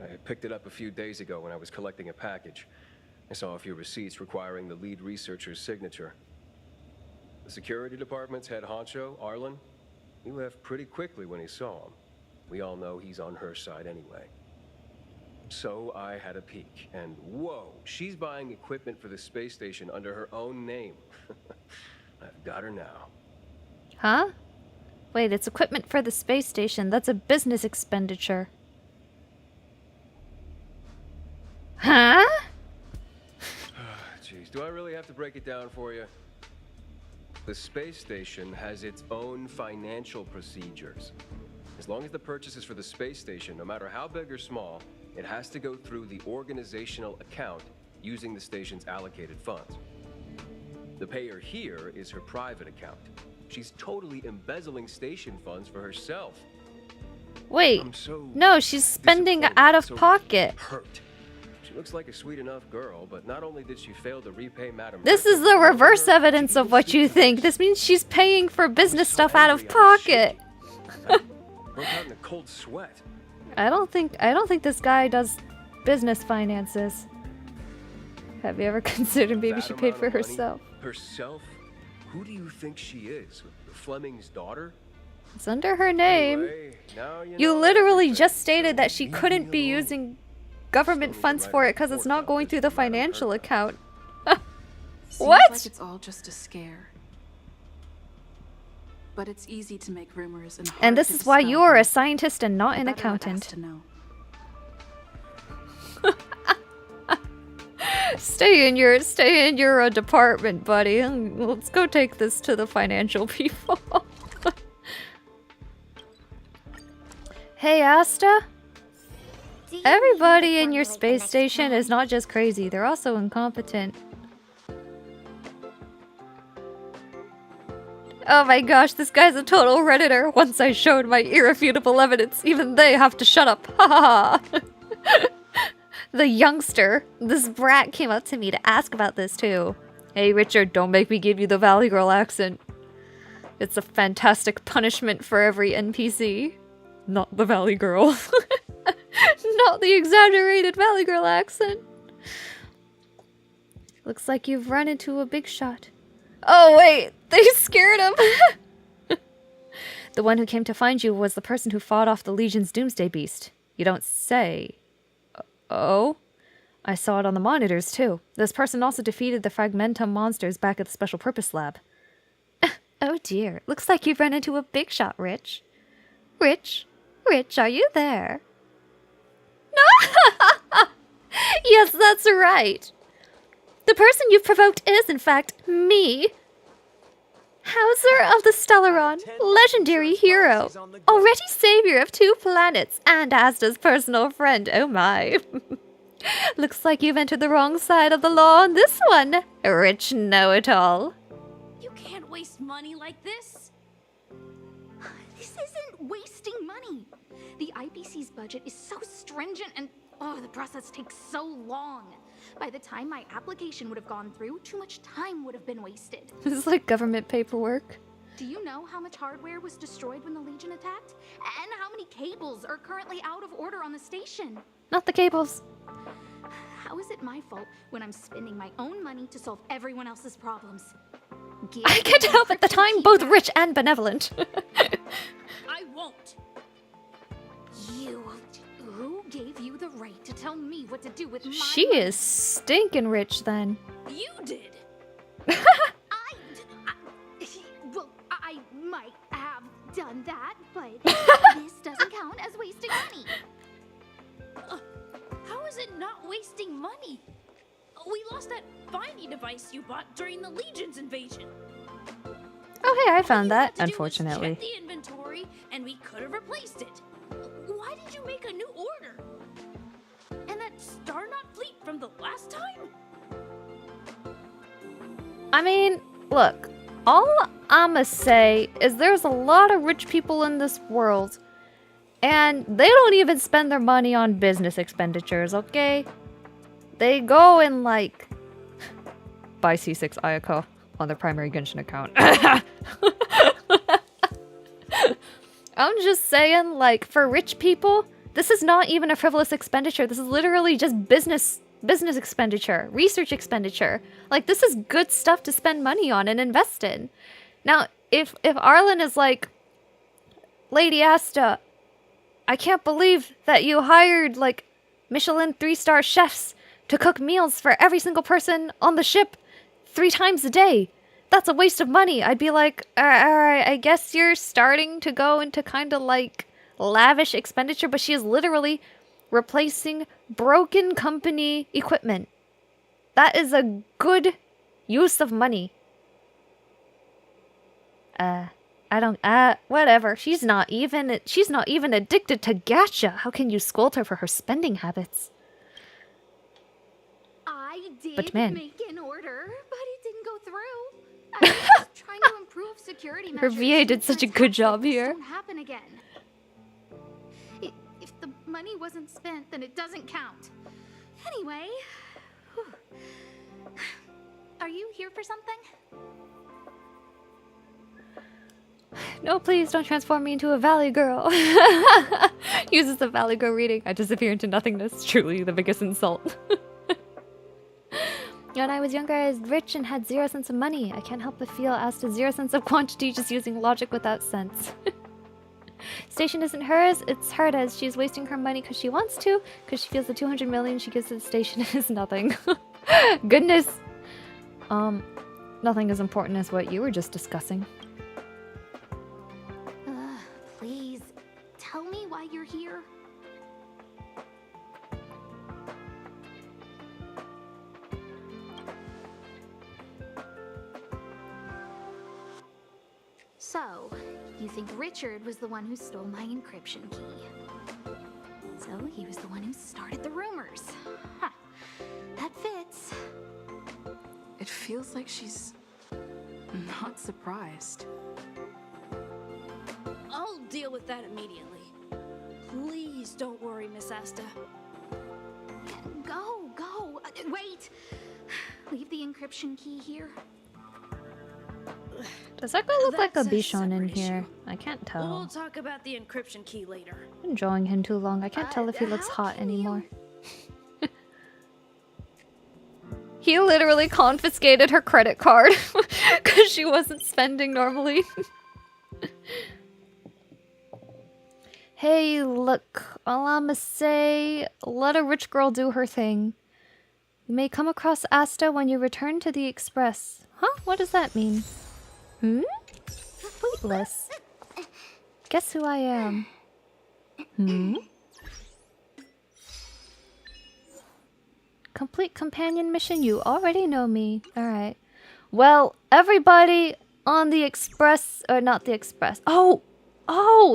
I picked it up a few days ago when I was collecting a package. I saw a few receipts requiring the lead researcher's signature. The security department's head honcho, Arlen, he left pretty quickly when he saw him. We all know he's on her side anyway. So I had a peek, and whoa, she's buying equipment for the space station under her own name. I've got her now. Huh? Wait, it's equipment for the space station. That's a business expenditure. Huh? Jeez, do I really have to break it down for you? The space station has its own financial procedures. As long as the purchase is for the space station, no matter how big or small, it has to go through the organizational account using the station's allocated funds. The payer here is her private account. She's totally embezzling station funds for herself. Wait, no, she's spending out of pocket. Hurt. She looks like a sweet enough girl, but not only did she fail to repay Madam This is the reverse evidence of what you think. This means she's paying for business stuff out of pocket. broke out in a cold sweat. I don't think this guy does business finances. Have you ever considered maybe she paid for herself? Herself? Who do you think she is? Fleming's daughter? It's under her name. Anyway, now you You know literally just stated that she couldn't be using government funds for it because it's not going through the financial account. Seems What? like it's all just a scare. But it's easy to make rumors and And hard this to is why dispel you are them. a scientist and not an Better with accountant. us to know. Stay in your department, buddy. Let's go take this to the financial people. Hey, Asta. Everybody in your space station is not just crazy, they're also incompetent. Oh my gosh, this guy's a total Redditor. Once I showed my irrefutable evidence, even they have to shut up. Ha ha ha. The youngster, this brat came up to me to ask about this too. Hey Richard, don't make me give you the Valley Girl accent. It's a fantastic punishment for every NPC. Not the Valley Girl. Not the exaggerated Valley Girl accent. Looks like you've run into a big shot. Oh wait, they scared him. The one who came to find you was the person who fought off the Legion's Doomsday Beast. You don't say. Oh? I saw it on the monitors too. This person also defeated the Fragmentum monsters back at the Special Purpose Lab. Oh dear, looks like you've run into a big shot, Rich. Rich, are you there? No! Yes, that's right. The person you've provoked is, in fact, me. Hauser of the Stellaron, legendary hero, already savior of 2 planets, and Asda's personal friend, oh my. Looks like you've entered the wrong side of the law on this one, Rich know-it-all. You can't waste money like this. This isn't wasting money. The IPC's budget is so stringent and, the process takes so long. By the time my application would have gone through, too much time would have been wasted. This is like government paperwork. Do you know how much hardware was destroyed when the Legion attacked? And how many cables are currently out of order on the station? Not the cables. How is it my fault when I'm spending my own money to solve everyone else's problems? I can't help at the time both rich and benevolent. I won't. Who gave you the right to tell me what to do with my She money? is stinking rich then. You did. Well, I might have done that, but this doesn't count as wasting money. How is it not wasting money? We lost that finding device you bought during the Legion's invasion. Oh hey, I found that, unfortunately. Check the inventory, and we could have replaced it. Why did you make a new order? And that Starknock fleet from the last time? I mean, look, all I'ma say is there's a lot of rich people in this world, and they don't even spend their money on business expenditures, okay? They go and, like, buy C6 Ayaka on their primary Genshin account. I'm just saying, like, for rich people, this is not even a frivolous expenditure. This is literally just business expenditure, research expenditure. Like, this is good stuff to spend money on and invest in. Now, if Arlen is like, Lady Asta, I can't believe that you hired, like, Michelin 3-star chefs to cook meals for every single person on the ship 3 times a day. That's a waste of money. I'd be like, alright, I guess you're starting to go into kind of like lavish expenditure, but she is literally replacing broken company equipment. That is a good use of money. Whatever. She's not even addicted to gacha. How can you scold her for her spending habits? I did But man, make an order, but it didn't go through. I was just trying to improve security her measures. VA did such a good job here. Don't happen again. If the money wasn't spent, then it doesn't count. Anyway, are you here for something? No, please don't transform me into a Valley Girl. Uses the Valley Girl reading. I disappear into nothingness. Truly the biggest insult. When I was younger, I was rich and had 0 sense of money. I can't help but feel as to 0 sense of quantity, just using logic without sense. Station isn't hers, it's Herda's. She's wasting her money because she wants to, because she feels the 200 million she gives to the station is nothing. Goodness. Nothing as important as what you were just discussing. Please, tell me why you're here. So, you think Richard was the one who stole my encryption key. So, he was the one who started the rumors. Huh. That fits. It feels like she's not surprised. I'll deal with that immediately. Please don't worry, Miss Asta. Go. Wait! Leave the encryption key here. Does that guy look like a That's Bichon in separate here? issue. I can't We'll tell. talk about the encryption key later. I've been drawing him too long. I can't tell if he looks hot anymore. He literally confiscated her credit card because she wasn't spending normally. Hey, look, all I'ma say, let a rich girl do her thing. You may come across Asta when you return to the Express. Huh? What does that mean? Weightless. Guess who I am? Complete companion mission? You already know me. Alright. Well, everybody on the Express, or not the Express. Oh,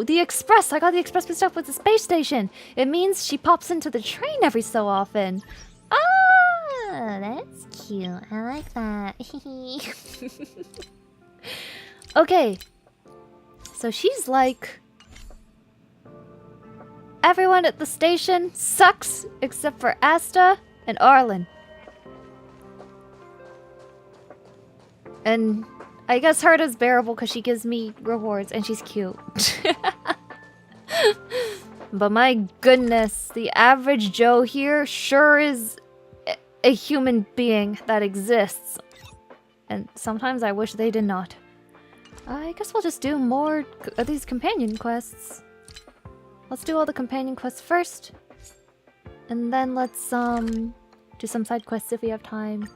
the Express! I got the Express mixed up with the space station. It means she pops into the train every so often. Ah, that's cute. I like that. Okay. So she's like... Everyone at the station sucks except for Asta and Arlen. And I guess Herta's bearable because she gives me rewards and she's cute. But my goodness, the average Joe here sure is a human being that exists. And sometimes I wish they did not. I guess we'll just do more of these companion quests. Let's do all the companion quests first. And then let's do some side quests if we have time.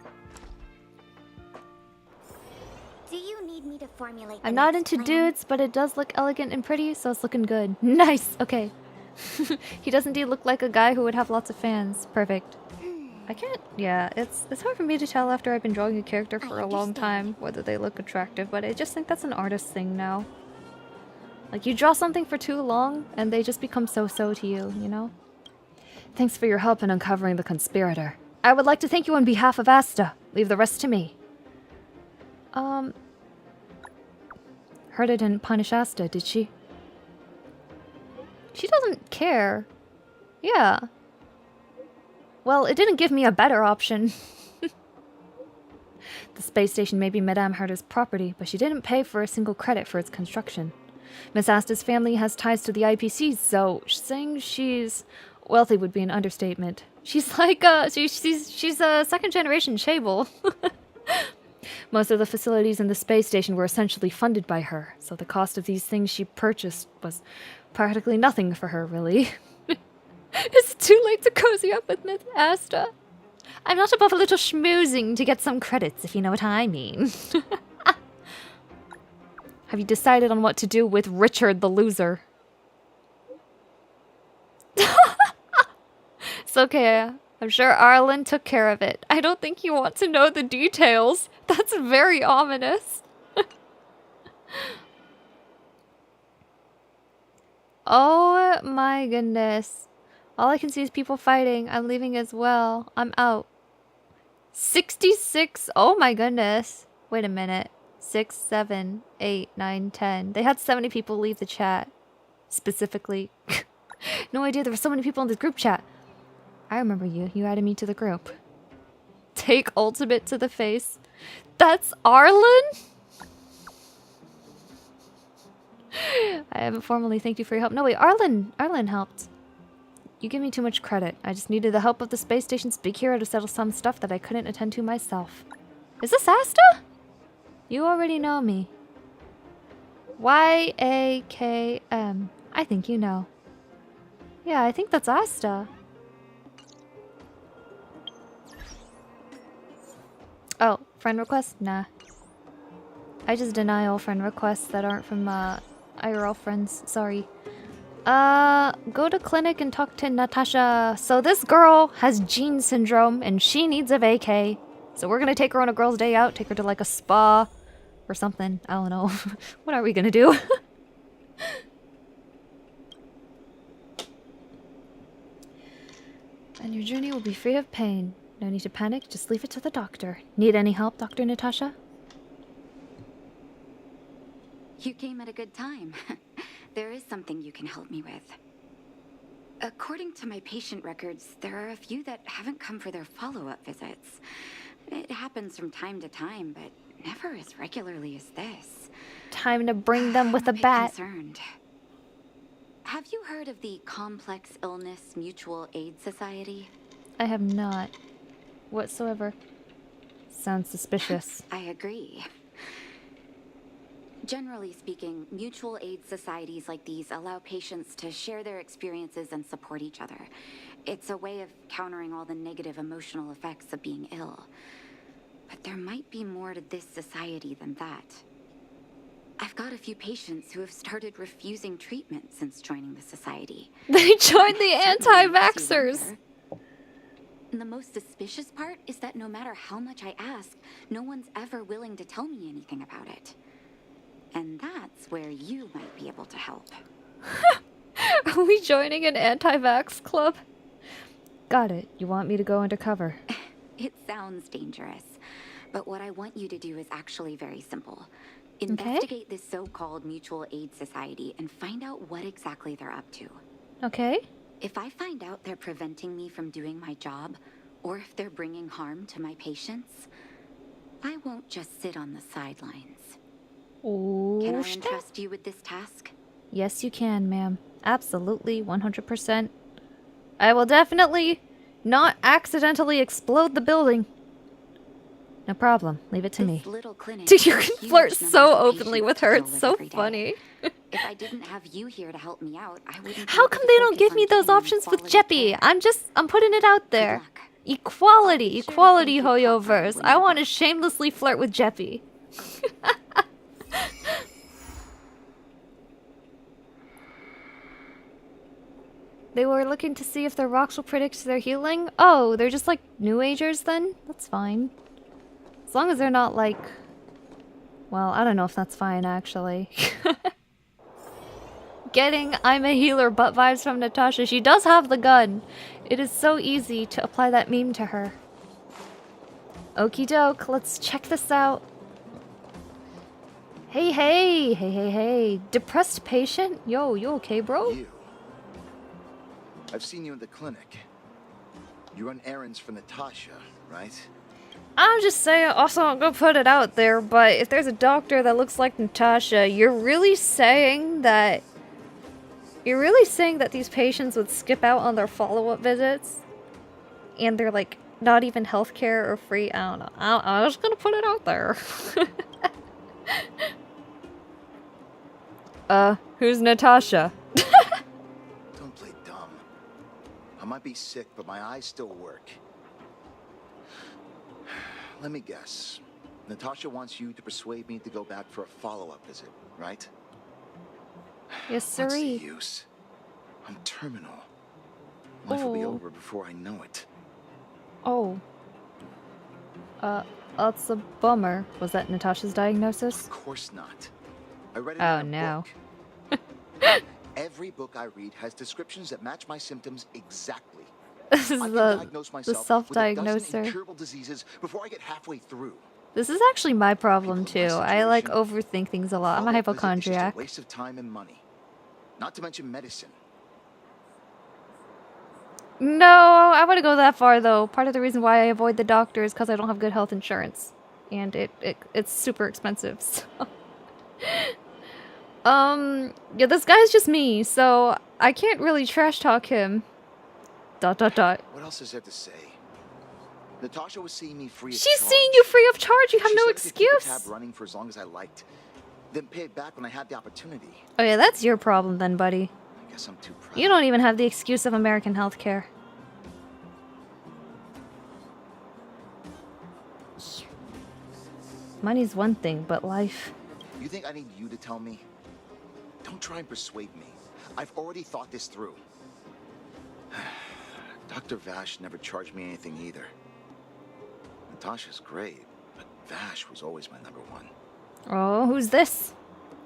Do you need me to formulate I'm not into dudes, but it does look elegant and pretty, so it's looking good. Nice, okay. He does indeed look like a guy who would have lots of fans. Perfect. I can't, yeah, it's hard for me to tell after I've been drawing a character for a long time whether they look attractive, but I just think that's an artist thing now. Like, you draw something for too long, and they just become so-so to you, you know? Thanks for your help in uncovering the conspirator. I would like to thank you on behalf of Asta. Leave the rest to me. Herta didn't punish Asta, did she? She doesn't care. Yeah. Well, it didn't give me a better option. The space station may be Madame Herta's property, but she didn't pay for a single credit for its construction. Miss Asta's family has ties to the IPCs, so saying she's wealthy would be an understatement. She's like she's a second-generation Chable. Most of the facilities in the space station were essentially funded by her, so the cost of these things she purchased was practically nothing for her, really. It's too late to cozy up with Miss Asta. I'm not above a little schmoozing to get some credits, if you know what I mean. Have you decided on what to do with Richard the loser? It's okay. I'm sure Arlen took care of it. I don't think you want to know the details. That's very ominous. Oh my goodness. All I can see is people fighting. I'm leaving as well. I'm out. 66. Oh my goodness. Wait a minute. 6, 7, 8, 9, 10. They had 70 people leave the chat. Specifically. No idea there were so many people in this group chat. I remember you. You added me to the group. Take ultimate to the face. That's Arlen? I haven't formally thanked you for your help. No, wait. Arlen helped. You give me too much credit. I just needed the help of the space station's big hero to settle some stuff that I couldn't attend to myself. Is this Asta? You already know me. Y-A-K-M. I think you know. Yeah, I think that's Asta. Oh, friend request? Nah. I just deny all friend requests that aren't from, IRL friends. Sorry. Go to clinic and talk to Natasha. So this girl has Jean syndrome and she needs a vacay. So we're gonna take her on a girl's day out, take her to like a spa or something. I don't know. What are we gonna do? And your journey will be free of pain. No need to panic, just leave it to the doctor. Need any help, Dr. Natasha? You came at a good time. There is something you can help me with. According to my patient records, there are a few that haven't come for their follow-up visits. It happens from time to time, but never as regularly as this. Time to bring them with a bat. Concerned. Have you heard of the Complex Illness Mutual Aid Society? I have not. Whatsoever. Sounds suspicious. I agree. Generally speaking, mutual aid societies like these allow patients to share their experiences and support each other. It's a way of countering all the negative emotional effects of being ill. But there might be more to this society than that. I've got a few patients who have started refusing treatment since joining the society. They joined the anti-vaxxers! And the most suspicious part is that no matter how much I ask, no one's ever willing to tell me anything about it. And that's where you might be able to help. Are we joining an anti-vax club? Got it. You want me to go undercover? It sounds dangerous, but what I want you to do is actually very simple. Investigate this so-called mutual aid society and find out what exactly they're up to. Okay. If I find out they're preventing me from doing my job, or if they're bringing harm to my patients, I won't just sit on the sidelines. Can I entrust you with this task? Yes, you can, ma'am. Absolutely, 100%. I will definitely not accidentally explode the building. No problem. Leave it to me. Dude, you can flirt so openly with her. It's so funny. If I didn't have you here to help me out, I wouldn't. How come they don't give me those options with Jeppy? I'm putting it out there. Equality, equality, Hoyoverse. I want to shamelessly flirt with Jeppy. They were looking to see if their rocks will predict their healing. Oh, they're just like New Agers then? That's fine. As long as they're not like... Well, I don't know if that's fine, actually. Getting I'm a healer butt vibes from Natasha. She does have the gun. It is so easy to apply that meme to her. Okie doke, let's check this out. Hey, hey, hey, hey, hey. Depressed patient? Yo, you okay, bro? You. I've seen you in the clinic. You run errands for Natasha, right? I'm just saying, also I'm gonna put it out there, but if there's a doctor that looks like Natasha, you're really saying that these patients would skip out on their follow-up visits? And they're like, not even healthcare or free? I don't know. I'm just gonna put it out there. Who's Natasha? Don't play dumb. I might be sick, but my eyes still work. Let me guess. Natasha wants you to persuade me to go back for a follow-up visit, right? Yes, sirree. What's the use? I'm terminal. Life will be over before I know it. Oh. That's a bummer. Was that Natasha's diagnosis? Of course not. I read it Oh, in a no. book. Every book I read has descriptions that match my symptoms exactly. This is I can the diagnose myself self-diagnoser. with a dozen incurable diseases before I get halfway through. This is actually my problem too. I like overthink things a lot. I'm a Follow-up visit is hypochondriac. just a waste of time and money. Not to mention medicine. No, I wouldn't go that far though. Part of the reason why I avoid the doctor is because I don't have good health insurance. And it's super expensive, so... yeah, this guy's just me, so I can't really trash talk him. ... What else is there to say? Natasha was seeing me free of She's charge. seeing you free of charge, you have She no said I could keep the excuse! tab running for as long as I liked. Then pay it back when I had the opportunity. Oh yeah, that's your problem then, buddy. I guess I'm too proud. You don't even have the excuse of American healthcare. Money's one thing, but life... You think I need you to tell me? Don't try and persuade me. I've already thought this through. Dr. Vash never charged me anything either. Natasha's great, but Vash was always my number one. Oh, who's this?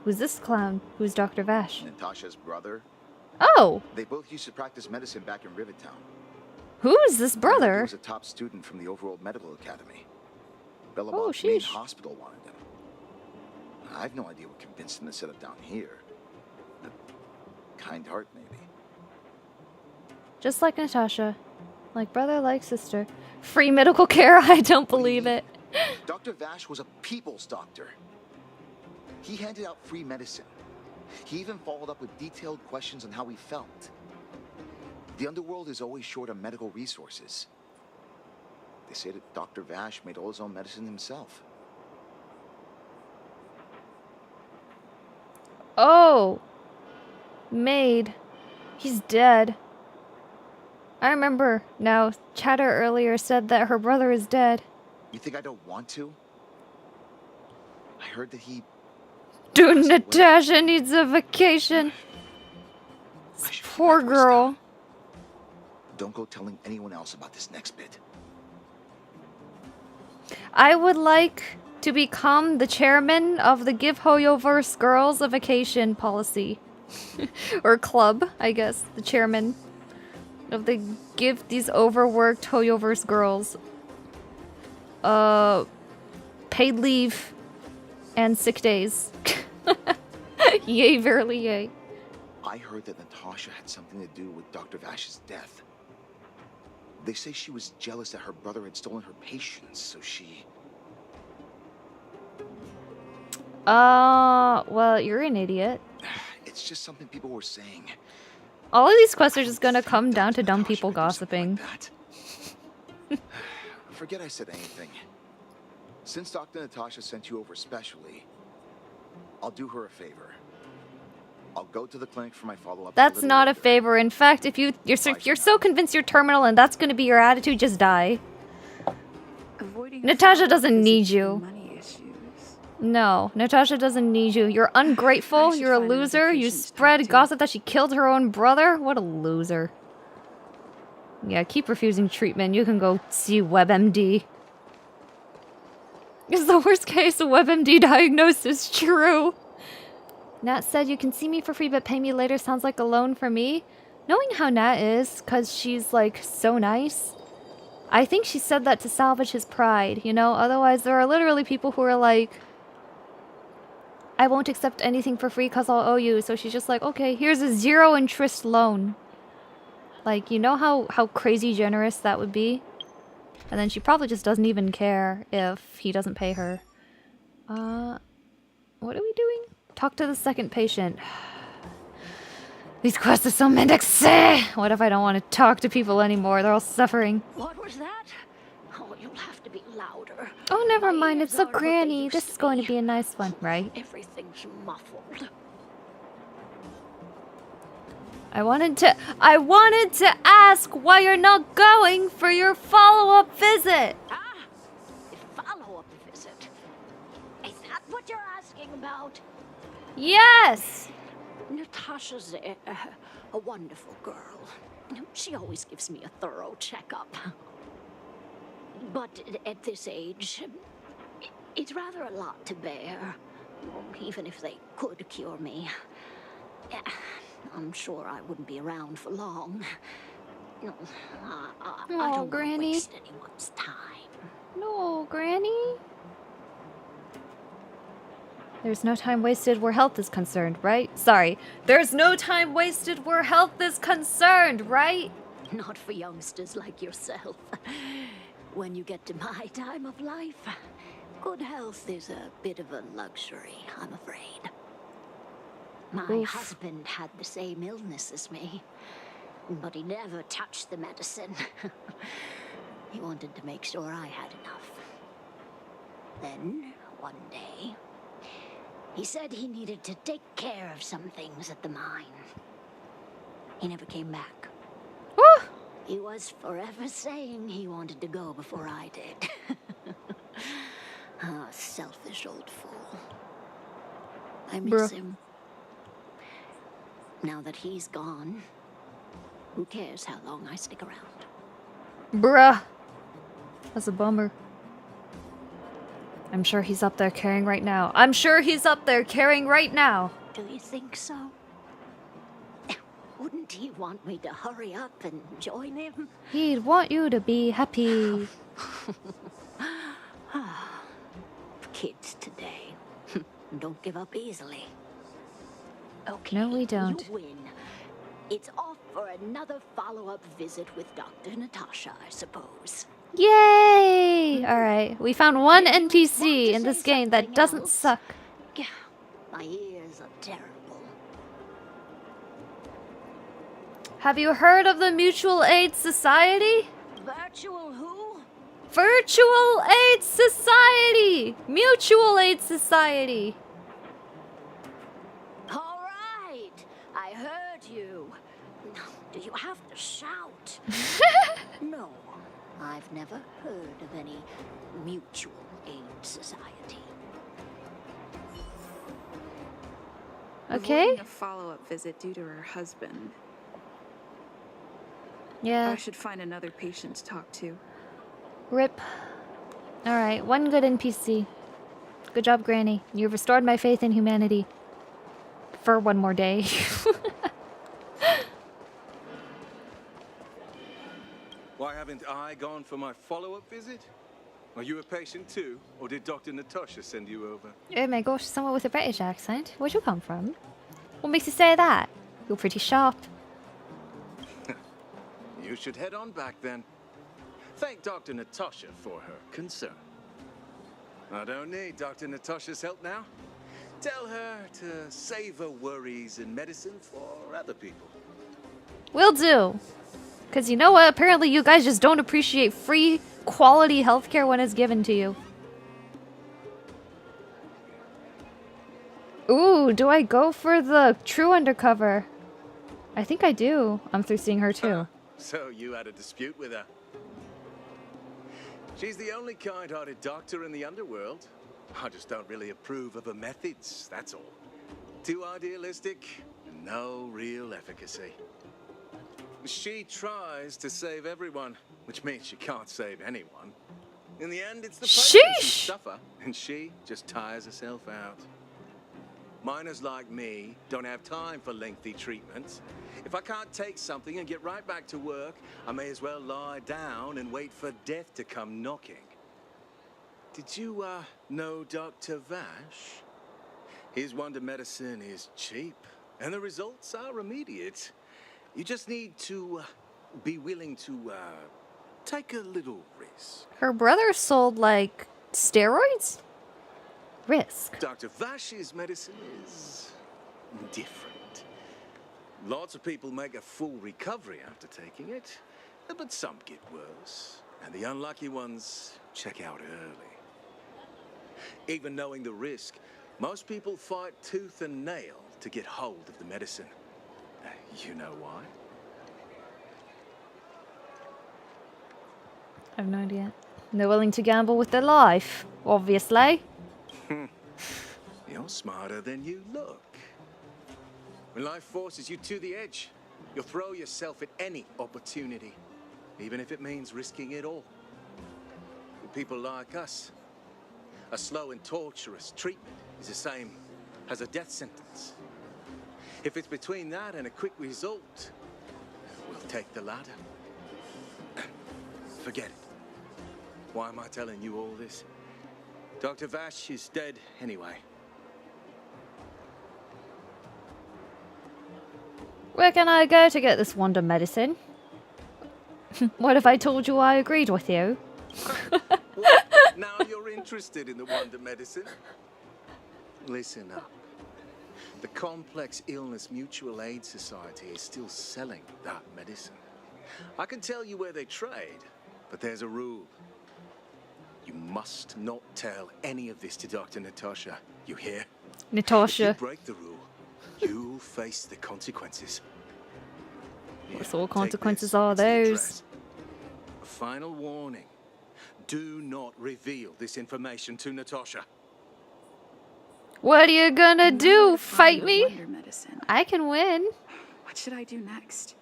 Who's this clown? Who's Dr. Vash? Natasha's brother. Oh! They both used to practice medicine back in Rivertown. Who's this He brother? was a top student from the Overworld Medical Academy. Oh, Bellabon's main sheesh. hospital wanted him. I've no idea what convinced him to set up down here. A kind heart, maybe. Just like Natasha. Like brother, like sister. Free medical care? I don't believe it. Dr. Vash was a people's doctor. He handed out free medicine. He even followed up with detailed questions on how he felt. The underworld is always short on medical resources. They say that Dr. Vash made all his own medicine himself. Oh! Made. He's dead. I remember now. Chatter earlier said that her brother is dead. You think I don't want to? I heard that he... Dude, Natasha needs a vacation. This poor girl. Don't go telling anyone else about this next bit. I would like to become the chairman of the Give Hoyoverse Girls a Vacation policy. Or club, I guess. The chairman of the Give these overworked Hoyoverse girls paid leave and sick days. Yay, verily yay. I heard that Natasha had something to do with Dr. Vash's death. They say she was jealous that her brother had stolen her patients, so she... Well, you're an idiot. It's just something people were saying. All of these quests are just gonna come down to dumb people gossiping. Forget I said anything. Since Dr. Natasha sent you over specially, I'll do her a favor. I'll go to the clinic for my follow-up. That's not a favor. In fact, if you're so convinced you're terminal and that's gonna be your attitude, just die. Natasha doesn't need you. No, Natasha doesn't need you. You're ungrateful, you're a loser, you spread gossip that she killed her own brother? What a loser. Yeah, keep refusing treatment. You can go see WebMD. Is the worst case a WebMD diagnosis true? Nat said you can see me for free but pay me later sounds like a loan for me. Knowing how Nat is, cause she's like so nice, I think she said that to salvage his pride, you know? Otherwise there are literally people who are like, I won't accept anything for free cause I'll owe you. So she's just like, okay, here's a 0 interest loan. Like, you know how crazy generous that would be? And then she probably just doesn't even care if he doesn't pay her. What are we doing? Talk to the second patient. These quests are so mendaxé! What if I don't want to talk to people anymore? They're all suffering. What was that? Oh, you'll have to be louder. Oh, never mind. It's a granny. This is going to be a nice one, right? Everything's muffled. I wanted to ask why you're not going for your follow-up visit. Follow-up visit? Is that what you're asking about? Yes! Natasha's a wonderful girl. She always gives me a thorough checkup. But at this age, it's rather a lot to bear. Even if they could cure me. I'm sure I wouldn't be around for long. I don't Granny. waste anyone's time. No, Granny. There's no time wasted where health is concerned, right? Sorry. There's no time wasted where health is concerned, right? Not for youngsters like yourself. When you get to my time of life, good health is a bit of a luxury, I'm afraid. My husband had the same illness as me, but he never touched the medicine. He wanted to make sure I had enough. Then, one day, he said he needed to take care of some things at the mine. He never came back. He was forever saying he wanted to go before I did. Ah, selfish old fool. I miss him. Now that he's gone, who cares how long I stick around? Bruh. That's a bummer. I'm sure he's up there caring right now. I'm sure he's up there caring right now. Do you think so? Wouldn't he want me to hurry up and join him? He'd want you to be happy. Kids today don't give up easily. Okay, No, we don't. You win. It's off for another follow-up visit with Dr. Natasha, I suppose. Yay! Alright, we found one NPC in this game that doesn't suck. My ears are terrible. Have you heard of the Mutual Aid Society? Virtual who? Virtual Aid Society! Mutual Aid Society! All right, I heard you. Do you have to shout? No, I've never heard of any Mutual Aid Society. Okay. Avoiding a follow-up visit due to her husband. Yeah. I should find another patient to talk to. Rip. Alright, one good NPC. Good job, Granny. You've restored my faith in humanity. For one more day. Why haven't I gone for my follow-up visit? Are you a patient too, or did Dr. Natasha send you over? Oh my gosh, someone with a British accent. Where'd you come from? What makes you say that? You're pretty sharp. You should head on back then. Thank Dr. Natasha for her concern. I don't need Dr. Natasha's help now. Tell her to save her worries and medicine for other people. Will do. Because you know what? Apparently you guys just don't appreciate free, quality healthcare when it's given to you. Ooh, do I go for the true undercover? I think I do. I'm through seeing her too. So you had a dispute with her. She's the only kind-hearted doctor in the underworld. I just don't really approve of her methods, that's all. Too idealistic, and no real efficacy. She tries to save everyone, which means she can't save anyone. In the end, it's the patients who suffer, and she just tires herself out. Miners like me don't have time for lengthy treatments. If I can't take something and get right back to work, I may as well lie down and wait for death to come knocking. Did you, know Dr. Vash? His wonder medicine is cheap, and the results are immediate. You just need to, be willing to, take a little risk. Her brother sold, like, steroids? Risk. Dr. Vash's medicine is different. Lots of people make a full recovery after taking it, but some get worse, and the unlucky ones check out early. Even knowing the risk, most people fight tooth and nail to get hold of the medicine. You know why? I have no idea. They're willing to gamble with their life, obviously. You're smarter than you look. When life forces you to the edge, you'll throw yourself at any opportunity, even if it means risking it all. For people like us, a slow and torturous treatment is the same as a death sentence. If it's between that and a quick result, we'll take the latter. Forget it. Why am I telling you all this? Dr. Vash is dead anyway. Where can I go to get this wonder medicine? What if I told you I agreed with you? What? Now you're interested in the wonder medicine? Listen up. The Complex Illness Mutual Aid Society is still selling that medicine. I can tell you where they trade, but there's a rule. You must not tell any of this to Dr. Natasha. You hear? Natasha. If you break the rule, you'll face the consequences. What sort of consequences are those? A final warning. Do not reveal this information to Natasha. What are you gonna do? Fight me? Wonder medicine. I can win. What should I do next?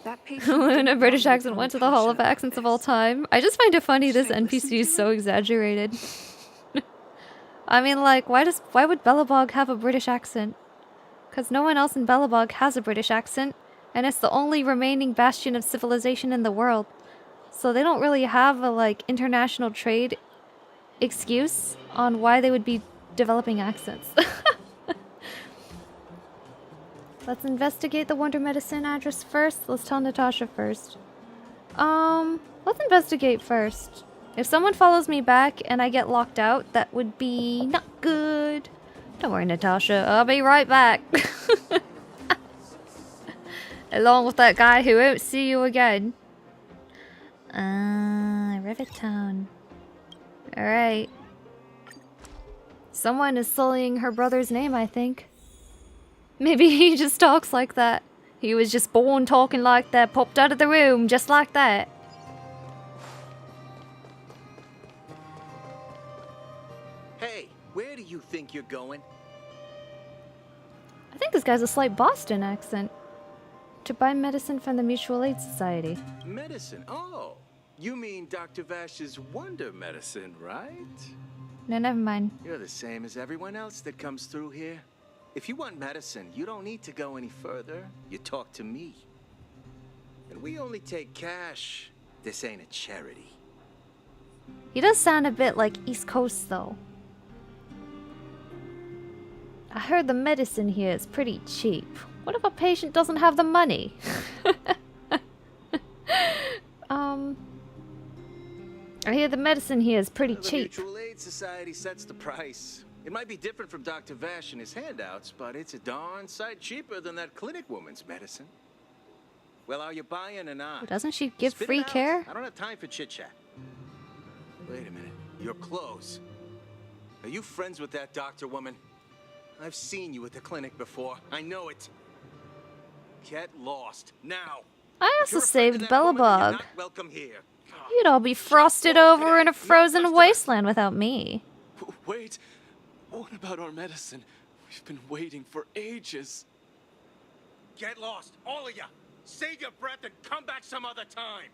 That patient When a British accent went to the Hall of Accents of all time. I just find it funny this NPC is so exaggerated. I mean, like, why would Belobog have a British accent? Because no one else in Belobog has a British accent, and it's the only remaining bastion of civilization in the world. So they don't really have a, like, international trade excuse on why they would be developing accents. Let's investigate the Wonder Medicine address first. Let's tell Natasha first. Let's investigate first. If someone follows me back and I get locked out, that would be not good. Don't worry, Natasha. I'll be right back. Along with that guy who won't see you again. Rivet Town. Alright. Someone is sullying her brother's name, I think. Maybe he just talks like that. He was just born talking like that, popped out of the room just like that. Hey, where do you think you're going? I think this guy's a slight Boston accent. To buy medicine from the Mutual Aid Society. Medicine? Oh, you mean Dr. Vash's wonder medicine, right? No, never mind. You're the same as everyone else that comes through here. If you want medicine, you don't need to go any further. You talk to me. And we only take cash. This ain't a charity. He does sound a bit like East Coast, though. I heard the medicine here is pretty cheap. What if a patient doesn't have the money? I hear the medicine here is pretty cheap. The Mutual Aid Society sets the price. It might be different from Dr. Vash and his handouts, but it's a darn sight cheaper than that clinic woman's medicine. Well, are you buying or not? Doesn't she give Spit free it out. care? I don't have time for chit-chat. Wait a minute. Your clothes. Are you friends with that doctor woman? I've seen you at the clinic before. I know it. Get lost now. I also saved Bellabog. Not welcome here. You'd all be frosted over in a frozen wasteland without me. Wait. What about our medicine? We've been waiting for ages. Get lost, all of you. Save your breath and come back some other time.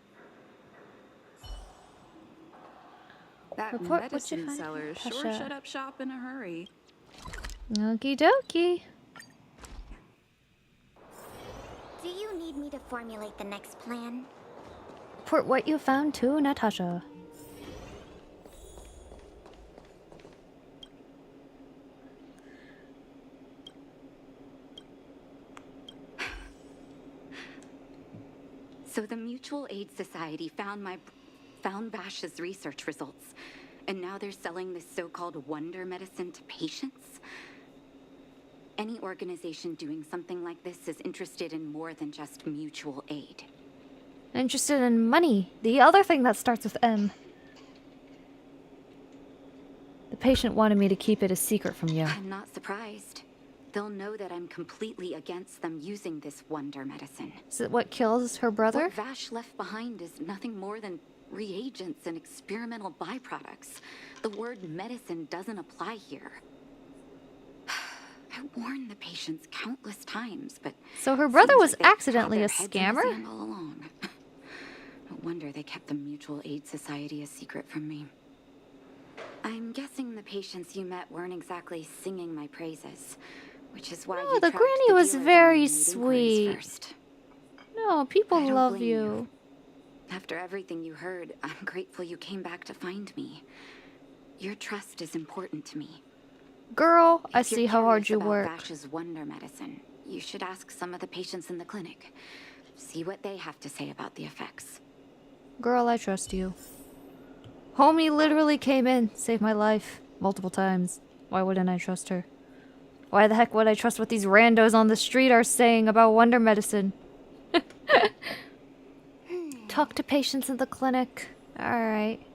That Report what you medicine find, seller sure Natasha. shut up shop in a hurry. Okie dokie. Do you need me to formulate the next plan? Report what you found to Natasha. So the Mutual Aid Society found Vash's research results, and now they're selling this so-called wonder medicine to patients? Any organization doing something like this is interested in more than just mutual aid. Interested in money. The other thing that starts with M. The patient wanted me to keep it a secret from you. I'm not surprised. They'll know that I'm completely against them using this wonder medicine. Is it what kills her brother? What Vash left behind is nothing more than reagents and experimental byproducts. The word medicine doesn't apply here. I warned the patients countless times, but... So her brother seems was like they've had accidentally their a heads in the scammer? sand all along. No wonder they kept the Mutual Aid Society a secret from me. I'm guessing the patients you met weren't exactly singing my praises, which is why No, you the tracked granny was dealer down very and made inquiries sweet. first. No, people I don't love blame you. After everything you heard, I'm grateful you came back to find me. Your trust is important to me. Girl, I If you're see how hard curious you about work. Vash's wonder medicine, you should ask some of the patients in the clinic. See what they have to say about the effects. Girl, I trust you. Homie literally came in, saved my life multiple times. Why wouldn't I trust her? Why the heck would I trust what these randos on the street are saying about wonder medicine? Talk to patients in the clinic. Alright.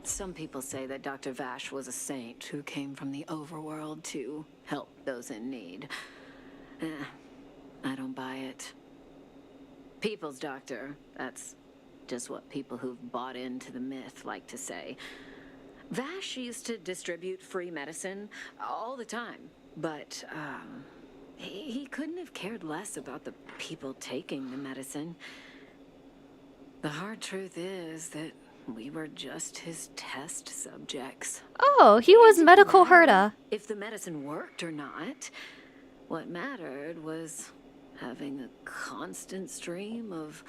Some people say that Dr. Vash was a saint who came from the overworld to help those in need. I don't buy it. People's doctor, that's just what people who've bought into the myth like to say. Vash used to distribute free medicine all the time, but he couldn't have cared less about the people taking the medicine. The hard truth is that we were just his test subjects. Oh, he was medical herda. If the medicine worked or not, what mattered was having a constant stream of...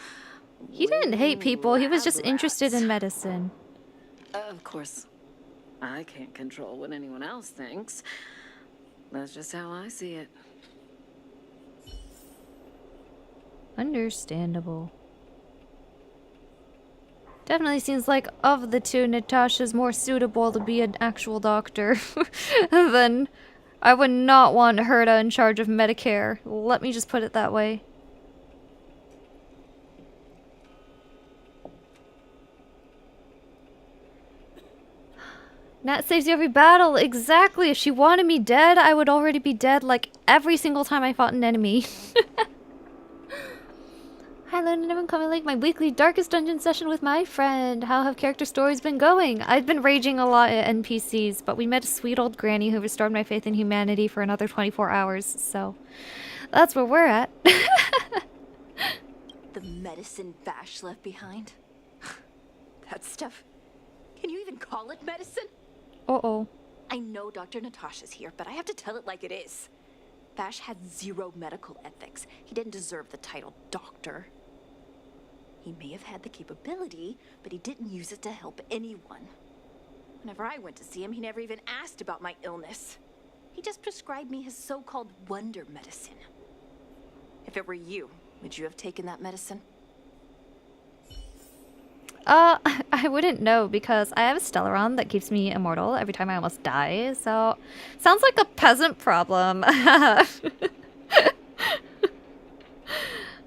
He didn't hate people, he was just interested in medicine. Of course, I can't control what anyone else thinks. That's just how I see it. Understandable. Definitely seems like of the two, Natasha's more suitable to be an actual doctor than I would not want Herta in charge of Medicare. Let me just put it that way. Nat saves you every battle. Exactly. If she wanted me dead, I would already be dead like every single time I fought an enemy. Hi, London. I'm coming like my weekly Darkest Dungeon session with my friend. How have character stories been going? I've been raging a lot at NPCs, but we met a sweet old granny who restored my faith in humanity for another 24 hours, so that's where we're at. The medicine Vash left behind? That stuff. Can you even call it medicine? Uh-oh. I know Dr. Natasha's here, but I have to tell it like it is. Vash had zero medical ethics. He didn't deserve the title doctor. He may have had the capability, but he didn't use it to help anyone. Whenever I went to see him, he never even asked about my illness. He just prescribed me his so-called wonder medicine. If it were you, would you have taken that medicine? I wouldn't know because I have a Stellaron that keeps me immortal every time I almost die, so sounds like a peasant problem.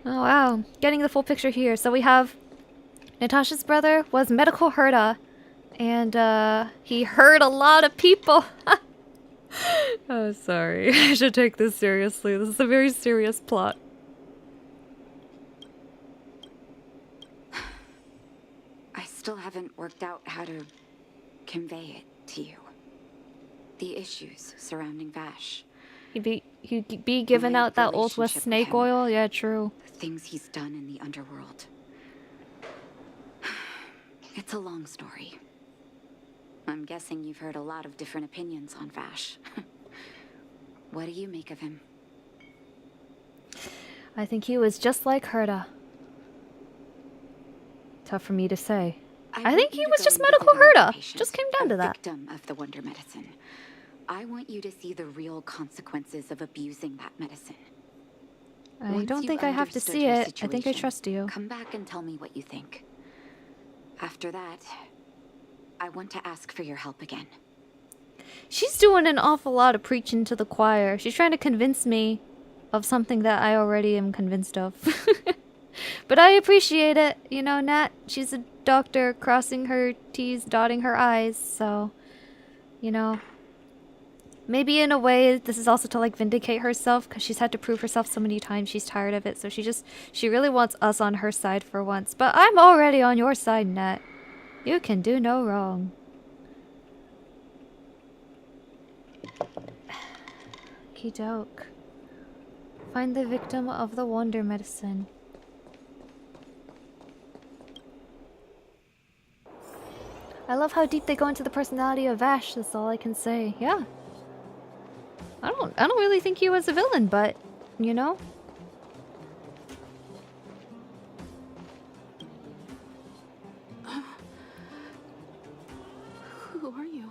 Oh wow, getting the full picture here. So we have Natasha's brother was medical Herta, and he hurt a lot of people. Oh, sorry. I should take this seriously. This is a very serious plot. I still haven't worked out how to convey it to you. The issues surrounding Vash. He'd be giving out that Old West snake oil? Yeah, true. The things he's done in the underworld. It's a long story. I'm guessing you've heard a lot of different opinions on Vash. What do you make of him? I think he was just like Herta. Tough for me to say. I think he was just medical Herta. Just came down to that. Victim of the wonder medicine. I want you to see the real consequences of abusing that medicine. I don't think I have to see it. I think I trust you. Come back and tell me what you think. After that, I want to ask for your help again. She's doing an awful lot of preaching to the choir. She's trying to convince me of something that I already am convinced of. But I appreciate it. You know, Nat, she's a doctor crossing her T's, dotting her I's, so, you know. Maybe in a way, this is also to, like, vindicate herself, because she's had to prove herself so many times. She's tired of it, so she really wants us on her side for once. But I'm already on your side, Nat. You can do no wrong. Okie doke. Find the victim of the wonder medicine. I love how deep they go into the personality of Vash, that's all I can say. Yeah. I don't really think he was a villain, but, you know. Who are you?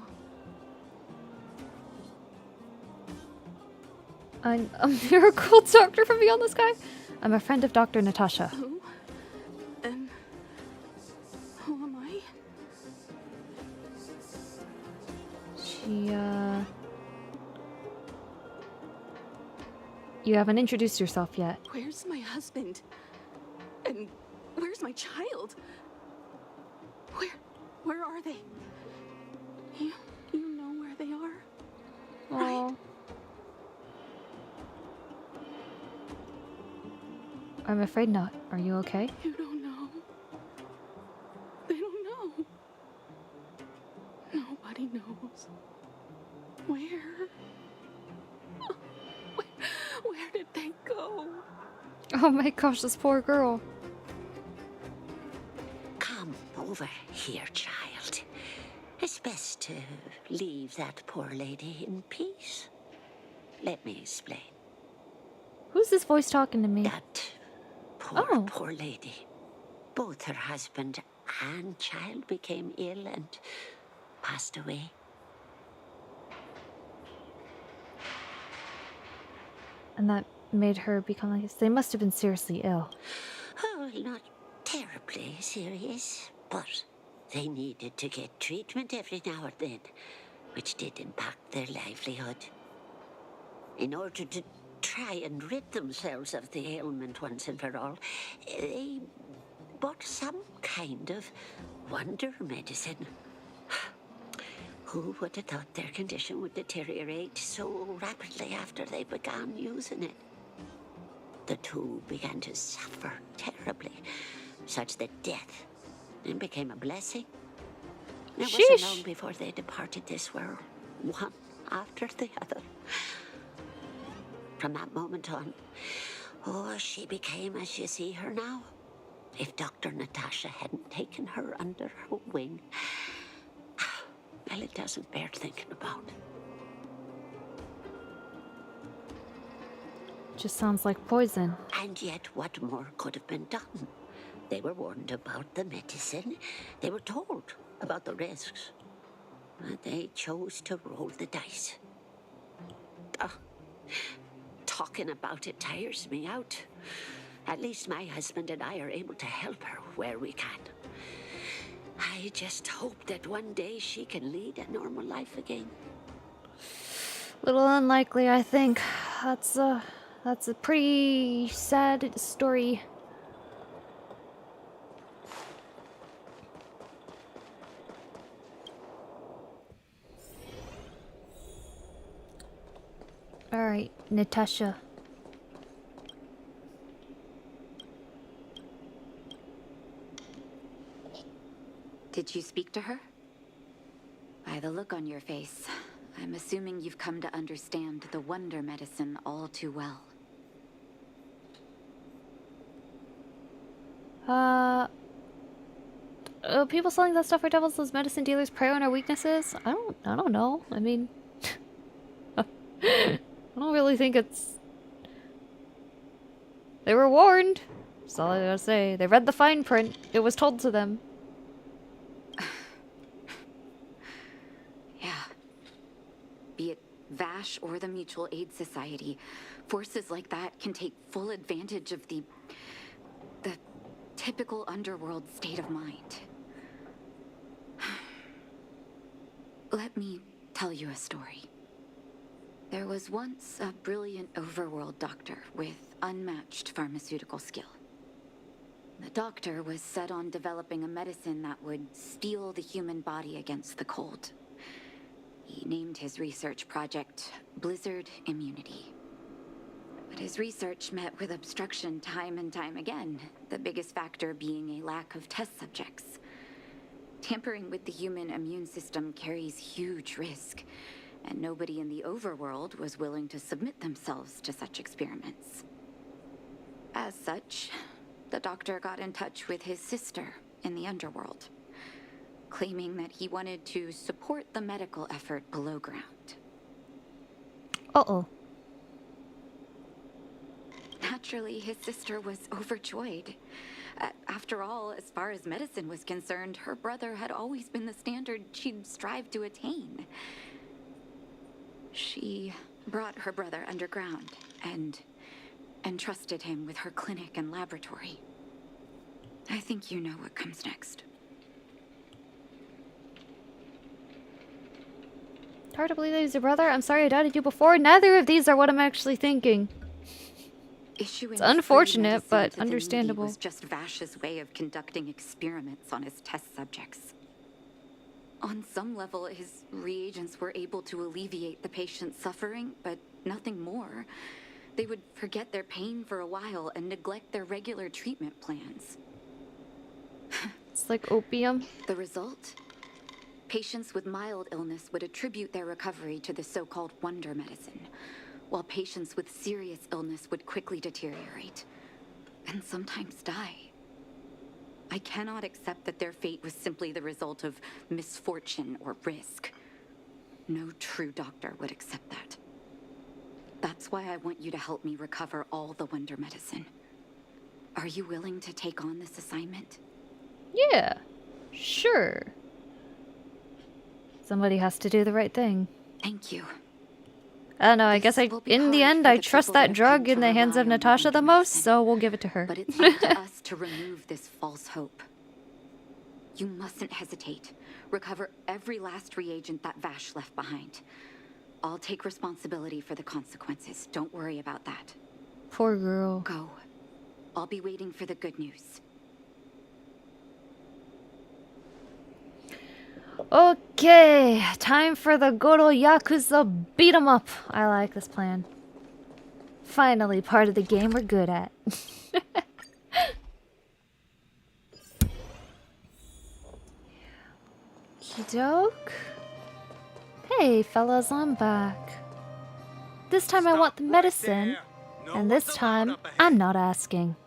I'm a miracle doctor from beyond the sky. I'm a friend of Dr. Natasha. Who? And who am I? You haven't introduced yourself yet. Where's my husband? And where's my child? Where are they? You know where they are? Right? I'm afraid not. Are you okay? You don't know. They don't know. Nobody knows. Where did they go? Oh my gosh, this poor girl. Come over here, child. It's best to leave that poor lady in peace. Let me explain. Who's this voice talking to me? That poor lady. Both her husband and child became ill and passed away. And that made her become like this? They must have been seriously ill. Oh, not terribly serious, but they needed to get treatment every now and then, which did impact their livelihood. In order to try and rid themselves of the ailment once and for all, they bought some kind of wonder medicine. Who would have thought their condition would deteriorate so rapidly after they began using it? The two began to suffer terribly, such that death then became a blessing. It wasn't long before they departed this world, one after the other. From that moment on, oh, she became as you see her now. If Dr. Natasha hadn't taken her under her wing, well, it doesn't bear thinking about. Just sounds like poison. And yet, what more could have been done? They were warned about the medicine. They were told about the risks. But they chose to roll the dice. Talking about it tires me out. At least my husband and I are able to help her where we can. I just hope that one day she can lead a normal life again. Little unlikely, I think. That's a pretty sad story. All right, Natasha. Did you speak to her? By the look on your face, I'm assuming you've come to understand the wonder medicine all too well. People selling that stuff are devils. Those medicine dealers prey on our weaknesses. I don't know. I mean, I don't really think it's. They were warned. That's all I gotta say. They read the fine print. It was told to them. Yeah. Be it Vash or the Mutual Aid Society, forces like that can take full advantage of the typical underworld state of mind. Let me tell you a story. There was once a brilliant overworld doctor with unmatched pharmaceutical skill. The doctor was set on developing a medicine that would steel the human body against the cold. He named his research project Blizzard Immunity. But his research met with obstruction time and time again, the biggest factor being a lack of test subjects. Tampering with the human immune system carries huge risk, and nobody in the overworld was willing to submit themselves to such experiments. As such, the doctor got in touch with his sister in the underworld, claiming that he wanted to support the medical effort below ground. Uh-oh. Naturally, his sister was overjoyed. After all, as far as medicine was concerned, her brother had always been the standard she'd strive to attain. She brought her brother underground and entrusted him with her clinic and laboratory. I think you know what comes next. Hard to believe that he's your brother. I'm sorry I doubted you before. Neither of these are what I'm actually thinking. It's unfortunate, but understandable. It was just Vash's way of conducting experiments on his test subjects. On some level, his reagents were able to alleviate the patient's suffering, but nothing more. They would forget their pain for a while and neglect their regular treatment plans. It's like opium. The result? Patients with mild illness would attribute their recovery to the so-called wonder medicine, while patients with serious illness would quickly deteriorate, and sometimes die. I cannot accept that their fate was simply the result of misfortune or risk. No true doctor would accept that. That's why I want you to help me recover all the wonder medicine. Are you willing to take on this assignment? Yeah, sure. Somebody has to do the right thing. Thank you. I don't know, I guess in the end, I trust that drug in the hands of Natasha the most, so we'll give it to her. But it's up to us to remove this false hope. You mustn't hesitate. Recover every last reagent that Vash left behind. I'll take responsibility for the consequences. Don't worry about that. Poor girl. Go. I'll be waiting for the good news. Okay, time for the good old Yakuza beat 'em up. I like this plan. Finally, part of the game we're good at. Okey-doke. Hey, fellas, I'm back. This time I want the medicine, and this time I'm not asking.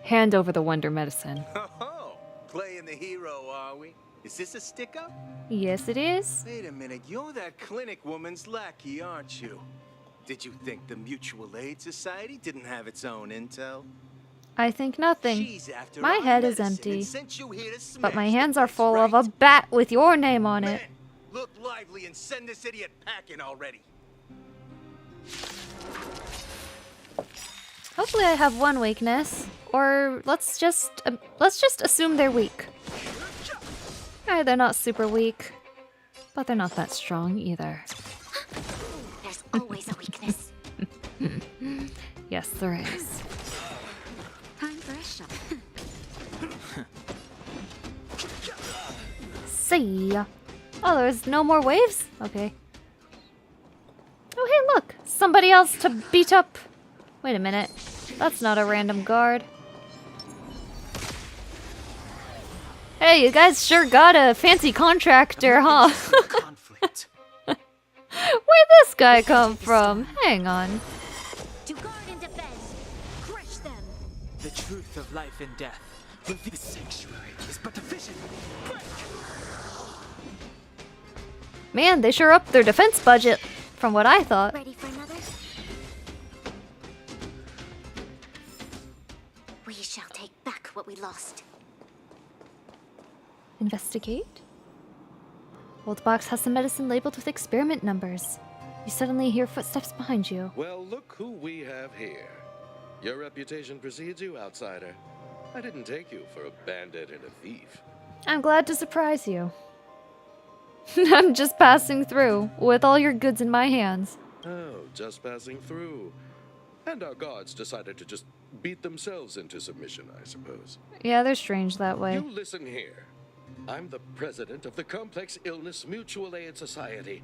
Hand over the wonder medicine. Oh, playing the hero, are we? Is this a stick-up? Yes, it is. Wait a minute, you're that clinic woman's lackey, aren't you? Did you think the Mutual Aid Society didn't have its own intel? I think nothing. She's after My our head is medicine empty. and sent you here to But my smash hands the are place, full of right? a bat with your name on it. Look lively and send this idiot packing already. Hopefully I have one weakness. Or let's just assume they're weak. Alright, they're not super weak. But they're not that strong either. There's always a weakness. Yes, there is. Time for a shot. See ya. Oh, there's no more waves? Okay. Oh, hey, look! Somebody else to beat up. Wait a minute. That's not a random guard. Hey, you guys sure got a fancy contractor, huh? Where'd this guy come from? Hang on. To guard and defend. Crush them. The truth of life and death. The sanctuary is but a vision. Man, they sure upped their defense budget from what I thought. Ready for another? We shall take back what we lost. Investigate? Old box has some medicine labeled with experiment numbers. You suddenly hear footsteps behind you. Well, look who we have here. Your reputation precedes you, outsider. I didn't take you for a bandit and a thief. I'm glad to surprise you. I'm just passing through with all your goods in my hands. Oh, just passing through. And our guards decided to just beat themselves into submission, I suppose. Yeah, they're strange that way. You listen here. I'm the president of the Complex Illness Mutual Aid Society.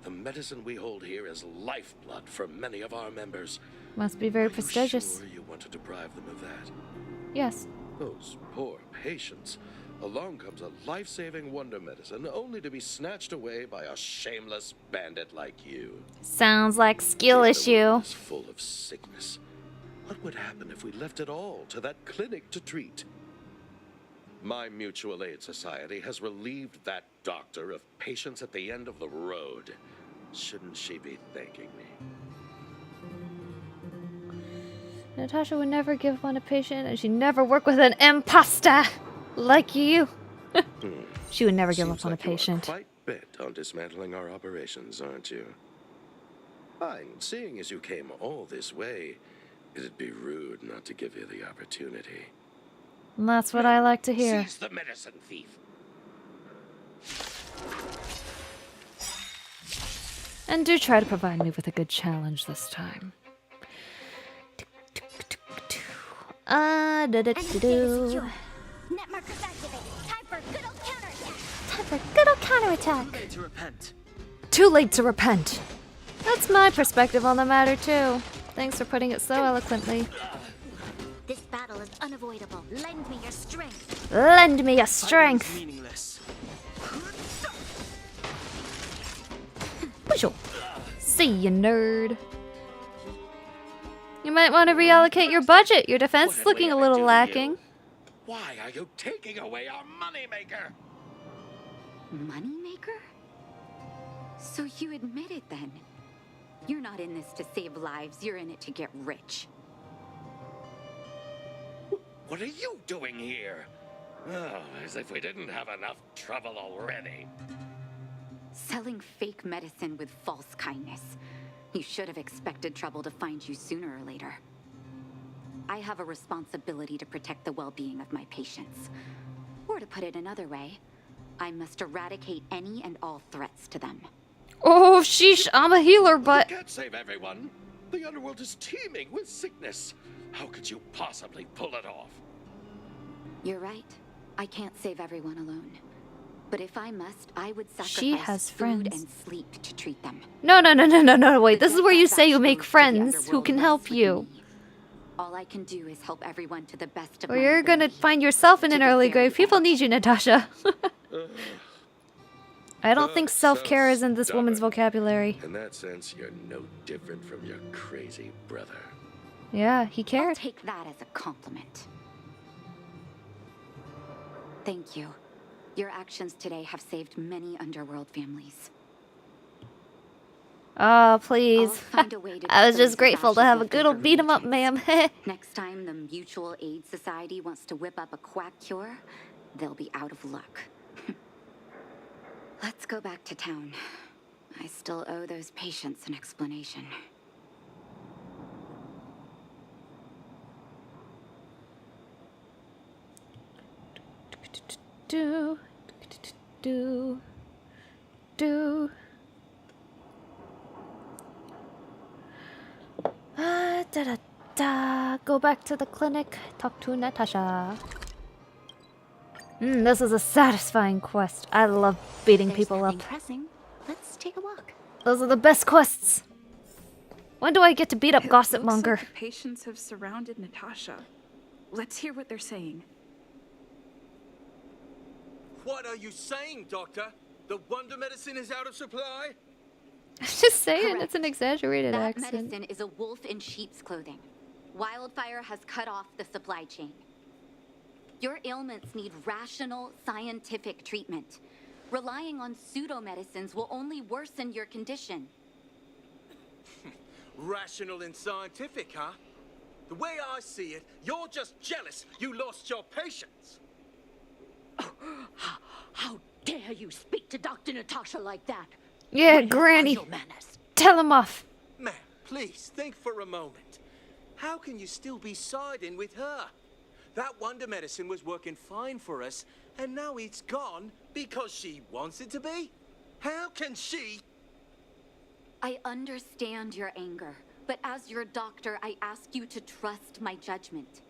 The medicine we hold here is lifeblood for many of our members. Must be very prestigious. Sure you want to deprive them of that? Yes. Those poor patients. Along comes a life-saving wonder medicine, only to be snatched away by a shameless bandit like you. Sounds like skill issue. Is full of sickness. What would happen if we left it all to that clinic to treat? My Mutual Aid Society has relieved that doctor of patients at the end of the road. Shouldn't she be thanking me? Natasha would never give one a patient, and she'd never work with an imposter like you. She would never give up on a patient. You're quite bent on dismantling our operations, aren't you? Fine. Seeing as you came all this way, it'd be rude not to give you the opportunity. And that's what I like to hear. Seize the medicine thief. And do try to provide me with a good challenge this time. Netmarkers activated. Time for good old counterattack. Time for good old counterattack. Too late to repent. Too late to repent. That's my perspective on the matter, too. Thanks for putting it so eloquently. This battle is unavoidable. Lend me your strength. Lend me your strength. Meaningless. Whistle. See you, nerd. You might want to reallocate your budget. Your defense is looking a little lacking. Why are you taking away our moneymaker? Moneymaker? So you admit it then? You're not in this to save lives, you're in it to get rich. What are you doing here? Oh, as if we didn't have enough trouble already. Selling fake medicine with false kindness. You should have expected trouble to find you sooner or later. I have a responsibility to protect the well-being of my patients. Or to put it another way, I must eradicate any and all threats to them. Oh, sheesh, I'm a healer, but... You can't save everyone. The underworld is teeming with sickness. How could you possibly pull it off? You're right. I can't save everyone alone. But if I must, I would sacrifice She has food friends. and sleep to treat them. No, wait. This is where you say you make friends who can help you. All I can do is help everyone to the best of Or my you're ability. gonna find yourself in an early grave. People need you, Natasha. I don't think self-care is in this woman's vocabulary. In that sense, you're no different from your crazy brother. Yeah, he cared. I'll take that as a compliment. Thank you. Your actions today have saved many underworld families. Oh, please. Find a way to I was dispose just of grateful to Ash's have a good old leftover beat 'em up, ma'am. Next time the Mutual Aid Society wants to whip up a quack cure, they'll be out of luck. Let's go back to town. I still owe those patients an explanation. Do. Go back to the clinic, talk to Natasha. This is a satisfying quest. I love beating people up. Pressing. Let's take a walk. Those are the best quests. When do I get to beat up Gossip Looks Monger? like the patients have surrounded Natasha. Let's hear what they're saying. What are you saying, Doctor? The wonder medicine is out of supply? I'm just saying, Correct. it's an exaggerated That accent. medicine is a wolf in sheep's clothing. Wildfire has cut off the supply chain. Your ailments need rational, scientific treatment. Relying on pseudo-medicines will only worsen your condition. Rational and scientific, huh? The way I see it, you're just jealous you lost your patients. How dare you speak to Dr. Natasha like that? Yeah, Where Granny. are your manners? Tell him off. Ma'am, please think for a moment. How can you still be siding with her? That wonder medicine was working fine for us, and now it's gone because she wants it to be? How can she? I understand your anger, but as your doctor, I ask you to trust my judgment.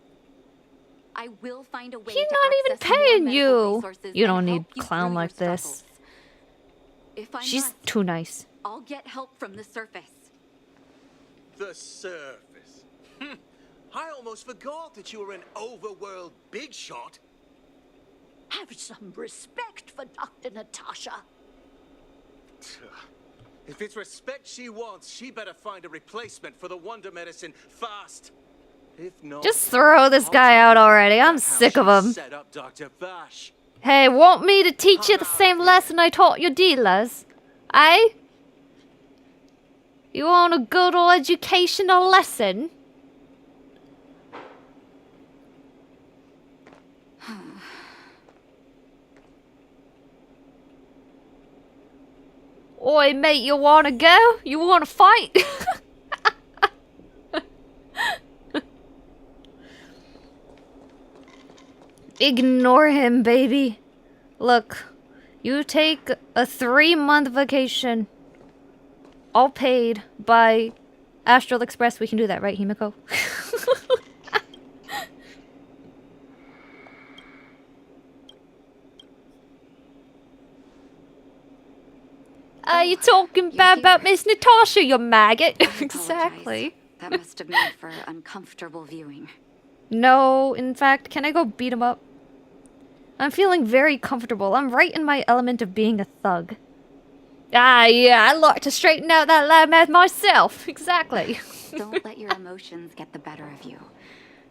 I will find a way He's to not even access more paying medical you. resources You and don't need help you clown through like your this. struggles. If I She's must, too nice. I'll get help from the surface. The surface. I almost forgot that you were an overworld big shot. Have some respect for Dr. Natasha. If it's respect she wants, she better find a replacement for the wonder medicine fast. If not, Just throw this guy out already. I'm sick of him. set up Dr. Vash. Hey, want me to teach you the same lesson I taught your dealers? Eh? You want a good old educational lesson? Oi, mate, you wanna go? You wanna fight? Ignore him, baby. Look, you take a 3-month vacation. All paid by Astral Express. We can do that, right, Himiko? Are you talking bad about Miss Natasha, you maggot? Exactly. That must have made for uncomfortable viewing. No, in fact, can I go beat him up? I'm feeling very comfortable. I'm right in my element of being a thug. Ah, yeah, I like to straighten out that loudmouth myself. Exactly. Don't let your emotions get the better of you.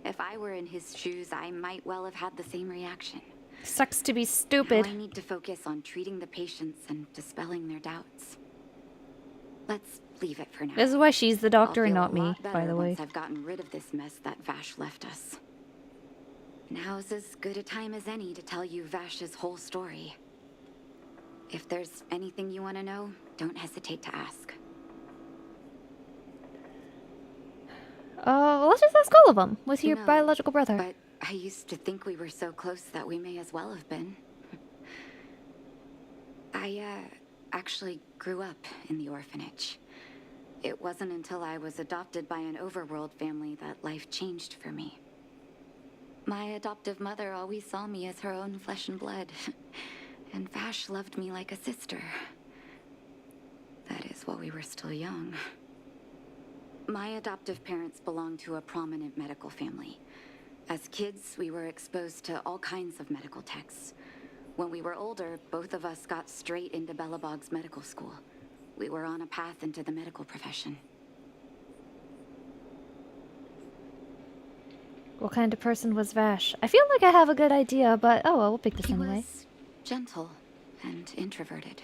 If I were in his shoes, I might well have had the same reaction. Sucks to be stupid. Now I need to focus on treating the patients and dispelling their doubts. Let's leave it for now. This is why she's the doctor and I'll not feel a me, lot by better the way. once I've gotten rid of this mess that Vash left us. Now's as good a time as any to tell you Vash's whole story. If there's anything you want to know, don't hesitate to ask. Let's just ask all of them. Was he your No, biological brother? But I used to think we were so close that we may as well have been. I, actually grew up in the orphanage. It wasn't until I was adopted by an overworld family that life changed for me. My adoptive mother always saw me as her own flesh and blood. And Vash loved me like a sister. That is while we were still young. My adoptive parents belonged to a prominent medical family. As kids, we were exposed to all kinds of medical texts. When we were older, both of us got straight into Belobog's medical school. We were on a path into the medical profession. What kind of person was Vash? I feel like I have a good idea, but oh well, we'll pick this He anyway. was gentle and introverted.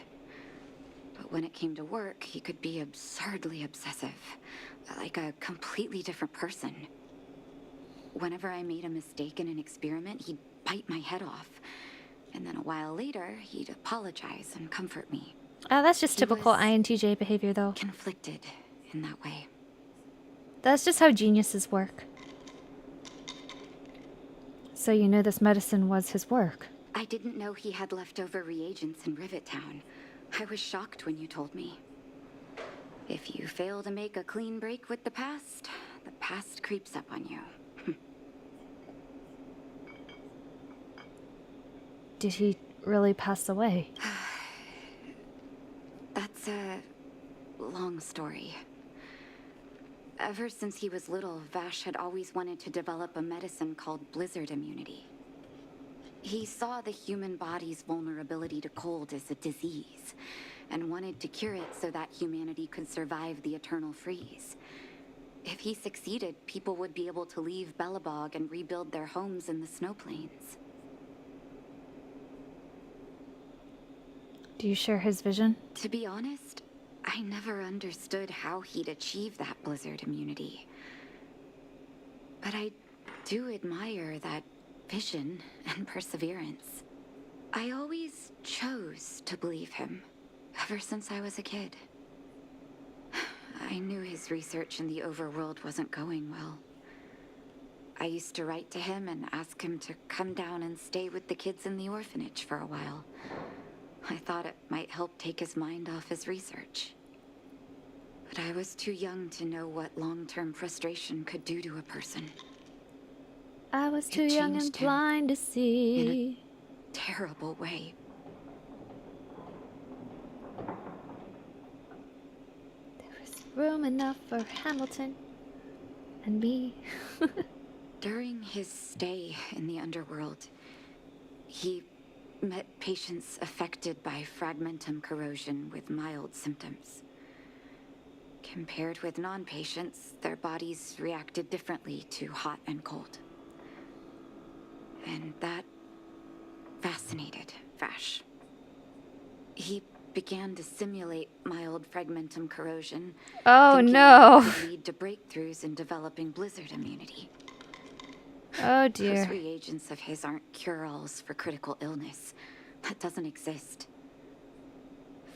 But when it came to work, he could be absurdly obsessive. Like a completely different person. Whenever I made a mistake in an experiment, he'd bite my head off. And then a while later, he'd apologize and comfort me. That's just He typical was INTJ behavior, though. Conflicted in that way. That's just how geniuses work. So you know this medicine was his work. I didn't know he had leftover reagents in Rivet Town. I was shocked when you told me. If you fail to make a clean break with the past creeps up on you. Did he really pass away? That's a long story. Ever since he was little, Vash had always wanted to develop a medicine called blizzard immunity. He saw the human body's vulnerability to cold as a disease, and wanted to cure it so that humanity could survive the eternal freeze. If he succeeded, people would be able to leave Belobog and rebuild their homes in the snow plains. Do you share his vision? To be honest, I never understood how he'd achieve that blizzard immunity. But I do admire that vision and perseverance. I always chose to believe him, ever since I was a kid. I knew his research in the overworld wasn't going well. I used to write to him and ask him to come down and stay with the kids in the orphanage for a while. I thought it might help take his mind off his research. But I was too young to know what long-term frustration could do to a person. I was too young and blind to see. In a terrible way. There was room enough for Hamilton and me. During his stay in the underworld, he met patients affected by fragmentum corrosion with mild symptoms. Compared with non-patients, their bodies reacted differently to hot and cold. And that fascinated Vash. He began to simulate mild fragmentum corrosion. Oh thinking no! it could lead to breakthroughs in developing blizzard immunity. Oh dear. Those reagents of his aren't cure-alls for critical illness. That doesn't exist.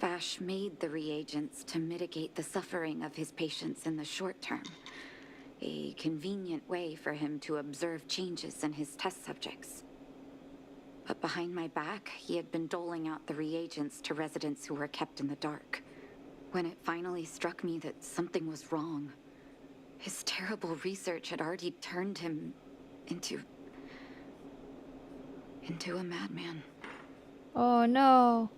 Vash made the reagents to mitigate the suffering of his patients in the short term. A convenient way for him to observe changes in his test subjects. But behind my back, he had been doling out the reagents to residents who were kept in the dark. When it finally struck me that something was wrong, his terrible research had already turned him into a madman. Oh no.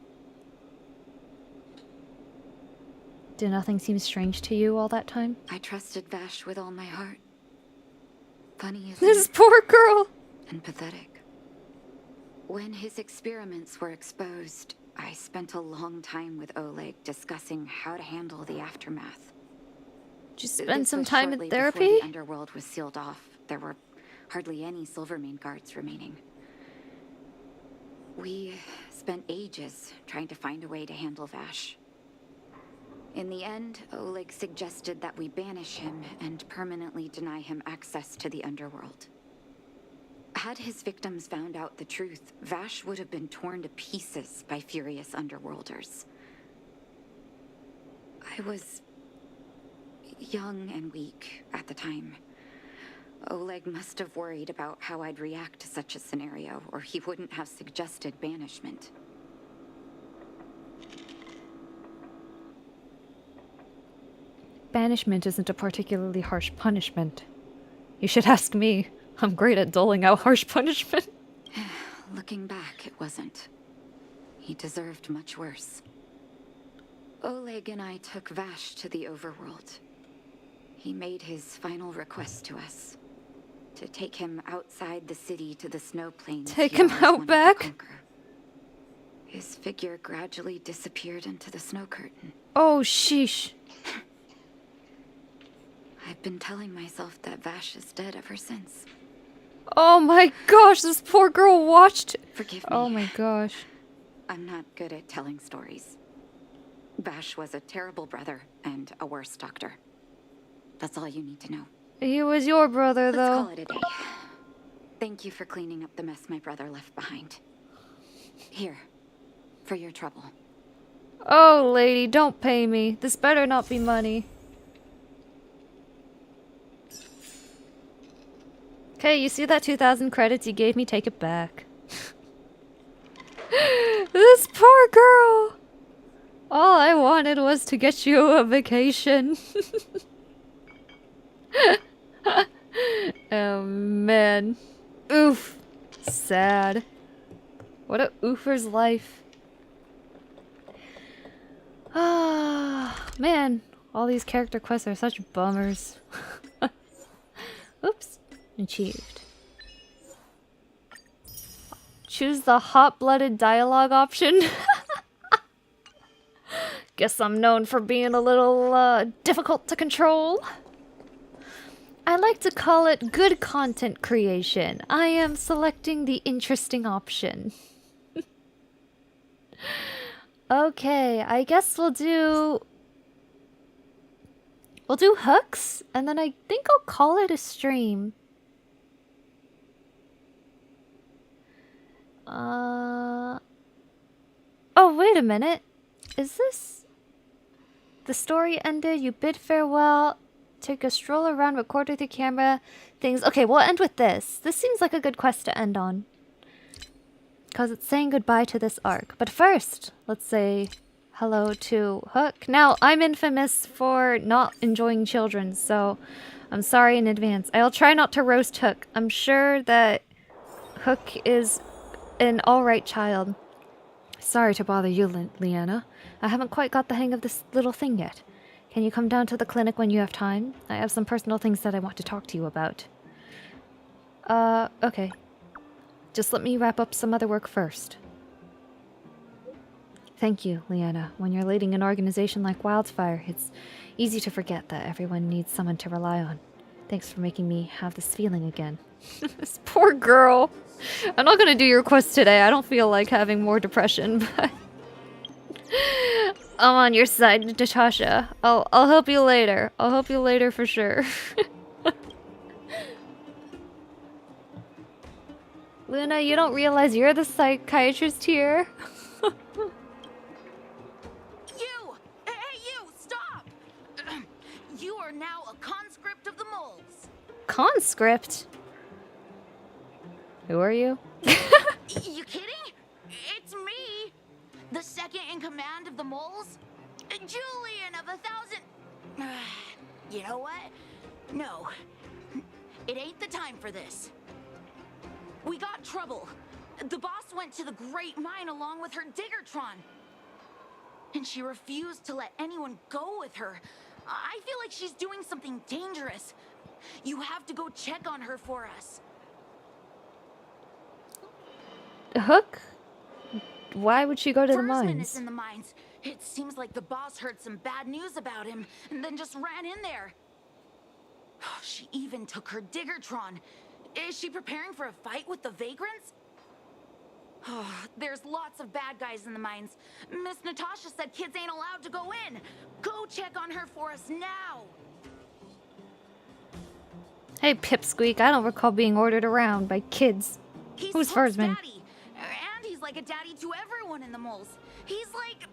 Did nothing seem strange to you all that time? I trusted Vash with all my heart. Funny as This poor girl. And pathetic. When his experiments were exposed, I spent a long time with Oleg discussing how to handle the aftermath. Did you spend some was time in shortly therapy? before the underworld was sealed off. There were hardly any Silvermane guards remaining. We spent ages trying to find a way to handle Vash. In the end, Oleg suggested that we banish him and permanently deny him access to the underworld. Had his victims found out the truth, Vash would have been torn to pieces by furious underworlders. I was young and weak at the time. Oleg must have worried about how I'd react to such a scenario, or he wouldn't have suggested banishment. Banishment isn't a particularly harsh punishment. You should ask me. I'm great at doling out harsh punishment. Looking back, it wasn't. He deserved much worse. Oleg and I took Vash to the overworld. He made his final request to us. To take him outside the city to the snow plains. Take him out back? His figure gradually disappeared into the snow curtain. Oh, sheesh. I've been telling myself that Vash is dead ever since. Oh my gosh, this poor girl watched. Forgive me. Oh my gosh. I'm not good at telling stories. Vash was a terrible brother and a worse doctor. That's all you need to know. He was your brother, though. Let's call it a day. Thank you for cleaning up the mess my brother left behind. Here, for your trouble. Oh, lady, don't pay me. This better not be money. Okay, you see that 2,000 credits you gave me? Take it back. This poor girl! All I wanted was to get you a vacation. Oh, man. Oof. Sad. What a oofer's life. Ah, man. All these character quests are such bummers. Oops. Achieved. Choose the hot-blooded dialogue option. Guess I'm known for being a little difficult to control. I like to call it good content creation. I am selecting the interesting option. Okay, I guess we'll do hooks, and then I think I'll call it a stream. Oh, wait a minute. Is this... The story ended, you bid farewell, take a stroll around, record with your camera, things... Okay, we'll end with this. This seems like a good quest to end on. Because it's saying goodbye to this arc. But first, let's say hello to Hook. Now, I'm infamous for not enjoying children, so I'm sorry in advance. I'll try not to roast Hook. I'm sure that Hook is an alright child. Sorry to bother you, Leanna. I haven't quite got the hang of this little thing yet. Can you come down to the clinic when you have time? I have some personal things that I want to talk to you about. Okay. Just let me wrap up some other work first. Thank you, Leanna. When you're leading an organization like Wildfire, it's easy to forget that everyone needs someone to rely on. Thanks for making me have this feeling again. This poor girl. I'm not gonna do your quest today. I don't feel like having more depression, but... I'm on your side, Natasha. I'll help you later. I'll help you later for sure. Luna, you don't realize you're the psychiatrist here? You! Hey, you! Stop! You are now a conscript of the moles. Conscript? Who are you? You kidding? It's me! The second in command of the moles? Julian of 1,000... You know what? No. It ain't the time for this. We got trouble. The boss went to the Great Mine along with her Diggertron. And she refused to let anyone go with her. I feel like she's doing something dangerous. You have to go check on her for us. Hook? Why would she go to the Fursman mines? is in the mines. It seems like the boss heard some bad news about him and then just ran in there. She even took her Diggertron. Is she preparing for a fight with the Vagrants? There's lots of bad guys in the mines. Miss Natasha said kids ain't allowed to go in. Go check on her for us now. Hey, Pipsqueak, I don't recall being ordered around by kids. Who's Fursman? Daddy, and he's like a daddy to everyone in the moles. He's like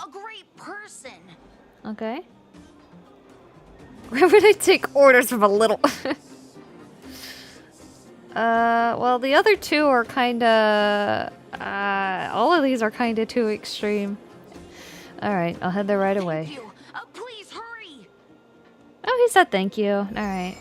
a great person. Okay. Where would I take orders from a little? Well, the other two are kinda... all of these are kinda too extreme. Alright, I'll head there right away. Please hurry. Oh, he said thank you. Alright.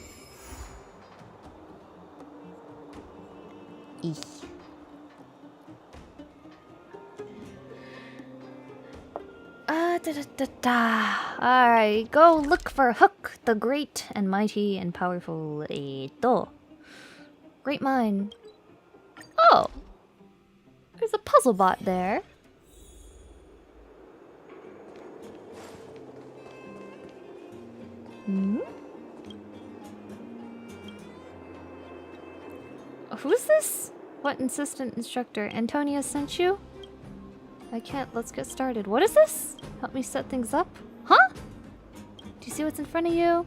Alright, go look for Hook, the great and mighty and powerful Edo. Great mind. Oh! There's a puzzle bot there. Hmm? Who's this? What insistent instructor? Antonia sent you? I can't. Let's get started. What is this? Help me set things up? Huh? Do you see what's in front of you?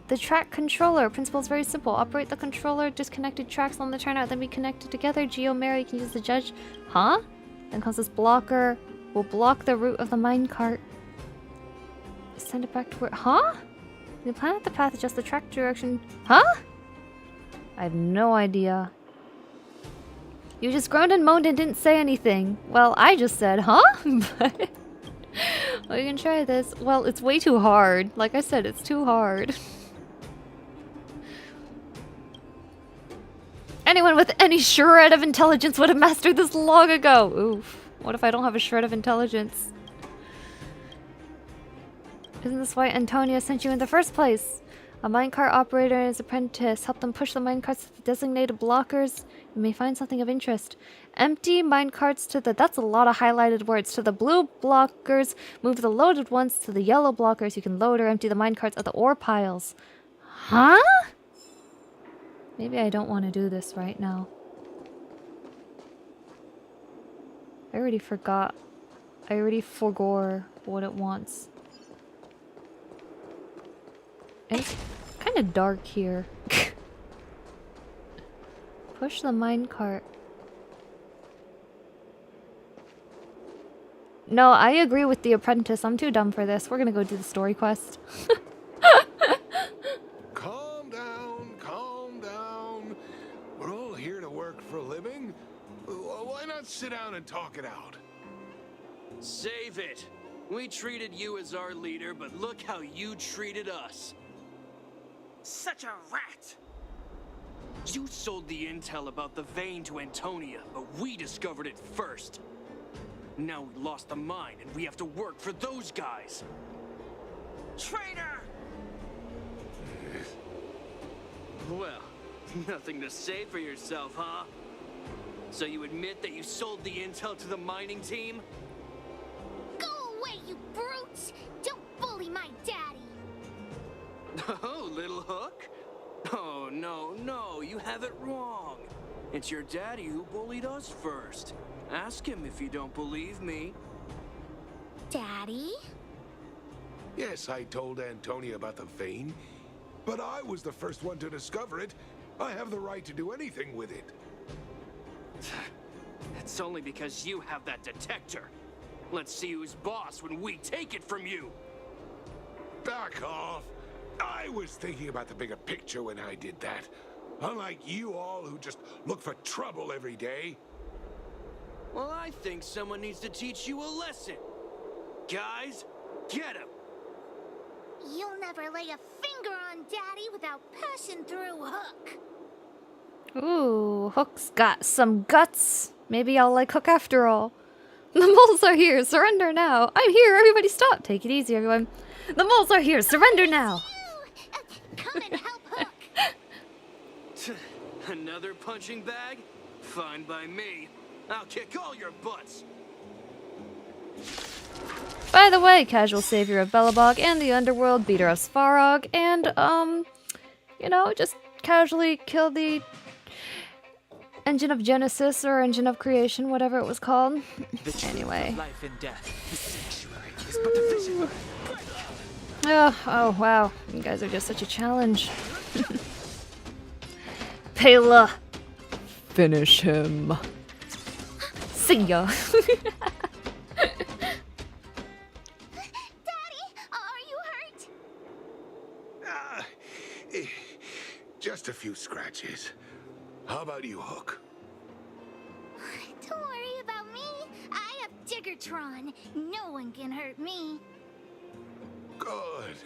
The track controller. Principle is very simple. Operate the controller, disconnected tracks on the turnout, then be connected together. Geo Mary can use the judge. Huh? Then comes this blocker. Will block the route of the minecart. Send it back to where. Huh? You plan out the path, adjust the track direction. Huh? I have no idea. You just groaned and moaned and didn't say anything. Well, I just said, huh? But well, you can try this. Well, it's way too hard. Like I said, it's too hard. Anyone with any shred of intelligence would have mastered this long ago. Oof. What if I don't have a shred of intelligence? Isn't this why Antonia sent you in the first place? A minecart operator and his apprentice. Help them push the minecarts to the designated blockers. You may find something of interest. Empty minecarts to the... That's a lot of highlighted words. To the blue blockers. Move the loaded ones to the yellow blockers. You can load or empty the minecarts at the ore piles. Huh? Maybe I don't want to do this right now. I already forgot. I already forgore what it wants. And it's kind of dark here. Push the minecart. No, I agree with the apprentice. I'm too dumb for this. We're gonna go do the story quest. Calm down, calm down. We're all here to work for a living. Why not sit down and talk it out? Save it. We treated you as our leader, but look how you treated us. Such a rat! You sold the intel about the vein to Antonia, but we discovered it first. Now we lost the mine, and we have to work for those guys. Traitor! Well, nothing to say for yourself, huh? So you admit that you sold the intel to the mining team? Go away, you brutes! Don't bully my daddy! Oh, little Hook? Oh, no, you have it wrong. It's your daddy who bullied us first. Ask him if you don't believe me. Daddy? Yes, I told Antonia about the vein, but I was the first one to discover it. I have the right to do anything with it. It's only because you have that detector. Let's see who's boss when we take it from you. Back off. I was thinking about the bigger picture when I did that. Unlike you all who just look for trouble every day. Well, I think someone needs to teach you a lesson. Guys, get him. You'll never lay a finger on Daddy without passing through Hook. Ooh, Hook's got some guts. Maybe I'll like Hook after all. The moles are here. Surrender now. I'm here. Everybody stop. Take it easy, everyone. The moles are here. Surrender now. Come and help Hook. Another punching bag? Fine by me. I'll kick all your butts. By the way, casual savior of Belobog and the underworld, beater of Svarog, and, you know, just casually kill the engine of Genesis or engine of creation, whatever it was called. Anyway. Life and death. The sanctuary is but a vision. Oh, wow. You guys are just such a challenge. Pela. Finish him. See ya. Just a few scratches. How about you, Hook? Don't worry about me. I have Diggertron. No one can hurt me. Good.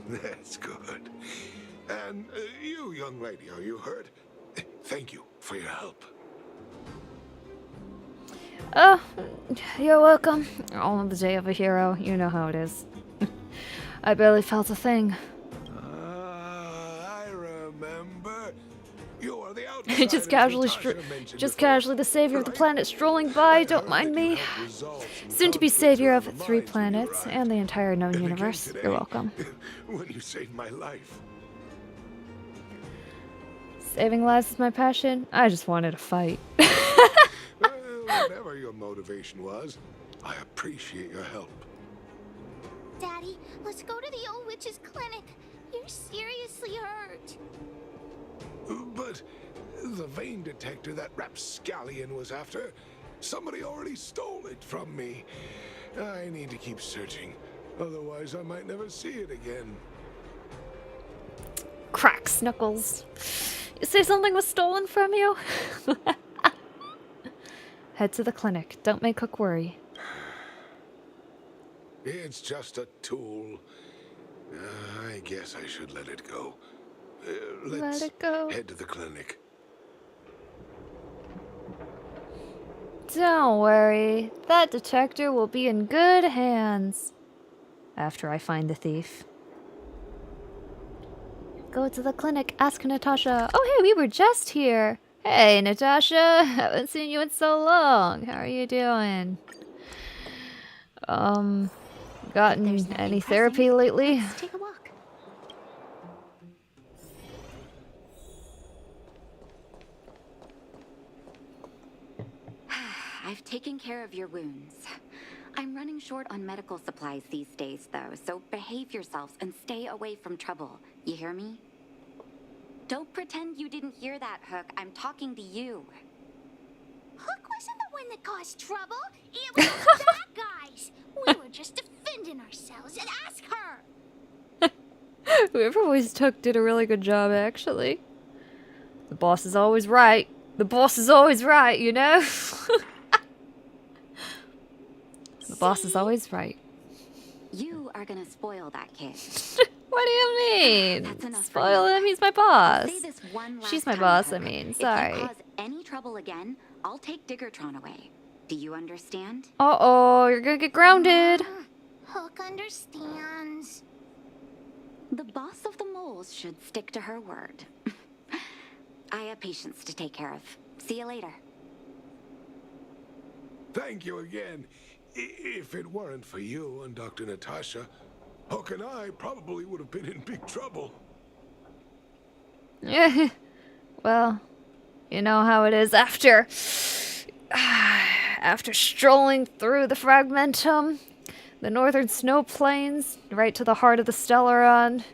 That's good. And you, young lady, are you hurt? Thank you for your help. Oh, you're welcome. On the day of a hero, you know how it is. I barely felt a thing. I remember. You are the outsider just casually, just before. the savior of the planet strolling by. Don't mind me. Soon to be savior of 3 planets and the entire known universe. You're welcome. When you saved my life. Saving lives is my passion. I just wanted to fight. Whatever your motivation was, I appreciate your help. Daddy, let's go to the old witch's clinic. You're seriously hurt. But the vein detector that rapscallion was after, somebody already stole it from me. I need to keep searching, otherwise I might never see it again. Cracks, Knuckles. You say something was stolen from you? Head to the clinic. Don't make Hook worry. It's just a tool. I guess I should let it go. Let's let it go. Head to the clinic. Don't worry. That detector will be in good hands. After I find the thief. Go to the clinic. Ask Natasha. Oh, hey, we were just here. Hey, Natasha. Haven't seen you in so long. How are you doing? Gotten any therapy lately? Let's take a walk. I've taken care of your wounds. I'm running short on medical supplies these days, though, so behave yourselves and stay away from trouble. You hear me? Don't pretend you didn't hear that, Hook. I'm talking to you. Hook wasn't the one that caused trouble. It was the bad guys. We were just defending ourselves. And ask her. Whoever voiced Hook did a really good job, actually. The boss is always right. The boss is always right, you know? The boss is always right. You are gonna spoil that kid. What do you mean? That's enough. Spoil him? He's my boss. Say this one last She's my time, boss, Hook. I mean. If Sorry. you cause any trouble again, I'll take Diggertron away. Do you understand? Uh-oh, you're gonna get grounded. Hook understands. The boss of the moles should stick to her word. I have patients to take care of. See you later. Thank you again. If it weren't for you and Dr. Natasha, Hook and I probably would have been in big trouble. Yeah. Well, you know how it is after strolling through the Fragmentum, the northern snow plains, right to the heart of the Stellaron.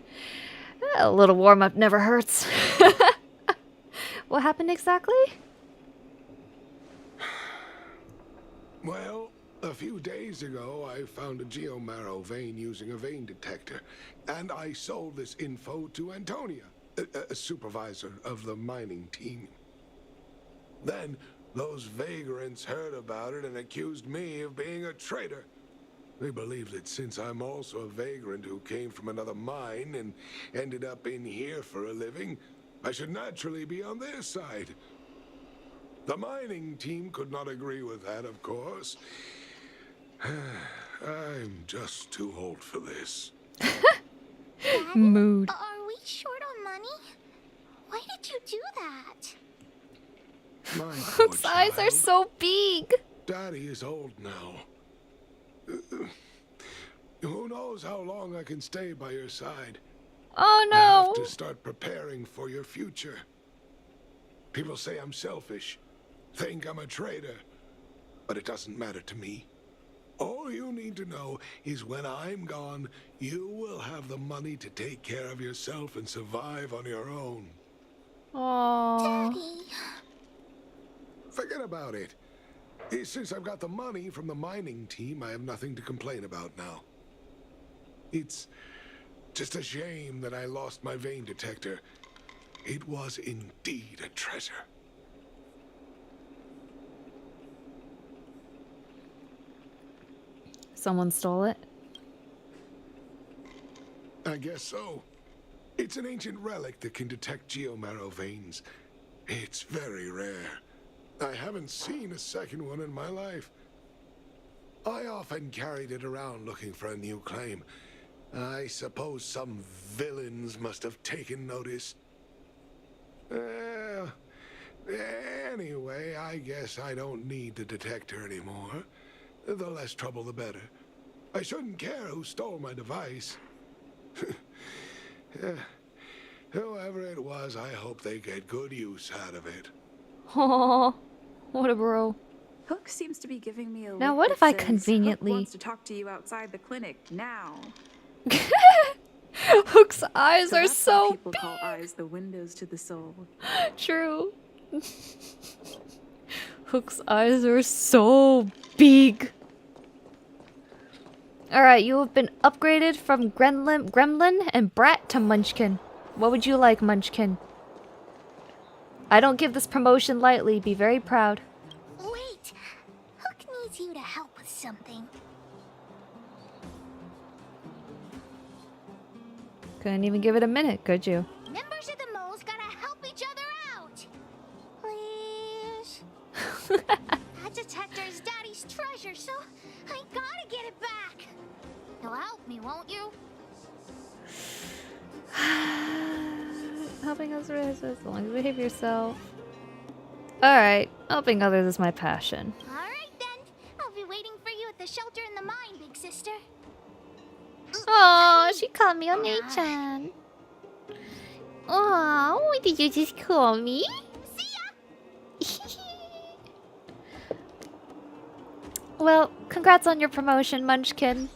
A little warm-up never hurts. What happened exactly? Well, a few days ago, I found a geomarrow vein using a vein detector, and I sold this info to Antonia, a supervisor of the mining team. Then, those vagrants heard about it and accused me of being a traitor. They believe that since I'm also a vagrant who came from another mine and ended up in here for a living, I should naturally be on their side. The mining team could not agree with that, of course. I'm just too old for this. Mood. Are we short on money? Why did you do that? My Hook's eyes are so big. Daddy is old now. Who knows how long I can stay by your side? Oh no! I have to start preparing for your future. People say I'm selfish, think I'm a traitor, but it doesn't matter to me. All you need to know is when I'm gone, you will have the money to take care of yourself and survive on your own. Aww. Daddy. Forget about it. Since I've got the money from the mining team, I have nothing to complain about now. It's just a shame that I lost my vein detector. It was indeed a treasure. Someone stole it? I guess so. It's an ancient relic that can detect geomarrow veins. It's very rare. I haven't seen a second one in my life. I often carried it around looking for a new claim. I suppose some villains must have taken notice. Anyway, I guess I don't need the detector anymore. The less trouble, the better. I shouldn't care who stole my device. Whoever it was, I hope they get good use out of it. Oh, what a bro. Hook seems to be giving me a Now look what that if I says, conveniently... Hook wants to talk to you outside the clinic now. Hook's eyes are that's so why people call eyes the windows to the soul. True. Hook's eyes are so big. Alright, you have been upgraded from Gremlin and Brat to Munchkin. What would you like, Munchkin? I don't give this promotion lightly. Be very proud. Wait. Hook needs you to help with something. Couldn't even give it a minute, could you? Members of the moles gotta help each other out. Please. That detector is Daddy's treasure, so I gotta get it back. You'll help me, won't you? Helping others as long as you behave yourself. Alright, helping others is my passion. Alright then. I'll be waiting for you at the shelter in the mine, big sister. Oh, she called me Oni-chan. Oh, what did you just call me? See ya! Well, congrats on your promotion, Munchkin.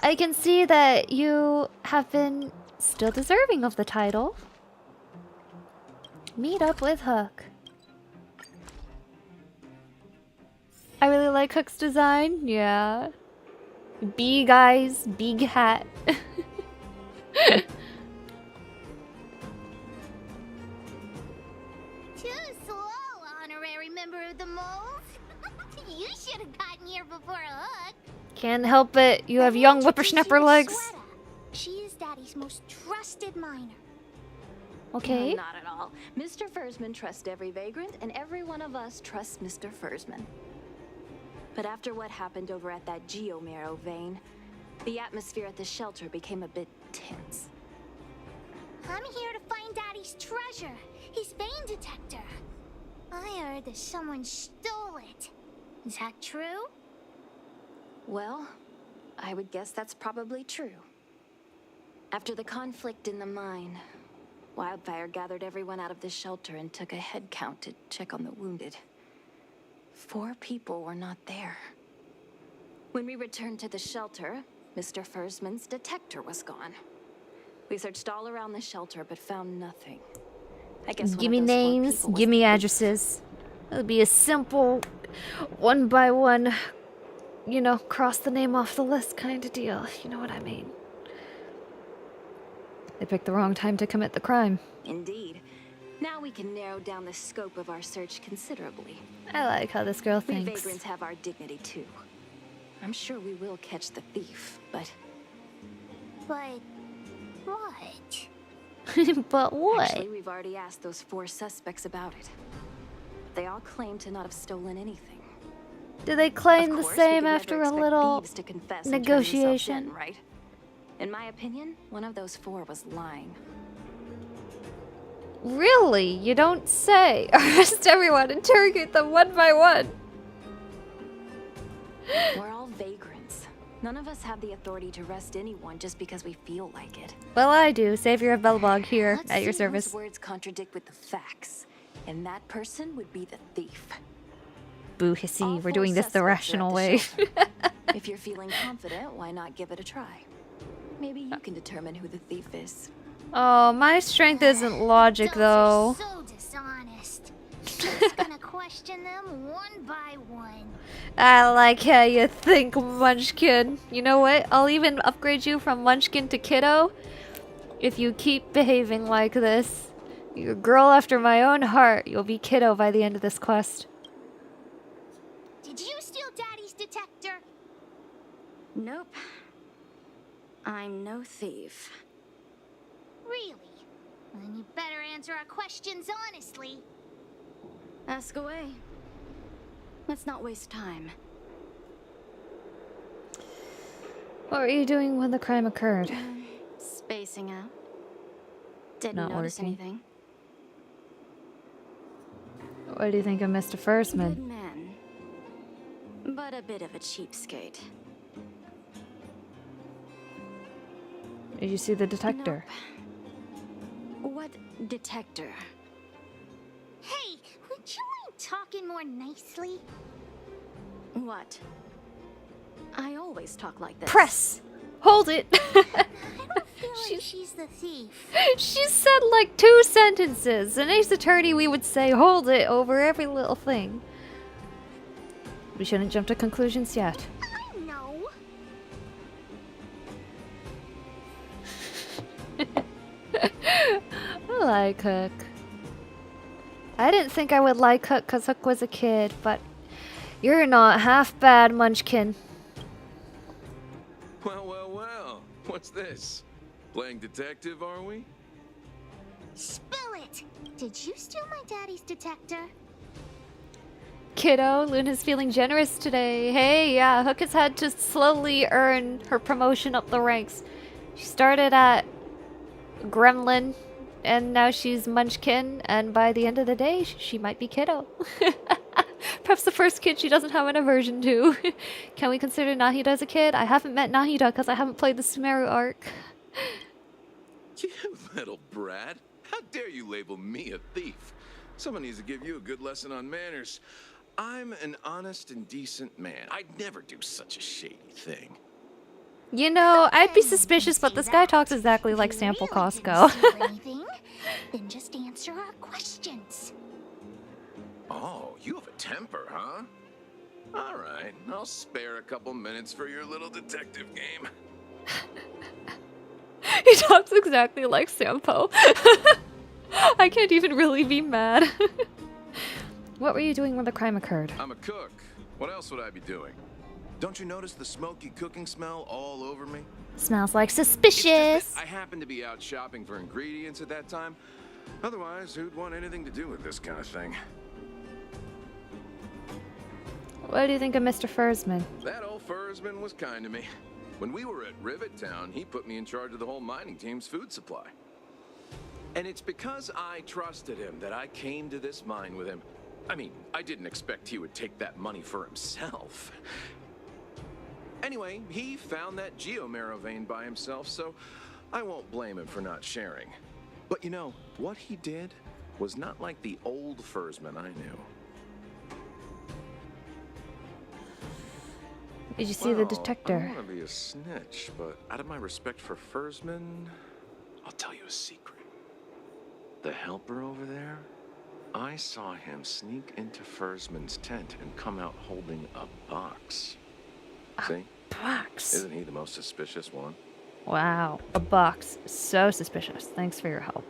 I can see that you have been still deserving of the title. Meet up with Hook. I really like Hook's design. Yeah. Big eyes, big hat. Too slow, honorary member of the moles. You should have gotten here before Hook. Can't help it. You have young whippersnapper legs. She is Daddy's most trusted miner. Okay. Not at all. Mr. Fursman trusts every vagrant, and every one of us trusts Mr. Fursman. But after what happened over at that geomarrow vein, the atmosphere at the shelter became a bit tense. I'm here to find Daddy's treasure, his vein detector. I heard that someone stole it. Is that true? Well, I would guess that's probably true. After the conflict in the mine, Wildfire gathered everyone out of the shelter and took a head count to check on the wounded. 4 people were not there. When we returned to the shelter, Mr. Fursman's detector was gone. We searched all around the shelter but found nothing. I guess give me names, give me addresses. It'll be a simple, one by one, you know, cross the name off the list kind of deal. You know what I mean? They picked the wrong time to commit the crime. Indeed. Now we can narrow down the scope of our search considerably. I like how this girl We thinks. vagrants have our dignity too. I'm sure we will catch the thief, but... But what? But what? Actually, we've already asked those 4 suspects about it. They all claim to not have stolen anything. Do they claim the Of course, same we could after never a expect little thieves to confess and turn themselves negotiation? in, right? In my opinion, one of those 4 was lying. Really? You don't say. Arrest everyone, interrogate them one by one. We're all vagrants. None of us have the authority to arrest anyone just because we feel like it. Well, I do. Savior of Belbog here Let's at your see service. whose words contradict with the facts, and that person would be the thief. Boo hissy. We're doing this the suspects are at rational the way. shelter. If you're feeling confident, why not give it a try? Maybe you can determine who the thief is. Oh, my strength isn't logic though. So dishonest. Just gonna question them one by one. I like how you think, Munchkin. You know what? I'll even upgrade you from Munchkin to Kiddo if you keep behaving like this. You're a girl after my own heart. You'll be Kiddo by the end of this quest. Did you steal Daddy's detector? Nope. I'm no thief. Really? Then you better answer our questions honestly. Ask away. Let's not waste time. What were you doing when the crime occurred? Spacing out. Didn't Not notice working. anything. What do you think of Mr. Firstman? Good man. But a bit of a cheapskate. Did you see the detector? What detector? Hey, would you mind talking more nicely? What? I always talk like this. Press! Hold it! She's the thief. She said like 2 sentences. An Ace Attorney, we would say hold it over every little thing. We shouldn't jump to conclusions yet. I know. I like Hook. I didn't think I would like Hook because Hook was a kid, but you're not half bad, Munchkin. Well, well, well. What's this? Playing detective, are we? Spill it! Did you steal my daddy's detector? Kiddo, Luna's feeling generous today. Hey, yeah, Hook has had to slowly earn her promotion up the ranks. She started at Gremlin, and now she's Munchkin, and by the end of the day, she might be Kiddo. Perhaps the first kid she doesn't have an aversion to. Can we consider Nahida as a kid? I haven't met Nahida because I haven't played the Sumeru arc. You little brat. How dare you label me a thief? Someone needs to give you a good lesson on manners. I'm an honest and decent man. I'd never do such a shady thing. You know, I'd be suspicious, but this guy talks exactly like Sample Costco. Anything? Then just answer our questions. Oh, you have a temper, huh? All right, I'll spare a couple minutes for your little detective game. He talks exactly like Sampo. I can't even really be mad. What were you doing when the crime occurred? I'm a cook. What else would I be doing? Don't you notice the smoky cooking smell all over me? Smells like suspicious. I happened to be out shopping for ingredients at that time. Otherwise, who'd want anything to do with this kind of thing? What do you think of Mr. Fursman? That old Fursman was kind to me. When we were at Rivet Town, he put me in charge of the whole mining team's food supply. And it's because I trusted him that I came to this mine with him. I mean, I didn't expect he would take that money for himself. Anyway, he found that geomarrow vein by himself, so I won't blame him for not sharing. But you know, what he did was not like the old Fursman I knew. Did you see the detector? I don't want to be a snitch, but out of my respect for Fursman, I'll tell you a secret. The helper over there, I saw him sneak into Fursman's tent and come out holding a box. See? Box? Isn't he the most suspicious one? Wow, a box. So suspicious. Thanks for your help.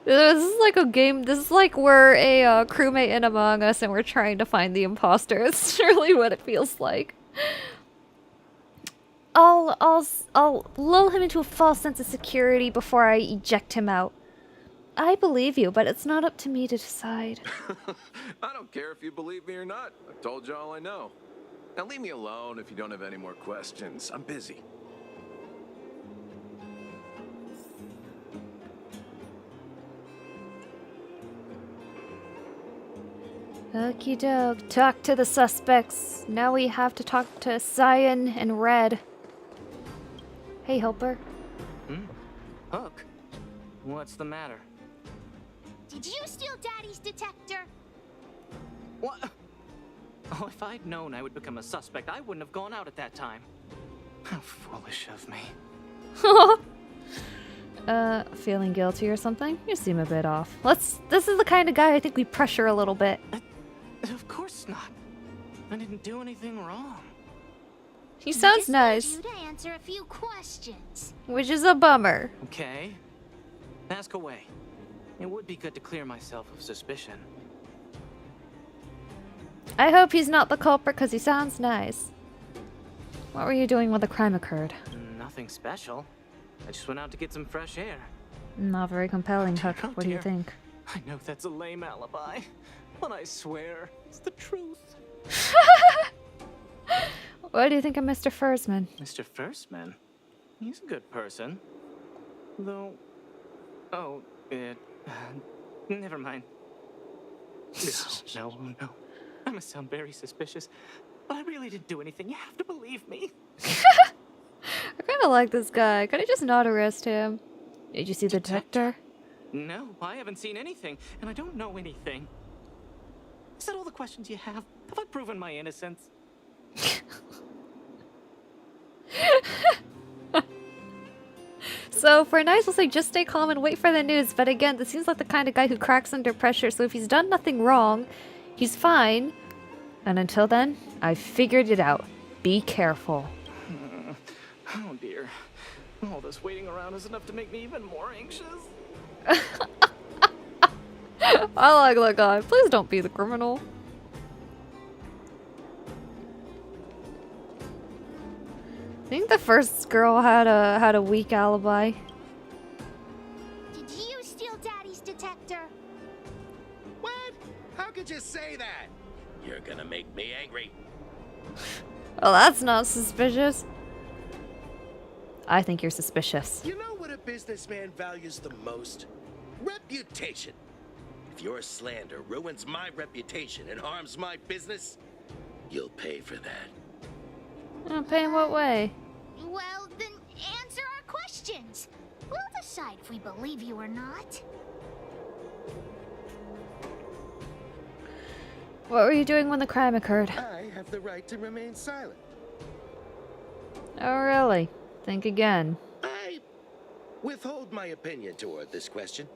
This is like a game. This is like we're a crewmate in Among Us and we're trying to find the imposter. It's really what it feels like. I'll lull him into a false sense of security before I eject him out. I believe you, but it's not up to me to decide. I don't care if you believe me or not. I've told you all I know. Now leave me alone if you don't have any more questions. I'm busy. Okie doke. Talk to the suspects. Now we have to talk to Cyan and Red. Hey, helper. Hook, what's the matter? Did you steal Daddy's detector? What? Oh, if I'd known I would become a suspect, I wouldn't have gone out at that time. How foolish of me. Feeling guilty or something? You seem a bit off. This is the kind of guy I think we pressure a little bit. Of course not. I didn't do anything wrong. He sounds nice. You to answer a few questions. Which is a bummer. Okay. Ask away. It would be good to clear myself of suspicion. I hope he's not the culprit because he sounds nice. What were you doing when the crime occurred? Nothing special. I just went out to get some fresh air. Not very compelling, Huck. Oh, What do you dear. think? I know that's a lame alibi, but I swear it's the truth. What do you think of Mr. Fursman? Mr. Firstman? He's a good person. Though... Oh, never mind. No. I must sound very suspicious, but I really didn't do anything. You have to believe me. I kind of like this guy. Could I just not arrest him? Did you see the detector? No, I haven't seen anything, and I don't know anything. Is that all the questions you have? Have I proven my innocence? So for nice, we'll say just stay calm and wait for the news. But again, this seems like the kind of guy who cracks under pressure. So if he's done nothing wrong, he's fine. And until then, I've figured it out. Be careful. Oh dear. All this waiting around is enough to make me even more anxious. I like that guy. Please don't be the criminal. I think the first girl had a weak alibi. Did you steal Daddy's detector? What? How could you say that? You're gonna make me angry. Well, that's not suspicious. I think you're suspicious. You know what a businessman values the most? Reputation. If your slander ruins my reputation and harms my business, you'll pay for that. Pay in what way? Well, then answer our questions. We'll decide if we believe you or not. What were you doing when the crime occurred? I have the right to remain silent. Oh, really? Think again. I withhold my opinion toward this question.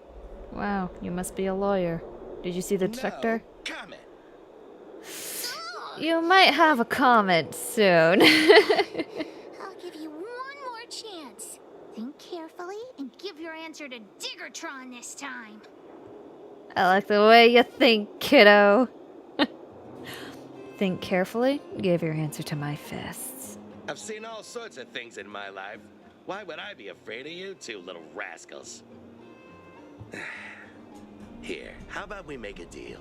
Wow, you must be a lawyer. Did you see the detector? No comment. You might have a comment soon. I'll give you one more chance. Think carefully and give your answer to Diggertron this time. I like the way you think, kiddo. Think carefully. Give your answer to my fists. I've seen all sorts of things in my life. Why would I be afraid of you two little rascals? Here, how about we make a deal?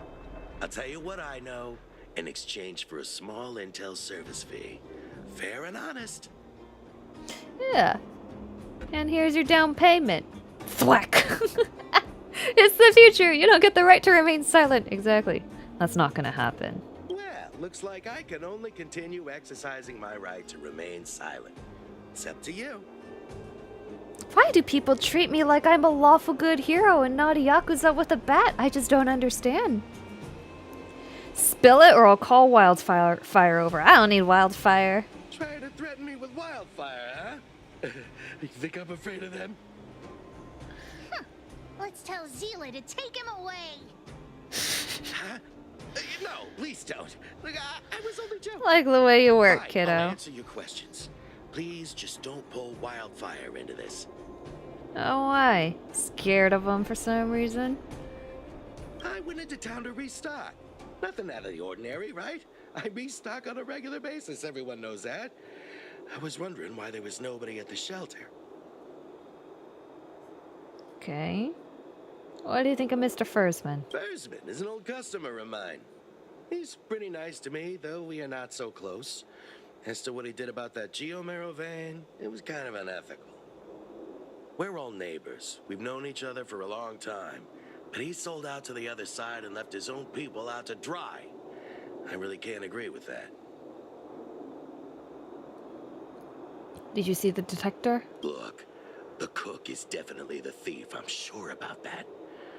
I'll tell you what I know in exchange for a small intel service fee. Fair and honest. Yeah. And here's your down payment. Thwack. It's the future. You don't get the right to remain silent. Exactly. That's not gonna happen. Well, looks like I can only continue exercising my right to remain silent. It's up to you. Why do people treat me like I'm a lawful good hero and not a Yakuza with a bat? I just don't understand. Spill it or I'll call wildfire over. I don't need wildfire. Trying to threaten me with wildfire, huh? You think I'm afraid of them? Let's tell Zila to take him away. Huh? No, please don't. Look, I was only joking. Like the way you work, Fine, kiddo. I'll answer your questions. Please just don't pull wildfire into this. Oh, why? Scared of them for some reason? I went into town to restock. Nothing out of the ordinary, right? I restock on a regular basis, everyone knows that. I was wondering why there was nobody at the shelter. Okay. What do you think of Mr. Fursman? Fursman is an old customer of mine. He's pretty nice to me, though we are not so close. As to what he did about that Geomero vein, it was kind of unethical. We're all neighbors. We've known each other for a long time. But he sold out to the other side and left his own people out to dry. I really can't agree with that. Did you see the detector? Look, the cook is definitely the thief. I'm sure about that.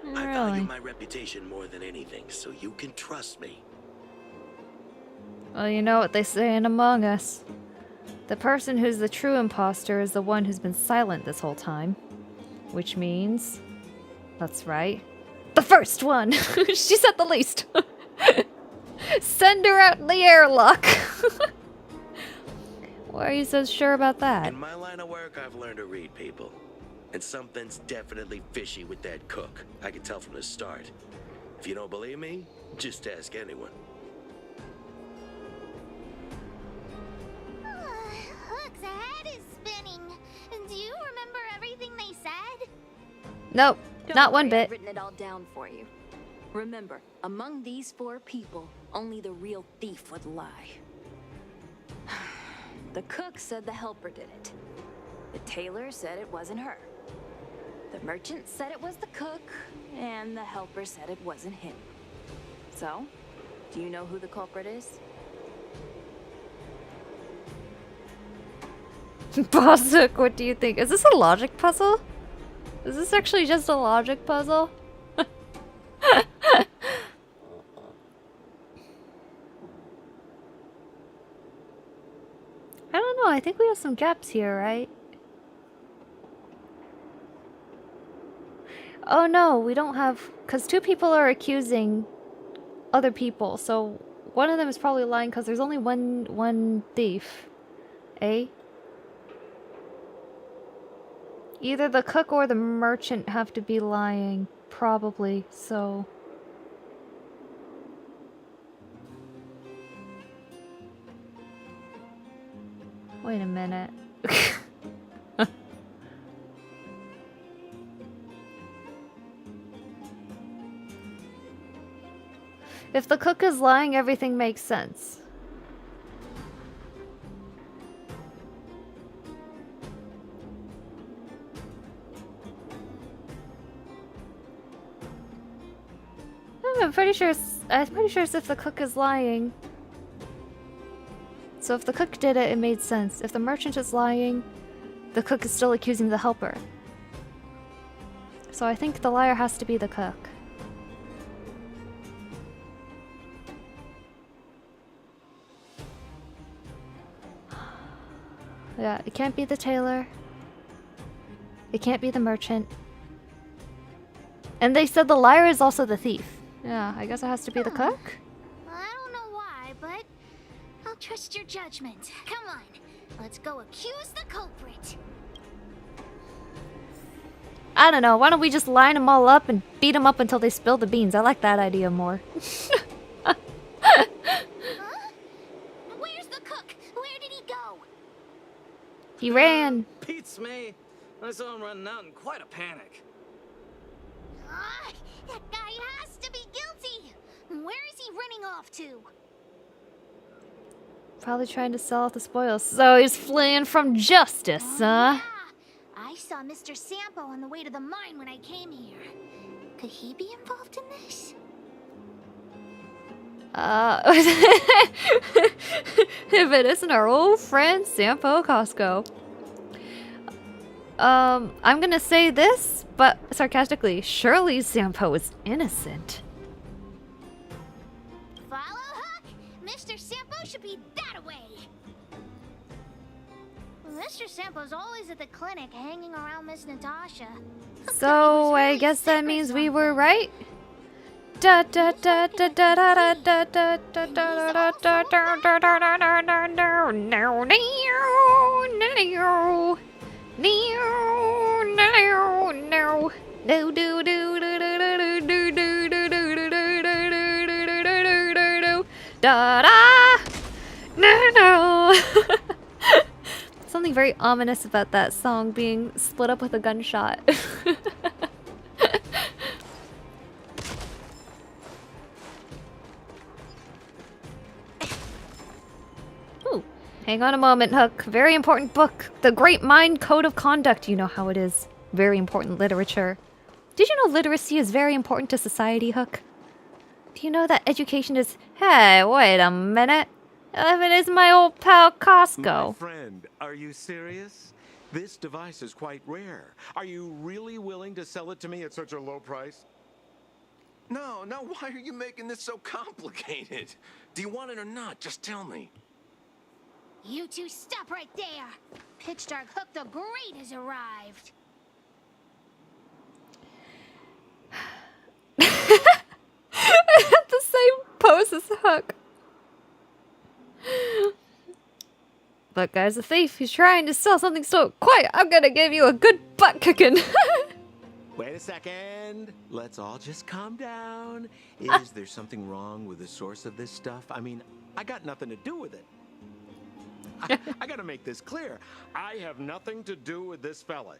Really? I value my reputation more than anything, so you can trust me. Well, you know what they say in Among Us. The person who's the true imposter is the one who's been silent this whole time. Which means... That's right. The first one! She said the least! Send her out in the airlock! Why are you so sure about that? In my line of work, I've learned to read people. And something's definitely fishy with that cook. I can tell from the start. If you don't believe me, just ask anyone. Hook's head is spinning. Do you remember everything they said? Nope, not one I've bit. written it all down for you. Remember, among these 4 people, only the real thief would lie. The cook said the helper did it. The tailor said it wasn't her. The merchant said it was the cook, and the helper said it wasn't him. So, do you know who the culprit is? Bosuk, what do you think? Is this a logic puzzle? Is this actually just a logic puzzle? I don't know, I think we have some gaps here, right? Oh no, we don't have... Because 2 people are accusing other people, so one of them is probably lying because there's only one thief. Eh? Either the cook or the merchant have to be lying, probably, so... Wait a minute. If the cook is lying, everything makes sense. I'm pretty sure it's if the cook is lying. So if the cook did it, it made sense. If the merchant is lying, the cook is still accusing the helper. So I think the liar has to be the cook. Yeah, it can't be the tailor. It can't be the merchant. And they said the liar is also the thief. Yeah, I guess it has to be the cook? I don't know why, but I'll trust your judgment. Come on, let's go accuse the culprit. I don't know, why don't we just line them all up and beat them up until they spill the beans? I like that idea more. Huh? Where's the cook? Where did he go? He ran. Beats me. I saw him running out in quite a panic. That guy has to be guilty. Where is he running off to? Probably trying to sell off the spoils. So he's fleeing from justice, huh? I saw Mr. Sampo on the way to the mine when I came here. Could he be involved in this? If it isn't our old friend Sampo Costco. I'm gonna say this, but sarcastically, surely Sampo is innocent. Follow Hook? Mr. Sampo should be that way. Mr. Sampo's always at the clinic hanging around Miss Natasha. So I guess that means we were right. Da da da da da da da da da da da da Something very ominous about that song being split up with a gunshot. Ooh, hang on a moment, Hook. Very important book. The Great Mind Code of Conduct. You know how it is. Very important literature. Did you know literacy is very important to society, Hook? Do you know that education is... Hey, wait a minute. It is my old pal Costco. My friend, are you serious? This device is quite rare. Are you really willing to sell it to me at such a low price? No, why are you making this so complicated? Do you want it or not? Just tell me. You two stop right there. Pitch Dark Hook the Great has arrived. The same pose as Hook. But guy's a thief. He's trying to sell something so quiet. I'm gonna give you a good butt kicking. Wait a second. Let's all just calm down. Is there something wrong with the source of this stuff? I mean, I got nothing to do with it. I gotta make this clear. I have nothing to do with this fella.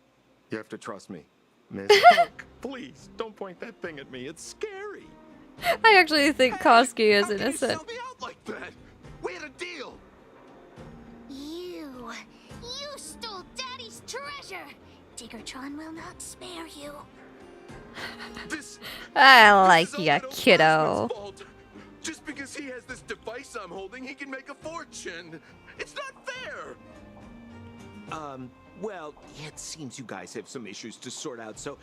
You have to trust me. Miss Hook, please, don't point that thing at me. It's scary. I actually think Koski is innocent. Like that? We had a deal. You stole Daddy's treasure. Diggertron will not spare you. I like ya, kiddo. Just because he has this device I'm holding, he can make a fortune. It's not fair. Well, it seems you guys have some issues to sort out, so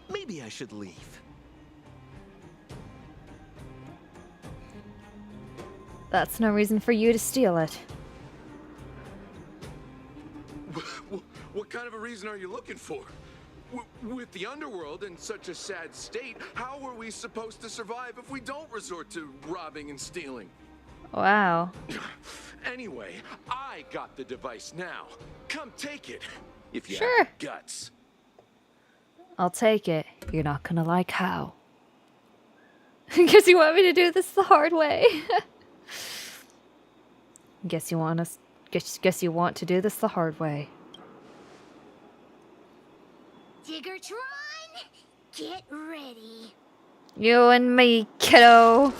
maybe I should leave. That's no reason for you to steal it. What kind of a reason are you looking for? With the underworld in such a sad state, how are we supposed to survive if we don't resort to robbing and stealing? Wow. Anyway, I got the device now. Come take it, if you Sure. have guts. I'll take it. You're not gonna like how. Guess you want me to do this the hard way. Guess you want to do this the hard way. Diggertron, get ready. You and me, kiddo.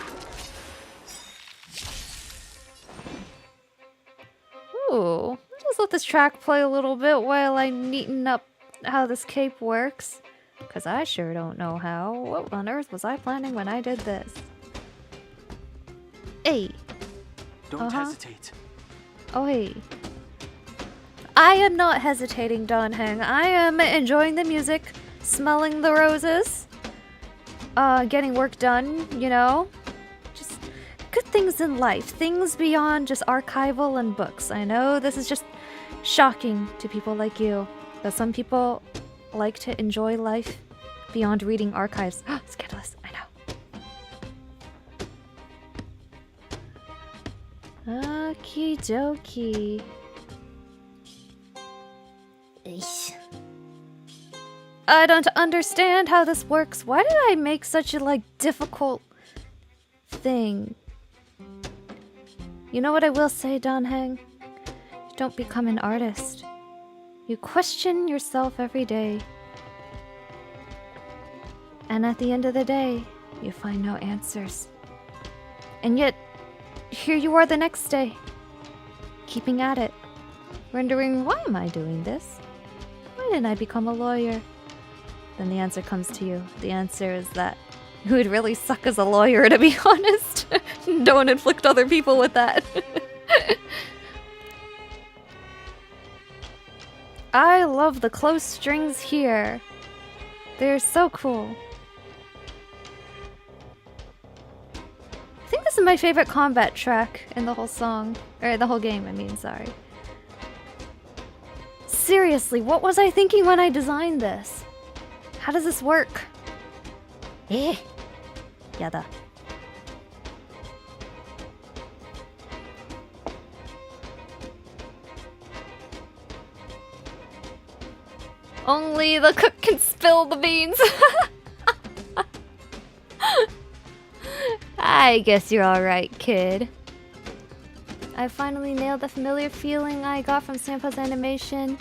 Ooh, I'll just let this track play a little bit while I neaten up how this cape works. Because I sure don't know how. What on earth was I planning when I did this? Hey. Don't hesitate. Oh, hey. I am not hesitating, Don Heng. I am enjoying the music, smelling the roses, getting work done, you know? Just good things in life. Things beyond just archival and books. I know this is just shocking to people like you, but some people like to enjoy life beyond reading archives. Scandalous, I know. Okie dokie. I don't understand how this works. Why did I make such a, difficult thing? You know what I will say, Don Heng? You don't become an artist. You question yourself every day. And at the end of the day, you find no answers. And yet, here you are the next day, keeping at it, wondering, why am I doing this? Why didn't I become a lawyer? Then the answer comes to you. The answer is that you would really suck as a lawyer, to be honest. Don't inflict other people with that. I love the close strings here. They're so cool. I think this is my favorite combat track in the whole song. Or the whole game, I mean, sorry. Seriously, what was I thinking when I designed this? How does this work? Yada. Only the cook can spill the beans. I guess you're alright, kid. I finally nailed the familiar feeling I got from Sampa's animation.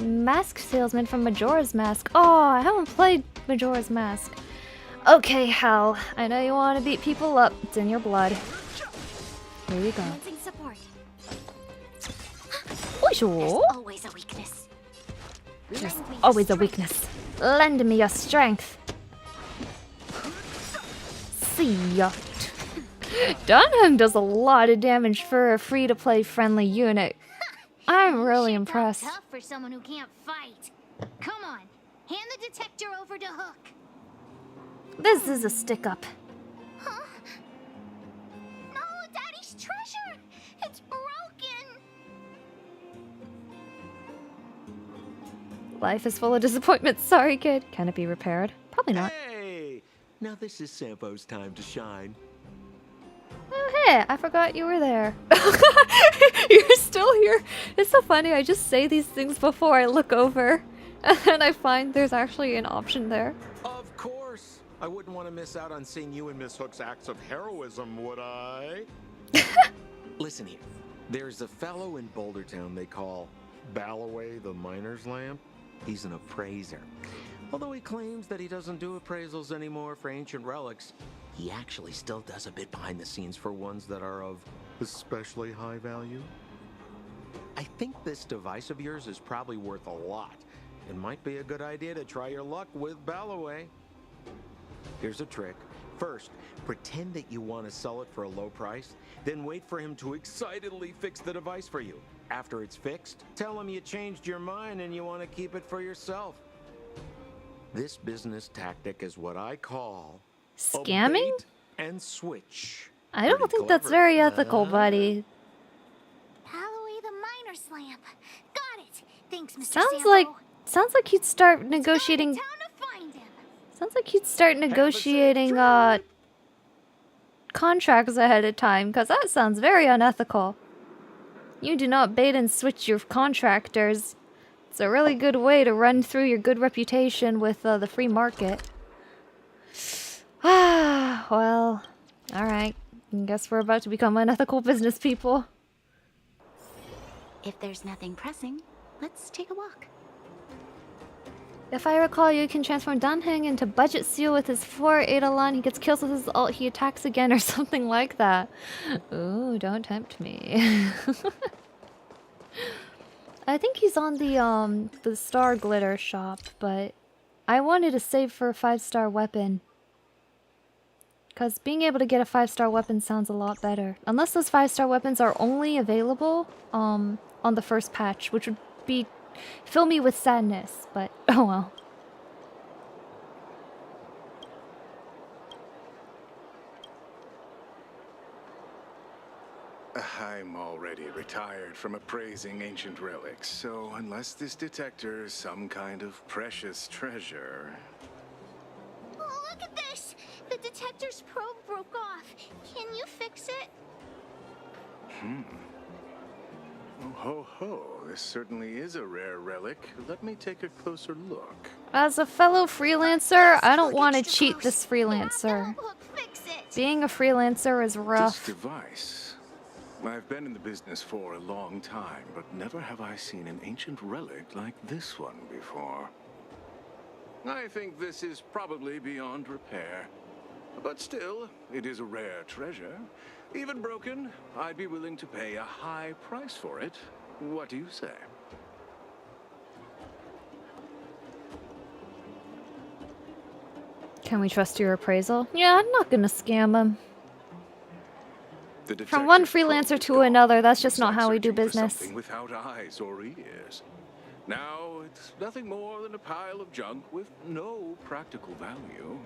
Mask salesman from Majora's Mask. Oh, I haven't played Majora's Mask. Okay, Hal. I know you want to beat people up. It's in your blood. Here you go. There's always a weakness. There's always a weakness. Lend me your strength. See ya. Dunham does a lot of damage for a free-to-play friendly unit. I'm really impressed. Tough for someone who can't fight. Come on, hand the detector over to Hook. This is a stick-up. Huh? No, Daddy's treasure! It's broken! Life is full of disappointments. Sorry, kid. Can it be repaired? Probably not. Hey! Now this is Sampo's time to shine. Oh, hey, I forgot you were there. You're still here. It's so funny. I just say these things before I look over. And I find there's actually an option there. Of course. I wouldn't want to miss out on seeing you and Miss Hook's acts of heroism, would I? Listen here. There's a fellow in Bouldertown they call Balloway the Miner's Lamp. He's an appraiser. Although he claims that he doesn't do appraisals anymore for ancient relics, he actually still does a bit behind the scenes for ones that are of especially high value. I think this device of yours is probably worth a lot. It might be a good idea to try your luck with Balloway. Here's a trick. First, pretend that you want to sell it for a low price, then wait for him to excitedly fix the device for you. After it's fixed, tell him you changed your mind and you want to keep it for yourself. This business tactic is what I call scamming? A bait and switch. I don't think that's very ethical, buddy. Balloway the Miner's Lamp. Got it. Thanks, Mr. Sounds like he'd start negotiating. Sounds like he'd start negotiating contracts ahead of time, because that sounds very unethical. You do not bait and switch your contractors. It's a really good way to run through your good reputation with the free market. Ah, well, alright. I guess we're about to become unethical business people. If there's nothing pressing, let's take a walk. If I recall, you can transform Danheng into Budget Seal with his 4 Eidolon. He gets kills with his ult, he attacks again, or something like that. Ooh, don't tempt me. I think he's on the Star Glitter shop, but I wanted to save for a 5-star weapon. Because being able to get a 5-star weapon sounds a lot better. Unless those 5-star weapons are only available on the first patch, which would be fill me with sadness, but oh well. I'm already retired from appraising ancient relics, so unless this detector is some kind of precious treasure... Oh, look at this! The detector's probe broke off. Can you fix it? Oh, ho, ho. This certainly is a rare relic. Let me take a closer look. As a fellow freelancer, I don't want to cheat this freelancer. Being a freelancer is rough. This device. I've been in the business for a long time, but never have I seen an ancient relic like this one before. I think this is probably beyond repair. But still, it is a rare treasure. Even broken, I'd be willing to pay a high price for it. What do you say? Can we trust your appraisal? Yeah, I'm not gonna scam him. The From one detective's freelancer to another, that's just not how we do searching for business. something without eyes or ears. Now, it's nothing more than a pile of junk with no practical value.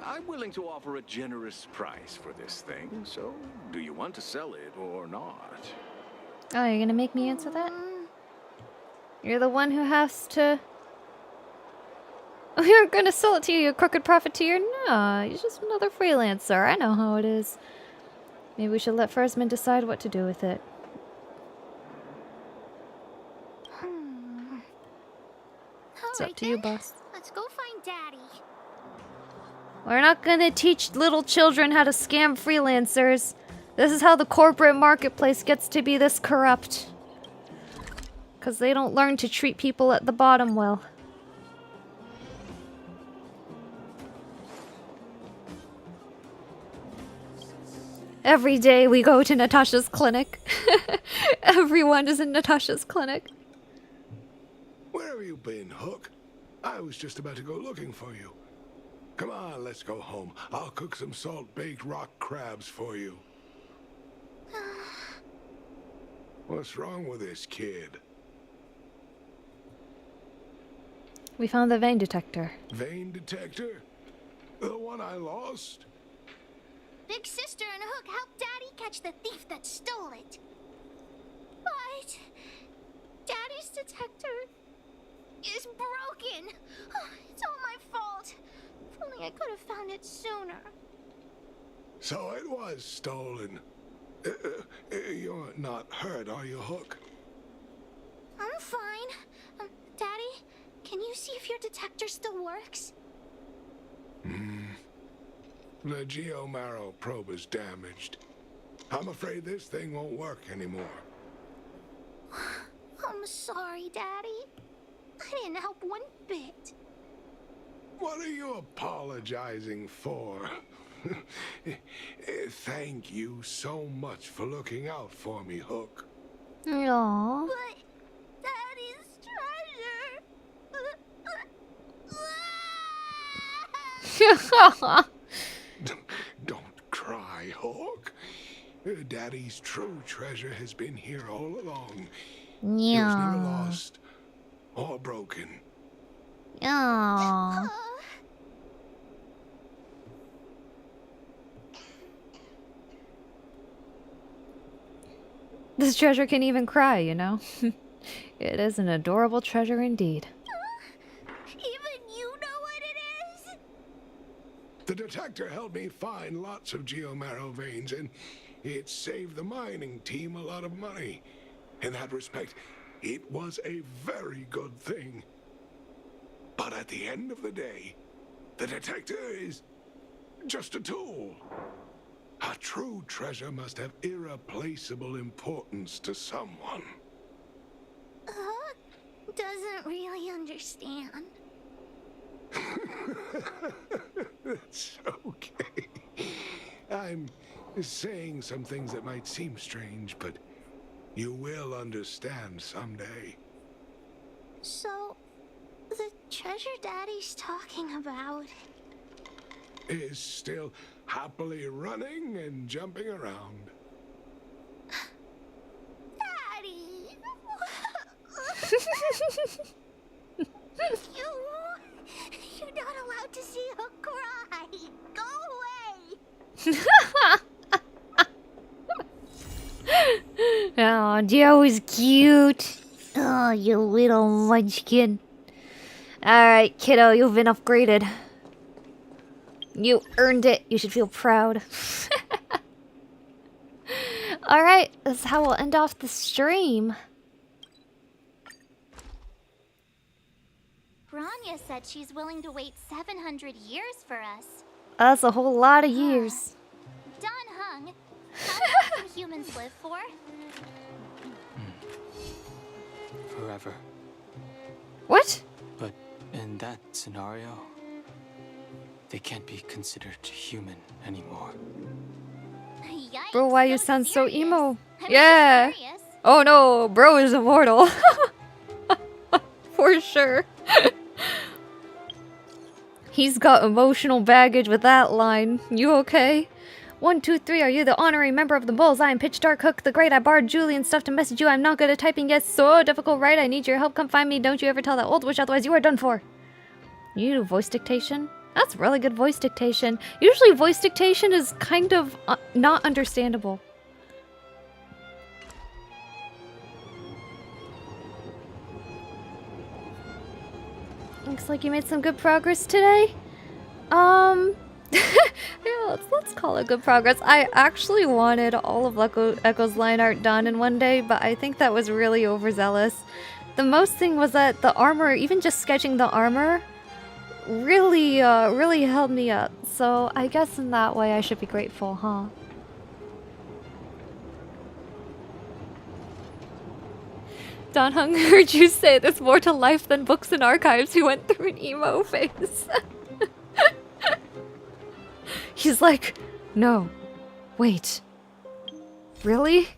I'm willing to offer a generous price for this thing, so do you want to sell it or not? Oh, you're gonna make me answer that? You're the one who has to... Oh, you're gonna sell it to you, you crooked profiteer? No, you're just another freelancer. I know how it is. Maybe we should let Fursman decide what to do with it. It's up to you, boss. Let's go find Daddy. We're not gonna teach little children how to scam freelancers. This is how the corporate marketplace gets to be this corrupt. Because they don't learn to treat people at the bottom well. Every day we go to Natasha's clinic. Everyone is in Natasha's clinic. Where have you been, Hook? I was just about to go looking for you. Come on, let's go home. I'll cook some salt-baked rock crabs for you. What's wrong with this kid? We found the vein detector. Vein detector? The one I lost? Big Sister and Hook helped Daddy catch the thief that stole it. But Daddy's detector is broken. It's all my fault. If only I could have found it sooner. So it was stolen. You're not hurt, are you, Hook? I'm fine. Daddy, can you see if your detector still works? The Geomarrow probe is damaged. I'm afraid this thing won't work anymore. I'm sorry, Daddy. I didn't help one bit. What are you apologizing for? Thank you so much for looking out for me, Hook. Aww. But Daddy's treasure. Don't cry, Hook. Daddy's true treasure has been here all along. It was never lost or broken. Aww. This treasure can even cry, you know? It is an adorable treasure indeed. Even you know what it is? The detector helped me find lots of Geomarrow veins, and it saved the mining team a lot of money. In that respect, it was a very good thing. But at the end of the day, the detector is just a tool. A true treasure must have irreplaceable importance to someone. Doesn't really understand. It's okay. I'm saying some things that might seem strange, but you will understand someday. So, the treasure Daddy's talking about is still happily running and jumping around. Daddy! You're not allowed to see her cry. Go away. Oh, Joe is cute. Oh, you little munchkin. Alright, kiddo, you've been upgraded. You earned it. You should feel proud. Alright, this is how we'll end off the stream. Branya said she's willing to wait 700 years for us. That's a whole lot of years. Don Hung, how long can humans live for? Forever. What? But in that scenario, they can't be considered human anymore. Yikes, Bro, why you sound so emo? I'm Yeah. serious. Oh no, bro is immortal. For sure. He's got emotional baggage with that line. You okay? 1, 2, 3, are you the honorary member of the Bulls? I am Pitch Dark Hook the Great. I borrowed Julian's stuff to message you. I'm not good at typing yet. So difficult, right? I need your help. Come find me. Don't you ever tell that old witch, otherwise you are done for. You do voice dictation? That's really good voice dictation. Usually voice dictation is kind of not understandable. Looks like you made some good progress today. Yeah, let's call it good progress. I actually wanted all of Echo's line art done in one day, but I think that was really overzealous. The most thing was that the armor, even just sketching the armor, really held me up. So I guess in that way I should be grateful, huh? Don Hung heard you say there's more to life than books and archives. He went through an emo phase. He's like, no, wait, really?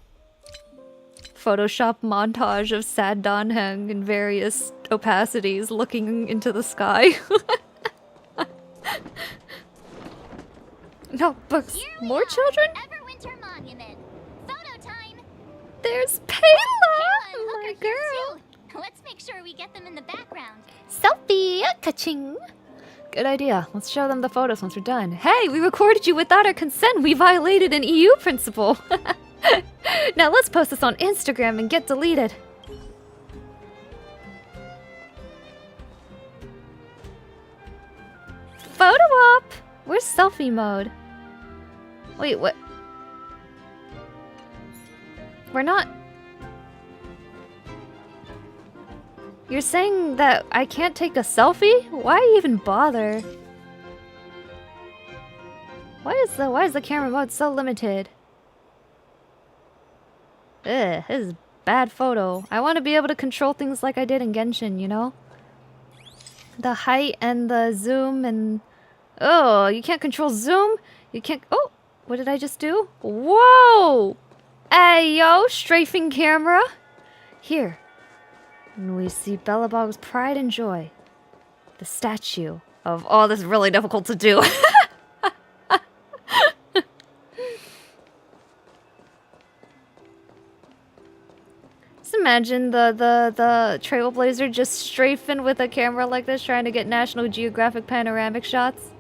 Photoshop montage of sad Don Hung in various opacities looking into the sky. No, books. More children? Everwinter Monument. Photo time. There's Payla! Oh my girl. Let's make sure we get them in the background. Selfie! Ka-ching! Good idea. Let's show them the photos once we're done. Hey, we recorded you without our consent. We violated an EU principle. Now let's post this on Instagram and get deleted. Photo op! Where's selfie mode? Wait, what? We're not... You're saying that I can't take a selfie? Why even bother? Why is the camera mode so limited? Ugh, this is bad photo. I want to be able to control things like I did in Genshin, you know? The height and the zoom and... Oh, you can't control zoom? You can't... Oh, what did I just do? Whoa! Hey, yo, strafing camera. Here. And we see Belobog's pride and joy. The statue of... Oh, this is really difficult to do. Just imagine the Trailblazer just strafing with a camera like this, trying to get National Geographic panoramic shots.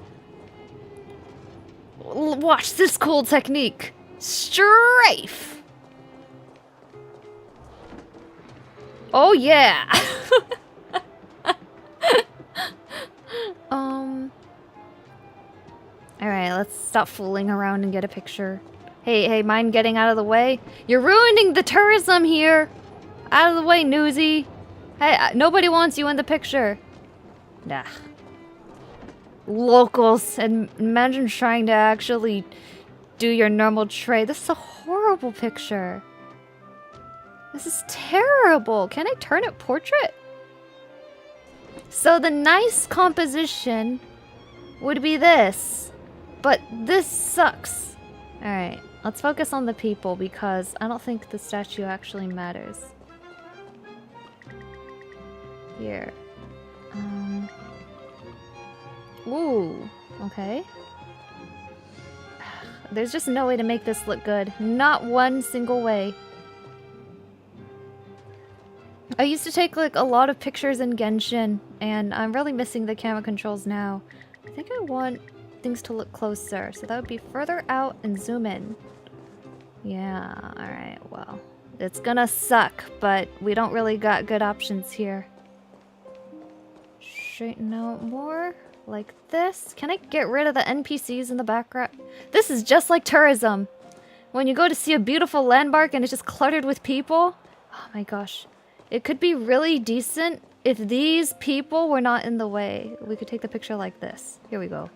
Watch this cool technique. Strafe! Oh yeah! Alright, let's stop fooling around and get a picture. Hey, mind getting out of the way? You're ruining the tourism here! Out of the way, newsy! Hey, nobody wants you in the picture. Nah. Locals, and imagine trying to actually do your normal trade. This is a horrible picture. This is terrible. Can I turn it portrait? So the nice composition would be this, but this sucks. Alright, let's focus on the people because I don't think the statue actually matters. Here. Ooh, okay. There's just no way to make this look good. Not one single way. I used to take like a lot of pictures in Genshin, and I'm really missing the camera controls now. I think I want things to look closer, so that would be further out and zoom in. Yeah, alright, well. It's gonna suck, but we don't really got good options here. Straighten out more. Like this. Can I get rid of the NPCs in the background? This is just like tourism. When you go to see a beautiful landmark and it's just cluttered with people. Oh my gosh. It could be really decent if these people were not in the way. We could take the picture like this. Here we go.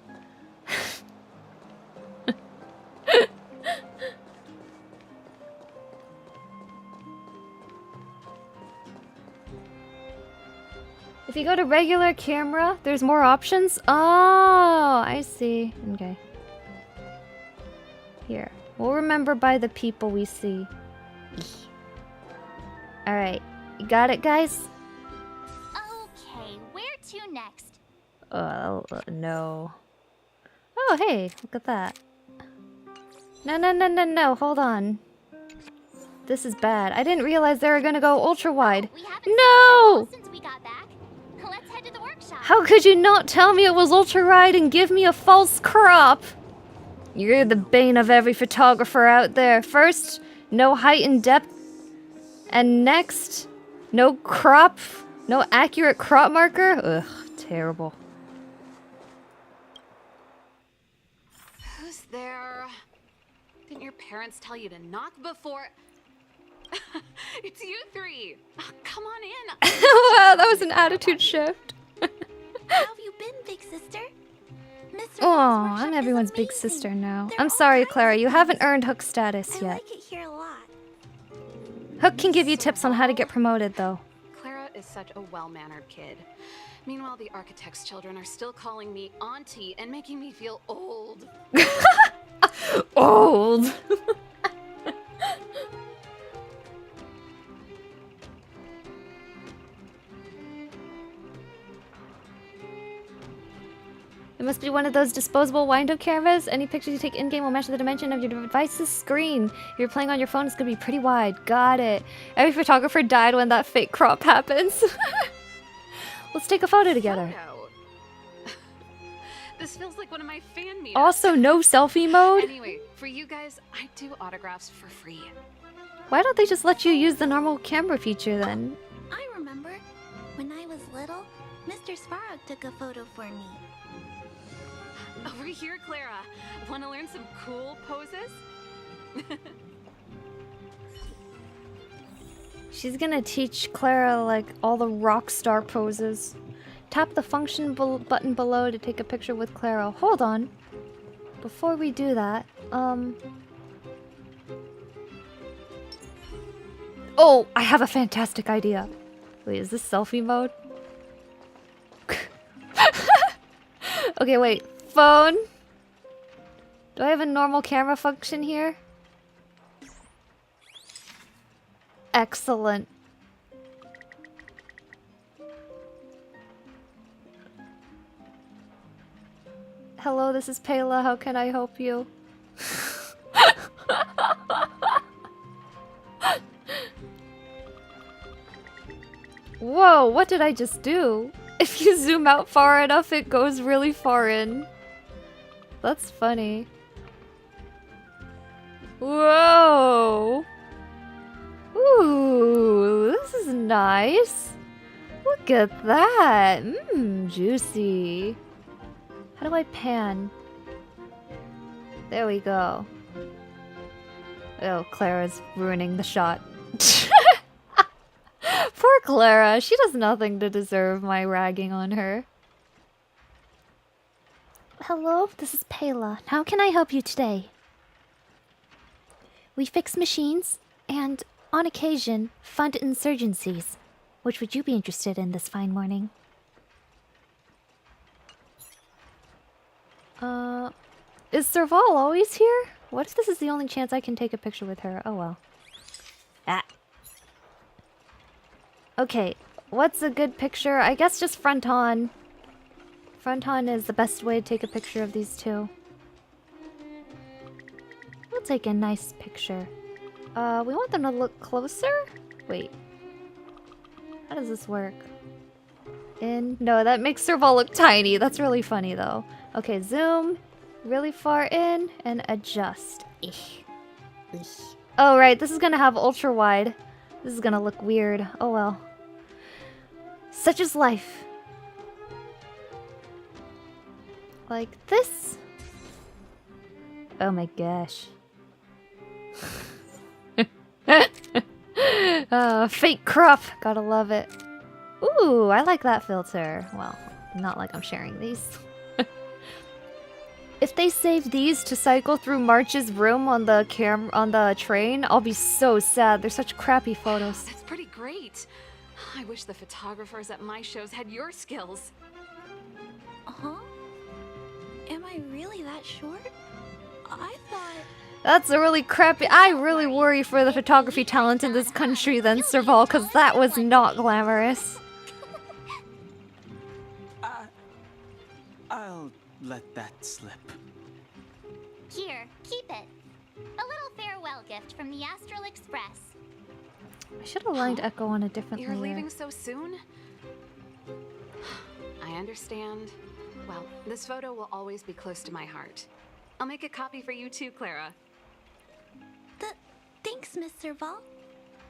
If you go to regular camera, there's more options? Oh, I see. Okay. Here. We'll remember by the people we see. Alright. You got it, guys? Okay, where to next? No. Oh, hey. Look at that. No. Hold on. This is bad. I didn't realize they were gonna go ultra-wide. No! Since we got back. Let's head to the workshop. How could you not tell me it was ultra-wide and give me a false crop? You're the bane of every photographer out there. First, no height and depth. And next, no crop. No accurate crop marker. Ugh, terrible. Who's there? Didn't your parents tell you to knock before... It's you three. Oh, come on in. Wow, that was an attitude shift. How have you been, big sister? Oh, I'm everyone's big sister now. I'm sorry, Clara, you haven't earned Hook status yet. I like it here a lot. Hook can give you tips on how to get promoted, though. Clara is such a well-mannered kid. Meanwhile, the architect's children are still calling me auntie and making me feel old. Old. It must be one of those disposable wind-up cameras. Any pictures you take in-game will match the dimension of your device's screen. If you're playing on your phone, it's gonna be pretty wide. Got it. Every photographer died when that fake crop happens. Let's take a photo together. This feels like one of my fan meetups. Also, no selfie mode? Anyway, for you guys, I do autographs for free. Why don't they just let you use the normal camera feature then? I remember. When I was little, Mr. Svarog took a photo for me. Over here, Clara. Want to learn some cool poses? She's gonna teach Clara, like, all the rock star poses. Tap the function button below to take a picture with Clara. Hold on. Before we do that, oh, I have a fantastic idea. Wait, is this selfie mode? Okay, wait. Phone? Do I have a normal camera function here? Excellent. Hello, this is Payla. How can I help you? Whoa, what did I just do? If you zoom out far enough, it goes really far in. That's funny. Whoa! Ooh, this is nice. Look at that. Mmm, juicy. How do I pan? There we go. Oh, Clara's ruining the shot. Poor Clara. She does nothing to deserve my ragging on her. Hello, this is Payla. How can I help you today? We fix machines and, on occasion, fund insurgencies. Which would you be interested in this fine morning? Is Serval always here? What if this is the only chance I can take a picture with her? Oh well. Ah. Okay, what's a good picture? I guess just front on. Front on is the best way to take a picture of these two. We'll take a nice picture. We want them to look closer? Wait. How does this work? In? No, that makes Serval look tiny. That's really funny though. Okay, zoom really far in and adjust. Oh right, this is gonna have ultra wide. This is gonna look weird. Oh well. Such is life. Like this. Oh my gosh. Fake crop. Gotta love it. Ooh, I like that filter. Well, not like I'm sharing these. If they save these to cycle through March's room on the train, I'll be so sad. They're such crappy photos. That's pretty great. I wish the photographers at my shows had your skills. Huh? Am I really that short? I thought... That's a really crappy... I really worry for the photography talent in this country then, Serval, because that was not glamorous. I'll let that slip. Here, keep it. A little farewell gift from the Astral Express. I should have lined Echo on a different You're layer. leaving so soon? I understand. Well, this photo will always be close to my heart. I'll make a copy for you too, Clara. Thanks, Miss Serval.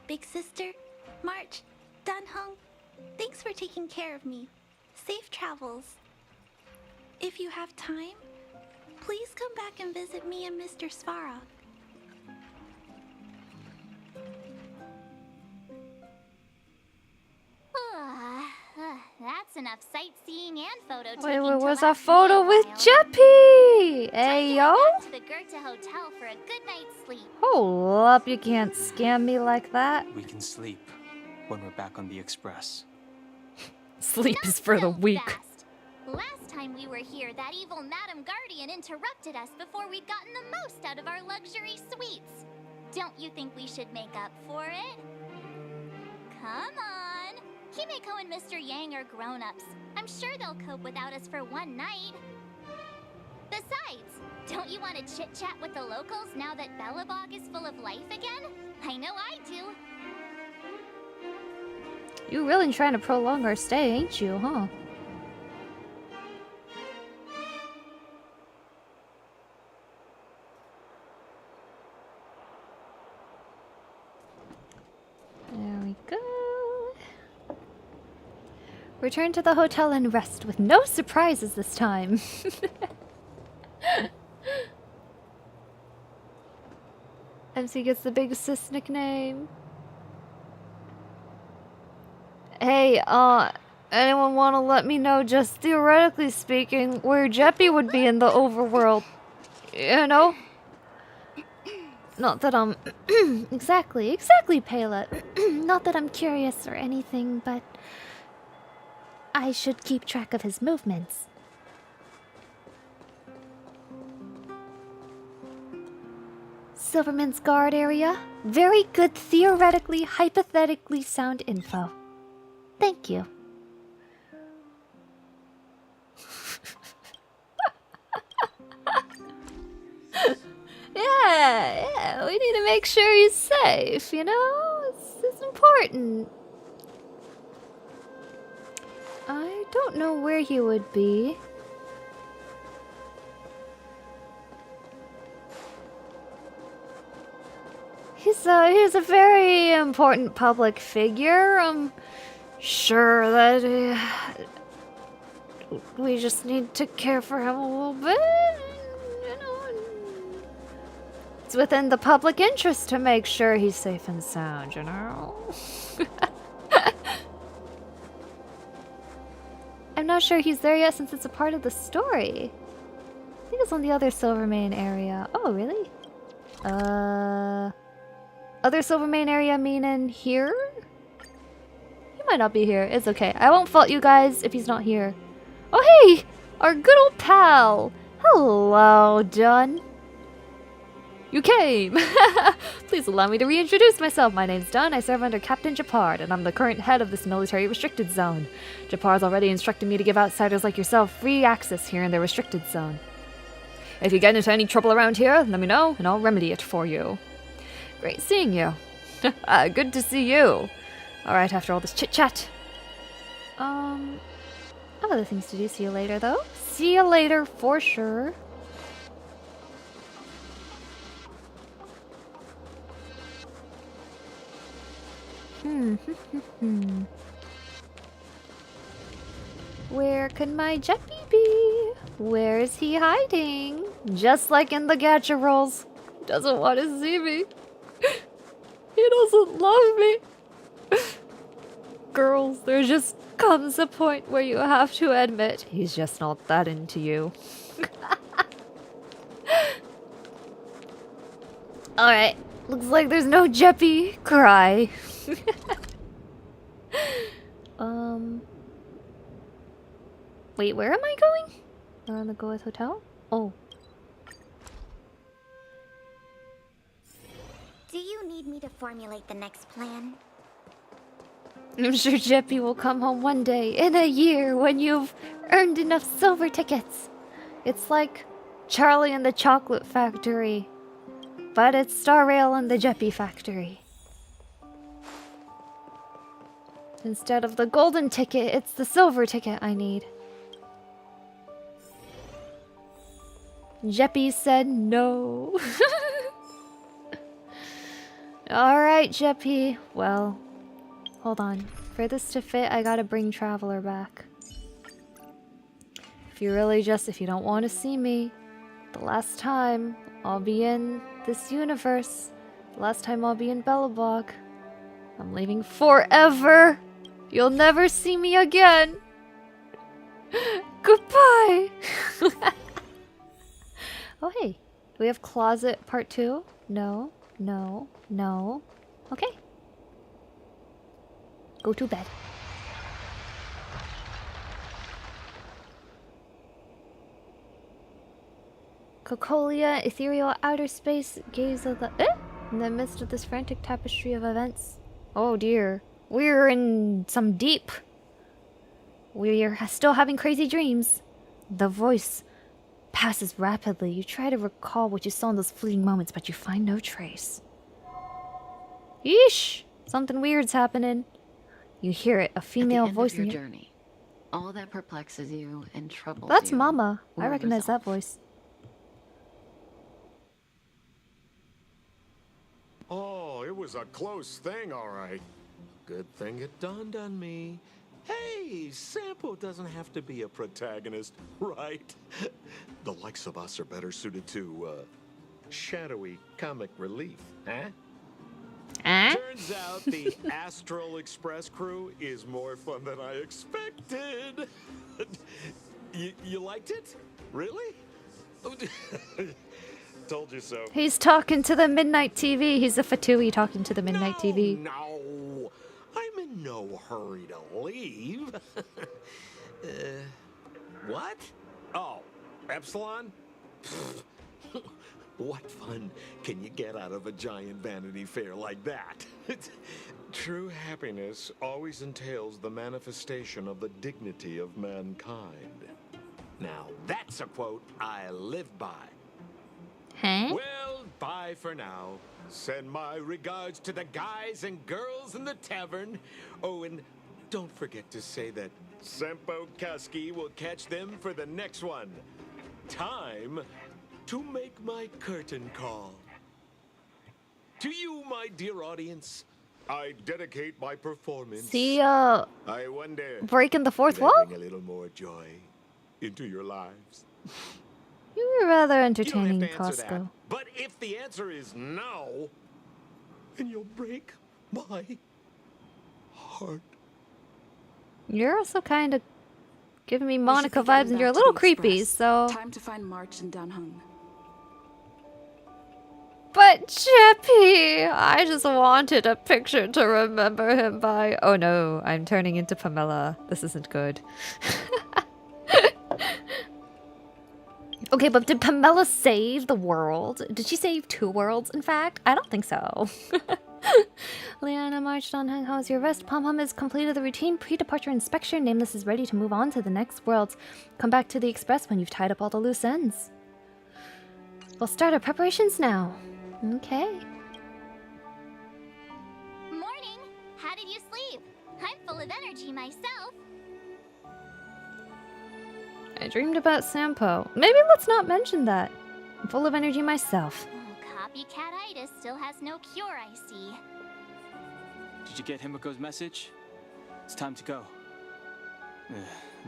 Big sister, March, Dunhung, thanks for taking care of me. Safe travels. If you have time, please come back and visit me and Mr. Svarog. That's enough sightseeing and photo taking. Wait, where was our photo with Jeppy? Hey, yo? To the Goethe Hotel for a good night's sleep. Hold up, you can't scam me like that. We can sleep when we're back on the express. Sleep is for the weak. Fast. Last time we were here, that evil Madam Guardian interrupted us before we'd gotten the most out of our luxury suites. Don't you think we should make up for it? Come on. Himeko and Mr. Yang are grown-ups. I'm sure they'll cope without us for one night. Besides, don't you want to chit-chat with the locals now that Belobog is full of life again? I know I do. You're really trying to prolong our stay, ain't you, huh? Return to the hotel and rest with no surprises this time. MC gets the big sis nickname. Hey, anyone want to let me know, just theoretically speaking, where Jeppy would be in the overworld? You know? Not that I'm... exactly, Paylette. Not that I'm curious or anything, but... I should keep track of his movements. Silverman's guard area. Very good theoretically, hypothetically sound info. Thank you. Yeah, we need to make sure he's safe, you know? It's important. I don't know where he would be. He's a very important public figure. I'm sure that we just need to care for him a little bit. You know, it's within the public interest to make sure he's safe and sound, you know? I'm not sure he's there yet since it's a part of the story. I think it's on the other Silvermane area. Oh, really? Other Silvermane area meaning here? He might not be here. It's okay. I won't fault you guys if he's not here. Oh, hey! Our good old pal! Hello, Dunn. You came! Please allow me to reintroduce myself. My name's Dunn. I serve under Captain Japard, and I'm the current head of this military restricted zone. Japard's already instructed me to give outsiders like yourself free access here in the restricted zone. If you get into any trouble around here, let me know, and I'll remedy it for you. Great seeing you. Good to see you. Alright, after all this chit-chat. I have other things to do. See you later, though. See you later, for sure. Where could my Jeppy be? Where is he hiding? Just like in the gacha rolls. Doesn't want to see me. He doesn't love me. Girls, there just comes a point where you have to admit he's just not that into you. Alright, looks like there's no Jeppy. Cry. Wait, where am I going? Around the Goeth Hotel? Oh. Do you need me to formulate the next plan? I'm sure Jeppy will come home one day in a year when you've earned enough silver tickets. It's like Charlie and the Chocolate Factory, but it's Star Rail and the Jeppy Factory. Instead of the golden ticket, it's the silver ticket I need. Jeppy said no. Alright, Jeppy. Well, hold on. For this to fit, I gotta bring Traveler back. If you don't want to see me, the last time I'll be in this universe, the last time I'll be in Belobog, I'm leaving forever. You'll never see me again. Goodbye. Oh, hey. Do we have Closet Part 2? No, no, no. Okay. Go to bed. Cocolia, ethereal outer space, gaze of the... in the midst of this frantic tapestry of events. Oh dear. We're in some deep. We're still having crazy dreams. The voice passes rapidly. You try to recall what you saw in those fleeting moments, but you find no trace. Yeesh! Something weird's happening. You hear it, a female voice in your journey. All that perplexes you and troubles That's you. Mama. I recognize that voice. Oh, it was a close thing, all right. Good thing it dawned on me. Hey, Sampo doesn't have to be a protagonist, right? The likes of us are better suited to, shadowy comic relief, huh? Turns out the Astral Express crew is more fun than I expected. You liked it? Really? Told you so. He's talking to the Midnight TV. He's a Fatui talking to the Midnight TV. No, I'm in no hurry to leave. What? Oh, Epsilon? What fun can you get out of a giant Vanity Fair like that? True happiness always entails the manifestation of the dignity of mankind. Now, that's a quote I live by. Huh? Well, bye for now. Send my regards to the guys and girls in the tavern. Oh, and don't forget to say that Sempo Kasky will catch them for the next one. Time to make my curtain call. To you, my dear audience, I dedicate my performance. See, I wonder, breaking the fourth did I wall? bring a little more joy into your lives. You were rather You entertaining, don't have to answer Costco. that. But if the answer is no, then you'll break my heart. You're also kind of giving me We should Monica be getting vibes, and you're a back to little the creepy, Express. so... Time to find March and Dunhung. But Chippy, I just wanted a picture to remember him by. Oh no, I'm turning into Pamela. This isn't good. Okay, but did Pamela save the world? Did she save 2 worlds, in fact? I don't think so. Liana marched on. How was your rest? Pom Pom has completed the routine pre-departure inspection. Nameless is ready to move on to the next worlds. Come back to the Express when you've tied up all the loose ends. We'll start our preparations now. Okay. Morning! How did you sleep? I'm full of energy myself. I dreamed about Sampo. Maybe let's not mention that. I'm full of energy myself. Copycat-itis still has no cure, I see. Did you get Himiko's message? It's time to go.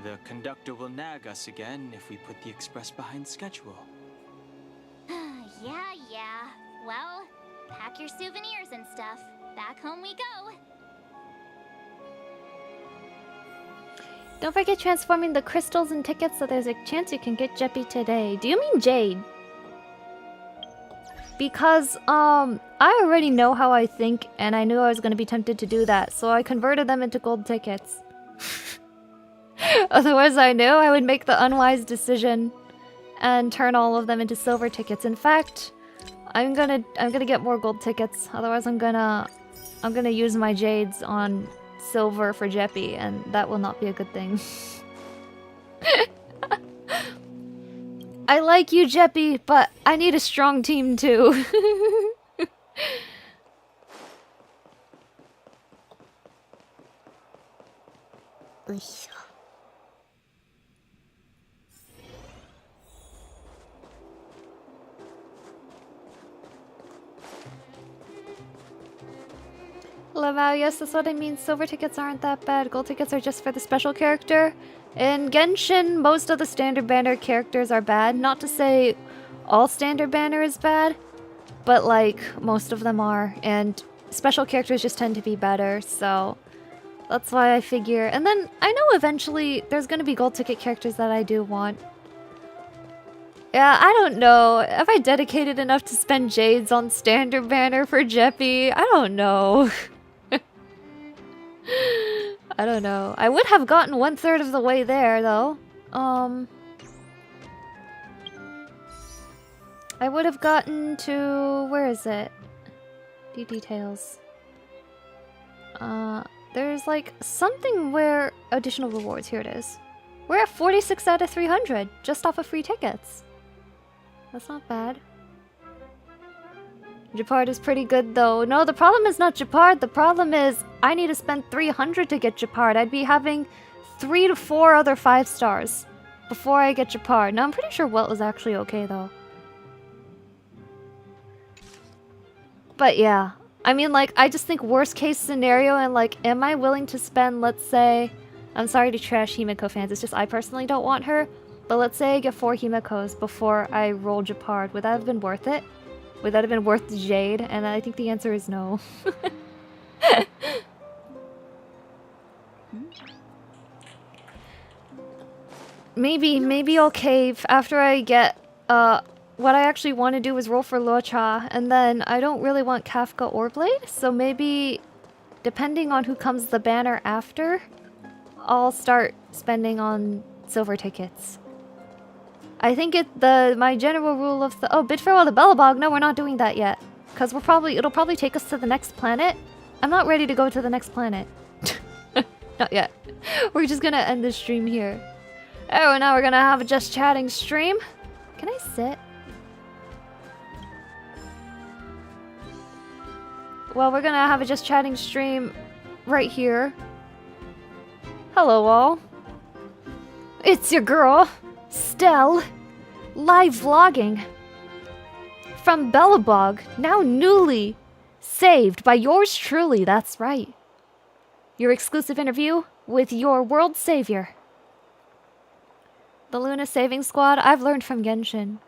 The conductor will nag us again if we put the express behind schedule. Yeah. Well, pack your souvenirs and stuff. Back home we go. Don't forget transforming the crystals and tickets so there's a chance you can get Jeppy today. Do you mean Jade? Because, I already know how I think, and I knew I was going to be tempted to do that, so I converted them into gold tickets. Otherwise, I knew I would make the unwise decision and turn all of them into silver tickets. In fact, I'm gonna get more gold tickets. Otherwise, I'm gonna use my jades on silver for Jeppy, and that will not be a good thing. I like you, Jeppy, but I need a strong team too. Lavau, yes, that's what I mean. Silver tickets aren't that bad. Gold tickets are just for the special character. In Genshin, most of the standard banner characters are bad. Not to say all standard banner is bad, but like most of them are. And special characters just tend to be better, so that's why I figure. And then I know eventually there's going to be gold ticket characters that I do want. Yeah, I don't know. Have I dedicated enough to spend jades on standard banner for Jeppy? I don't know. I don't know. I would have gotten 1/3 of the way there, though. I would have gotten to... Where is it? The details. There's like something where... Additional rewards. Here it is. We're at 46 out of 300, just off of free tickets. That's not bad. Japard is pretty good though. No, the problem is not Japard. The problem is I need to spend 300 to get Japard. I'd be having 3 to 4 other 5 stars before I get Japard. Now I'm pretty sure Welt was actually okay though. But yeah, I mean like I just think worst case scenario and like am I willing to spend, let's say, I'm sorry to trash Himiko fans, it's just I personally don't want her. But let's say I get 4 Himikos before I roll Japard. Would that have been worth it? Would that have been worth the Jade? And I think the answer is no. Maybe I'll cave after I get, what I actually want to do is roll for Luocha, and then I don't really want Kafka or Blade, so maybe, depending on who comes the banner after, I'll start spending on silver tickets. I think my general rule of the- oh, bid farewell to Belobog, no, we're not doing that yet. Because it'll probably take us to the next planet. I'm not ready to go to the next planet. Not yet. We're just gonna end the stream here. Oh, now we're gonna have a just chatting stream. Can I sit? Well, we're gonna have a just chatting stream right here. Hello all. It's your girl, Stell, live vlogging from Belobog, now newly saved by yours truly, that's right. Your exclusive interview with your world savior. The Luna Saving Squad, I've learned from Genshin.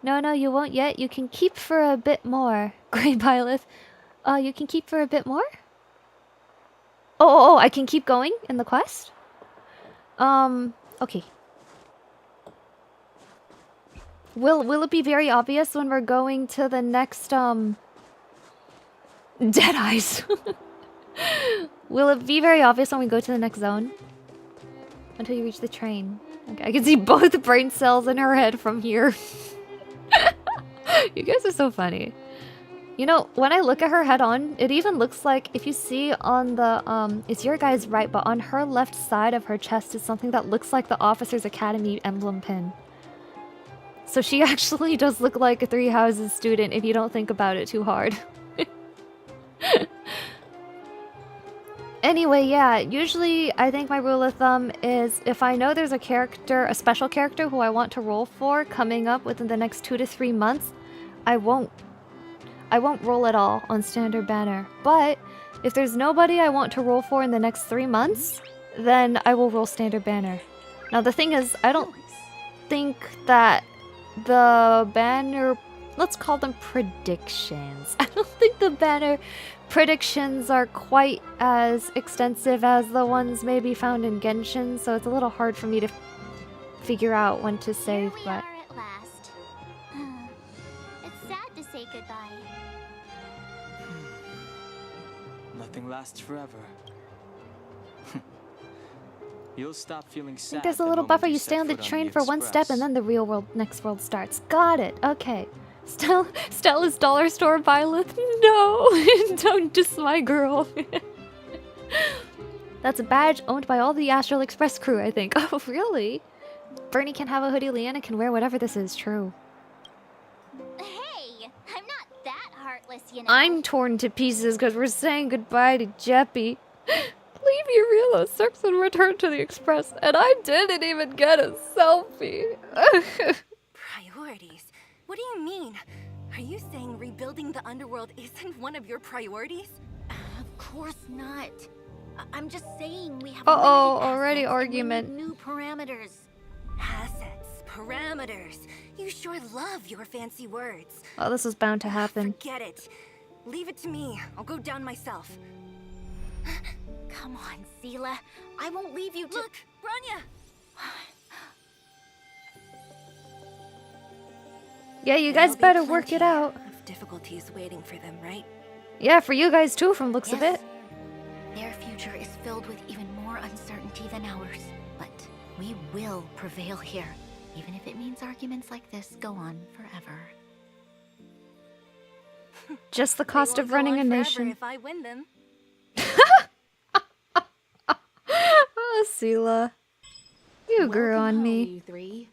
No, you won't yet. You can keep for a bit more. Grey Byleth. You can keep for a bit more? Oh, I can keep going in the quest? Okay. Will it be very obvious when we're going to the next, Dead Eyes. Will it be very obvious when we go to the next zone? Until you reach the train. Okay, I can see both brain cells in her head from here. You guys are so funny. You know, when I look at her head on, it even looks like, if you see on the, it's your guys' right, but on her left side of her chest is something that looks like the Officers Academy emblem pin. So she actually does look like a Three Houses student if you don't think about it too hard. Anyway, yeah, usually I think my rule of thumb is if I know there's a character, a special character who I want to roll for coming up within the next 2 to 3 months, I won't roll at all on Standard Banner. But if there's nobody I want to roll for in the next 3 months, then I will roll Standard Banner. Now the thing is, I don't think that the banner, let's call them predictions. I don't think the banner predictions are quite as extensive as the ones maybe found in Genshin, so it's a little hard for me to figure out when to save, but... At last. It's sad to say goodbye. Nothing lasts forever. You'll stop feeling I sad. think there's a little buffer. You stay on the train for one step and then the real world, next world starts. Got it. Okay. Stella's dollar store Violet. No, don't diss my girl. That's a badge owned by all the Astral Express crew, I think. Oh, really? Bernie can have a hoodie, Leanna can wear whatever. This is true. Hey, I'm not that heartless, you know. I'm torn to pieces because we're saying goodbye to Jeppy. Leave your real Cirques and return to the Express, and I didn't even get a selfie. Priorities? What do you mean? Are you saying rebuilding the underworld isn't one of your priorities? Of course not. I'm just saying we have already argument. New parameters. Assets, parameters. You sure love your fancy words. Oh, this was bound to happen. Forget it. Leave it to me. I'll go down myself. Come on, Seela. I won't leave you to— Look, Branya! Yeah, you guys better work it out. Difficulties waiting for them, right? Yeah, for you guys too, from looks of it. Their future is filled with even more uncertainty than ours. But we will prevail here, even if it means arguments like this go on forever. Just the cost of running a nation. If I win them. Oh, Seela. You grew on me. You three.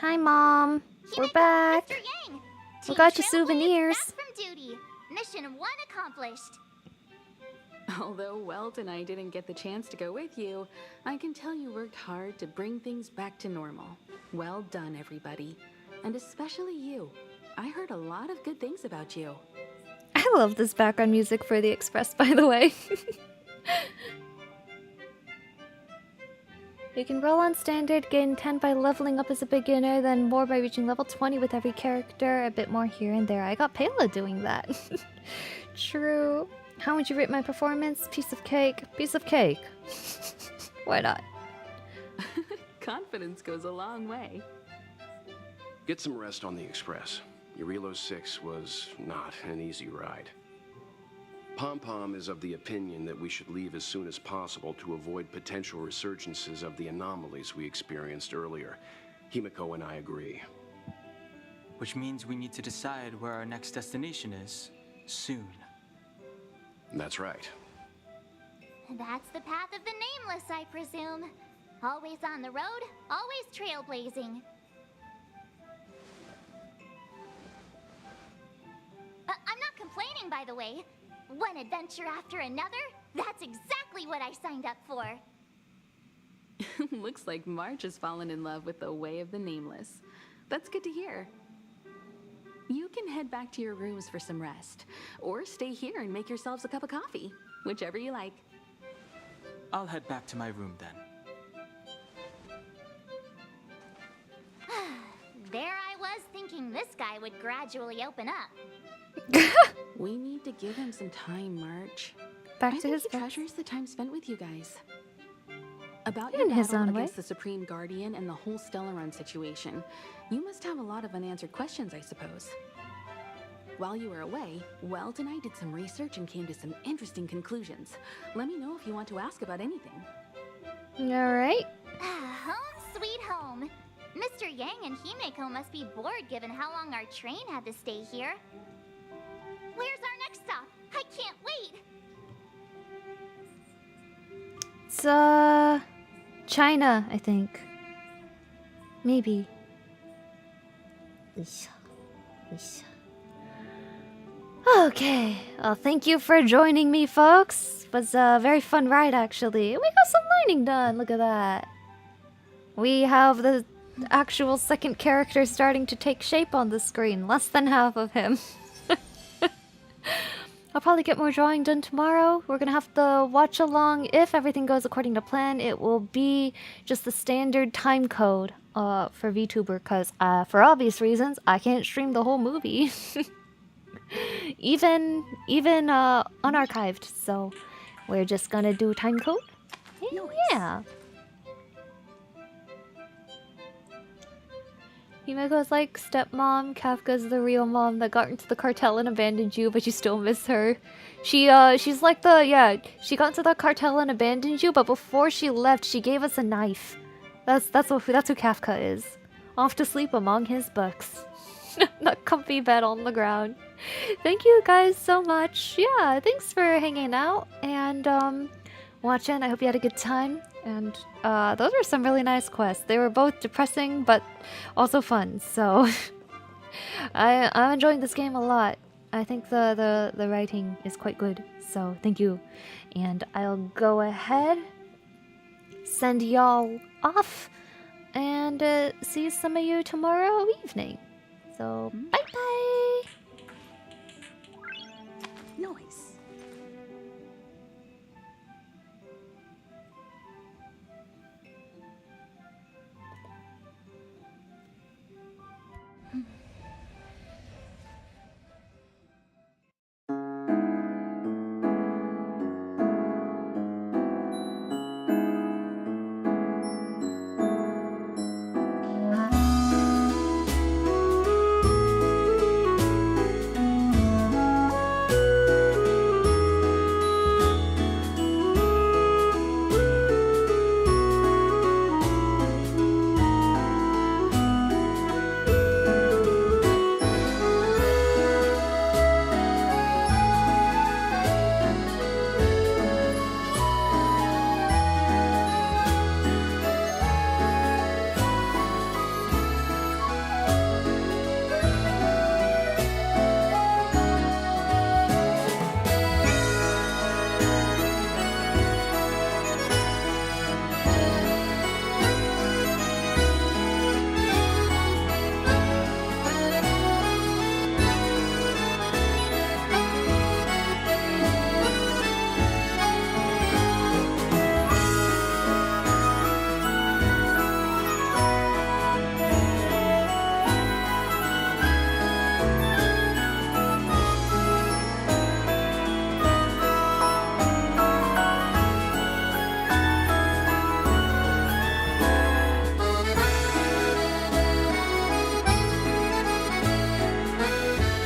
Hi, Mom. We're back. We got you souvenirs. Back from duty. Mission 1 accomplished. Although Welt and I didn't get the chance to go with you, I can tell you worked hard to bring things back to normal. Well done, everybody. And especially you. I heard a lot of good things about you. I love this background music for the Express, by the way. You can roll on standard, gain 10 by leveling up as a beginner, then more by reaching level 20 with every character, a bit more here and there. I got Pela doing that. True. How would you rate my performance? Piece of cake. Piece of cake. Why not? Confidence goes a long way. Get some rest on the Express. Your Reload 6 was not an easy ride. Pom-Pom is of the opinion that we should leave as soon as possible to avoid potential resurgences of the anomalies we experienced earlier. Himiko and I agree. Which means we need to decide where our next destination is, soon. That's right. That's the path of the Nameless, I presume. Always on the road, always trailblazing. I'm not complaining, by the way. One adventure after another? That's exactly what I signed up for. Looks like March has fallen in love with the way of the Nameless. That's good to hear. You can head back to your rooms for some rest, or stay here and make yourselves a cup of coffee, whichever you like. I'll head back to my room then. There I was thinking this guy would gradually open up. We need to give him some time, March. Back I to think his he bed. treasures the time spent with you guys. About In your his battle own way. against the Supreme Guardian and the whole Stellaron situation, you must have a lot of unanswered questions, I suppose. While you were away, Weld and I did some research and came to some interesting conclusions. Let me know if you want to ask about anything. Alright. Home sweet home. Mr. Yang and Himeko must be bored given how long our train had to stay here. Where's our next stop? I can't wait! It's, China, I think. Maybe. Okay. Well, thank you for joining me, folks. It was a very fun ride, actually. We got some lighting done. Look at that. We have the actual second character starting to take shape on the screen. Less than half of him. I'll probably get more drawing done tomorrow. We're gonna have to watch along. If everything goes according to plan, it will be just the standard time code for VTuber, because for obvious reasons, I can't stream the whole movie. even unarchived, so we're just gonna do time code. Yeah. Himeko's like stepmom, Kafka's the real mom that got into the cartel and abandoned you, but you still miss her. She's like she got into the cartel and abandoned you, but before she left, she gave us a knife. That's who Kafka is. Off to sleep among his books. That comfy bed on the ground. Thank you guys so much. Yeah, thanks for hanging out and watching. I hope you had a good time. And those were some really nice quests. They were both depressing, but also fun. So I'm enjoying this game a lot. I think the writing is quite good. So thank you. And I'll go ahead, send y'all off, and see some of you tomorrow evening. So bye bye. Noise.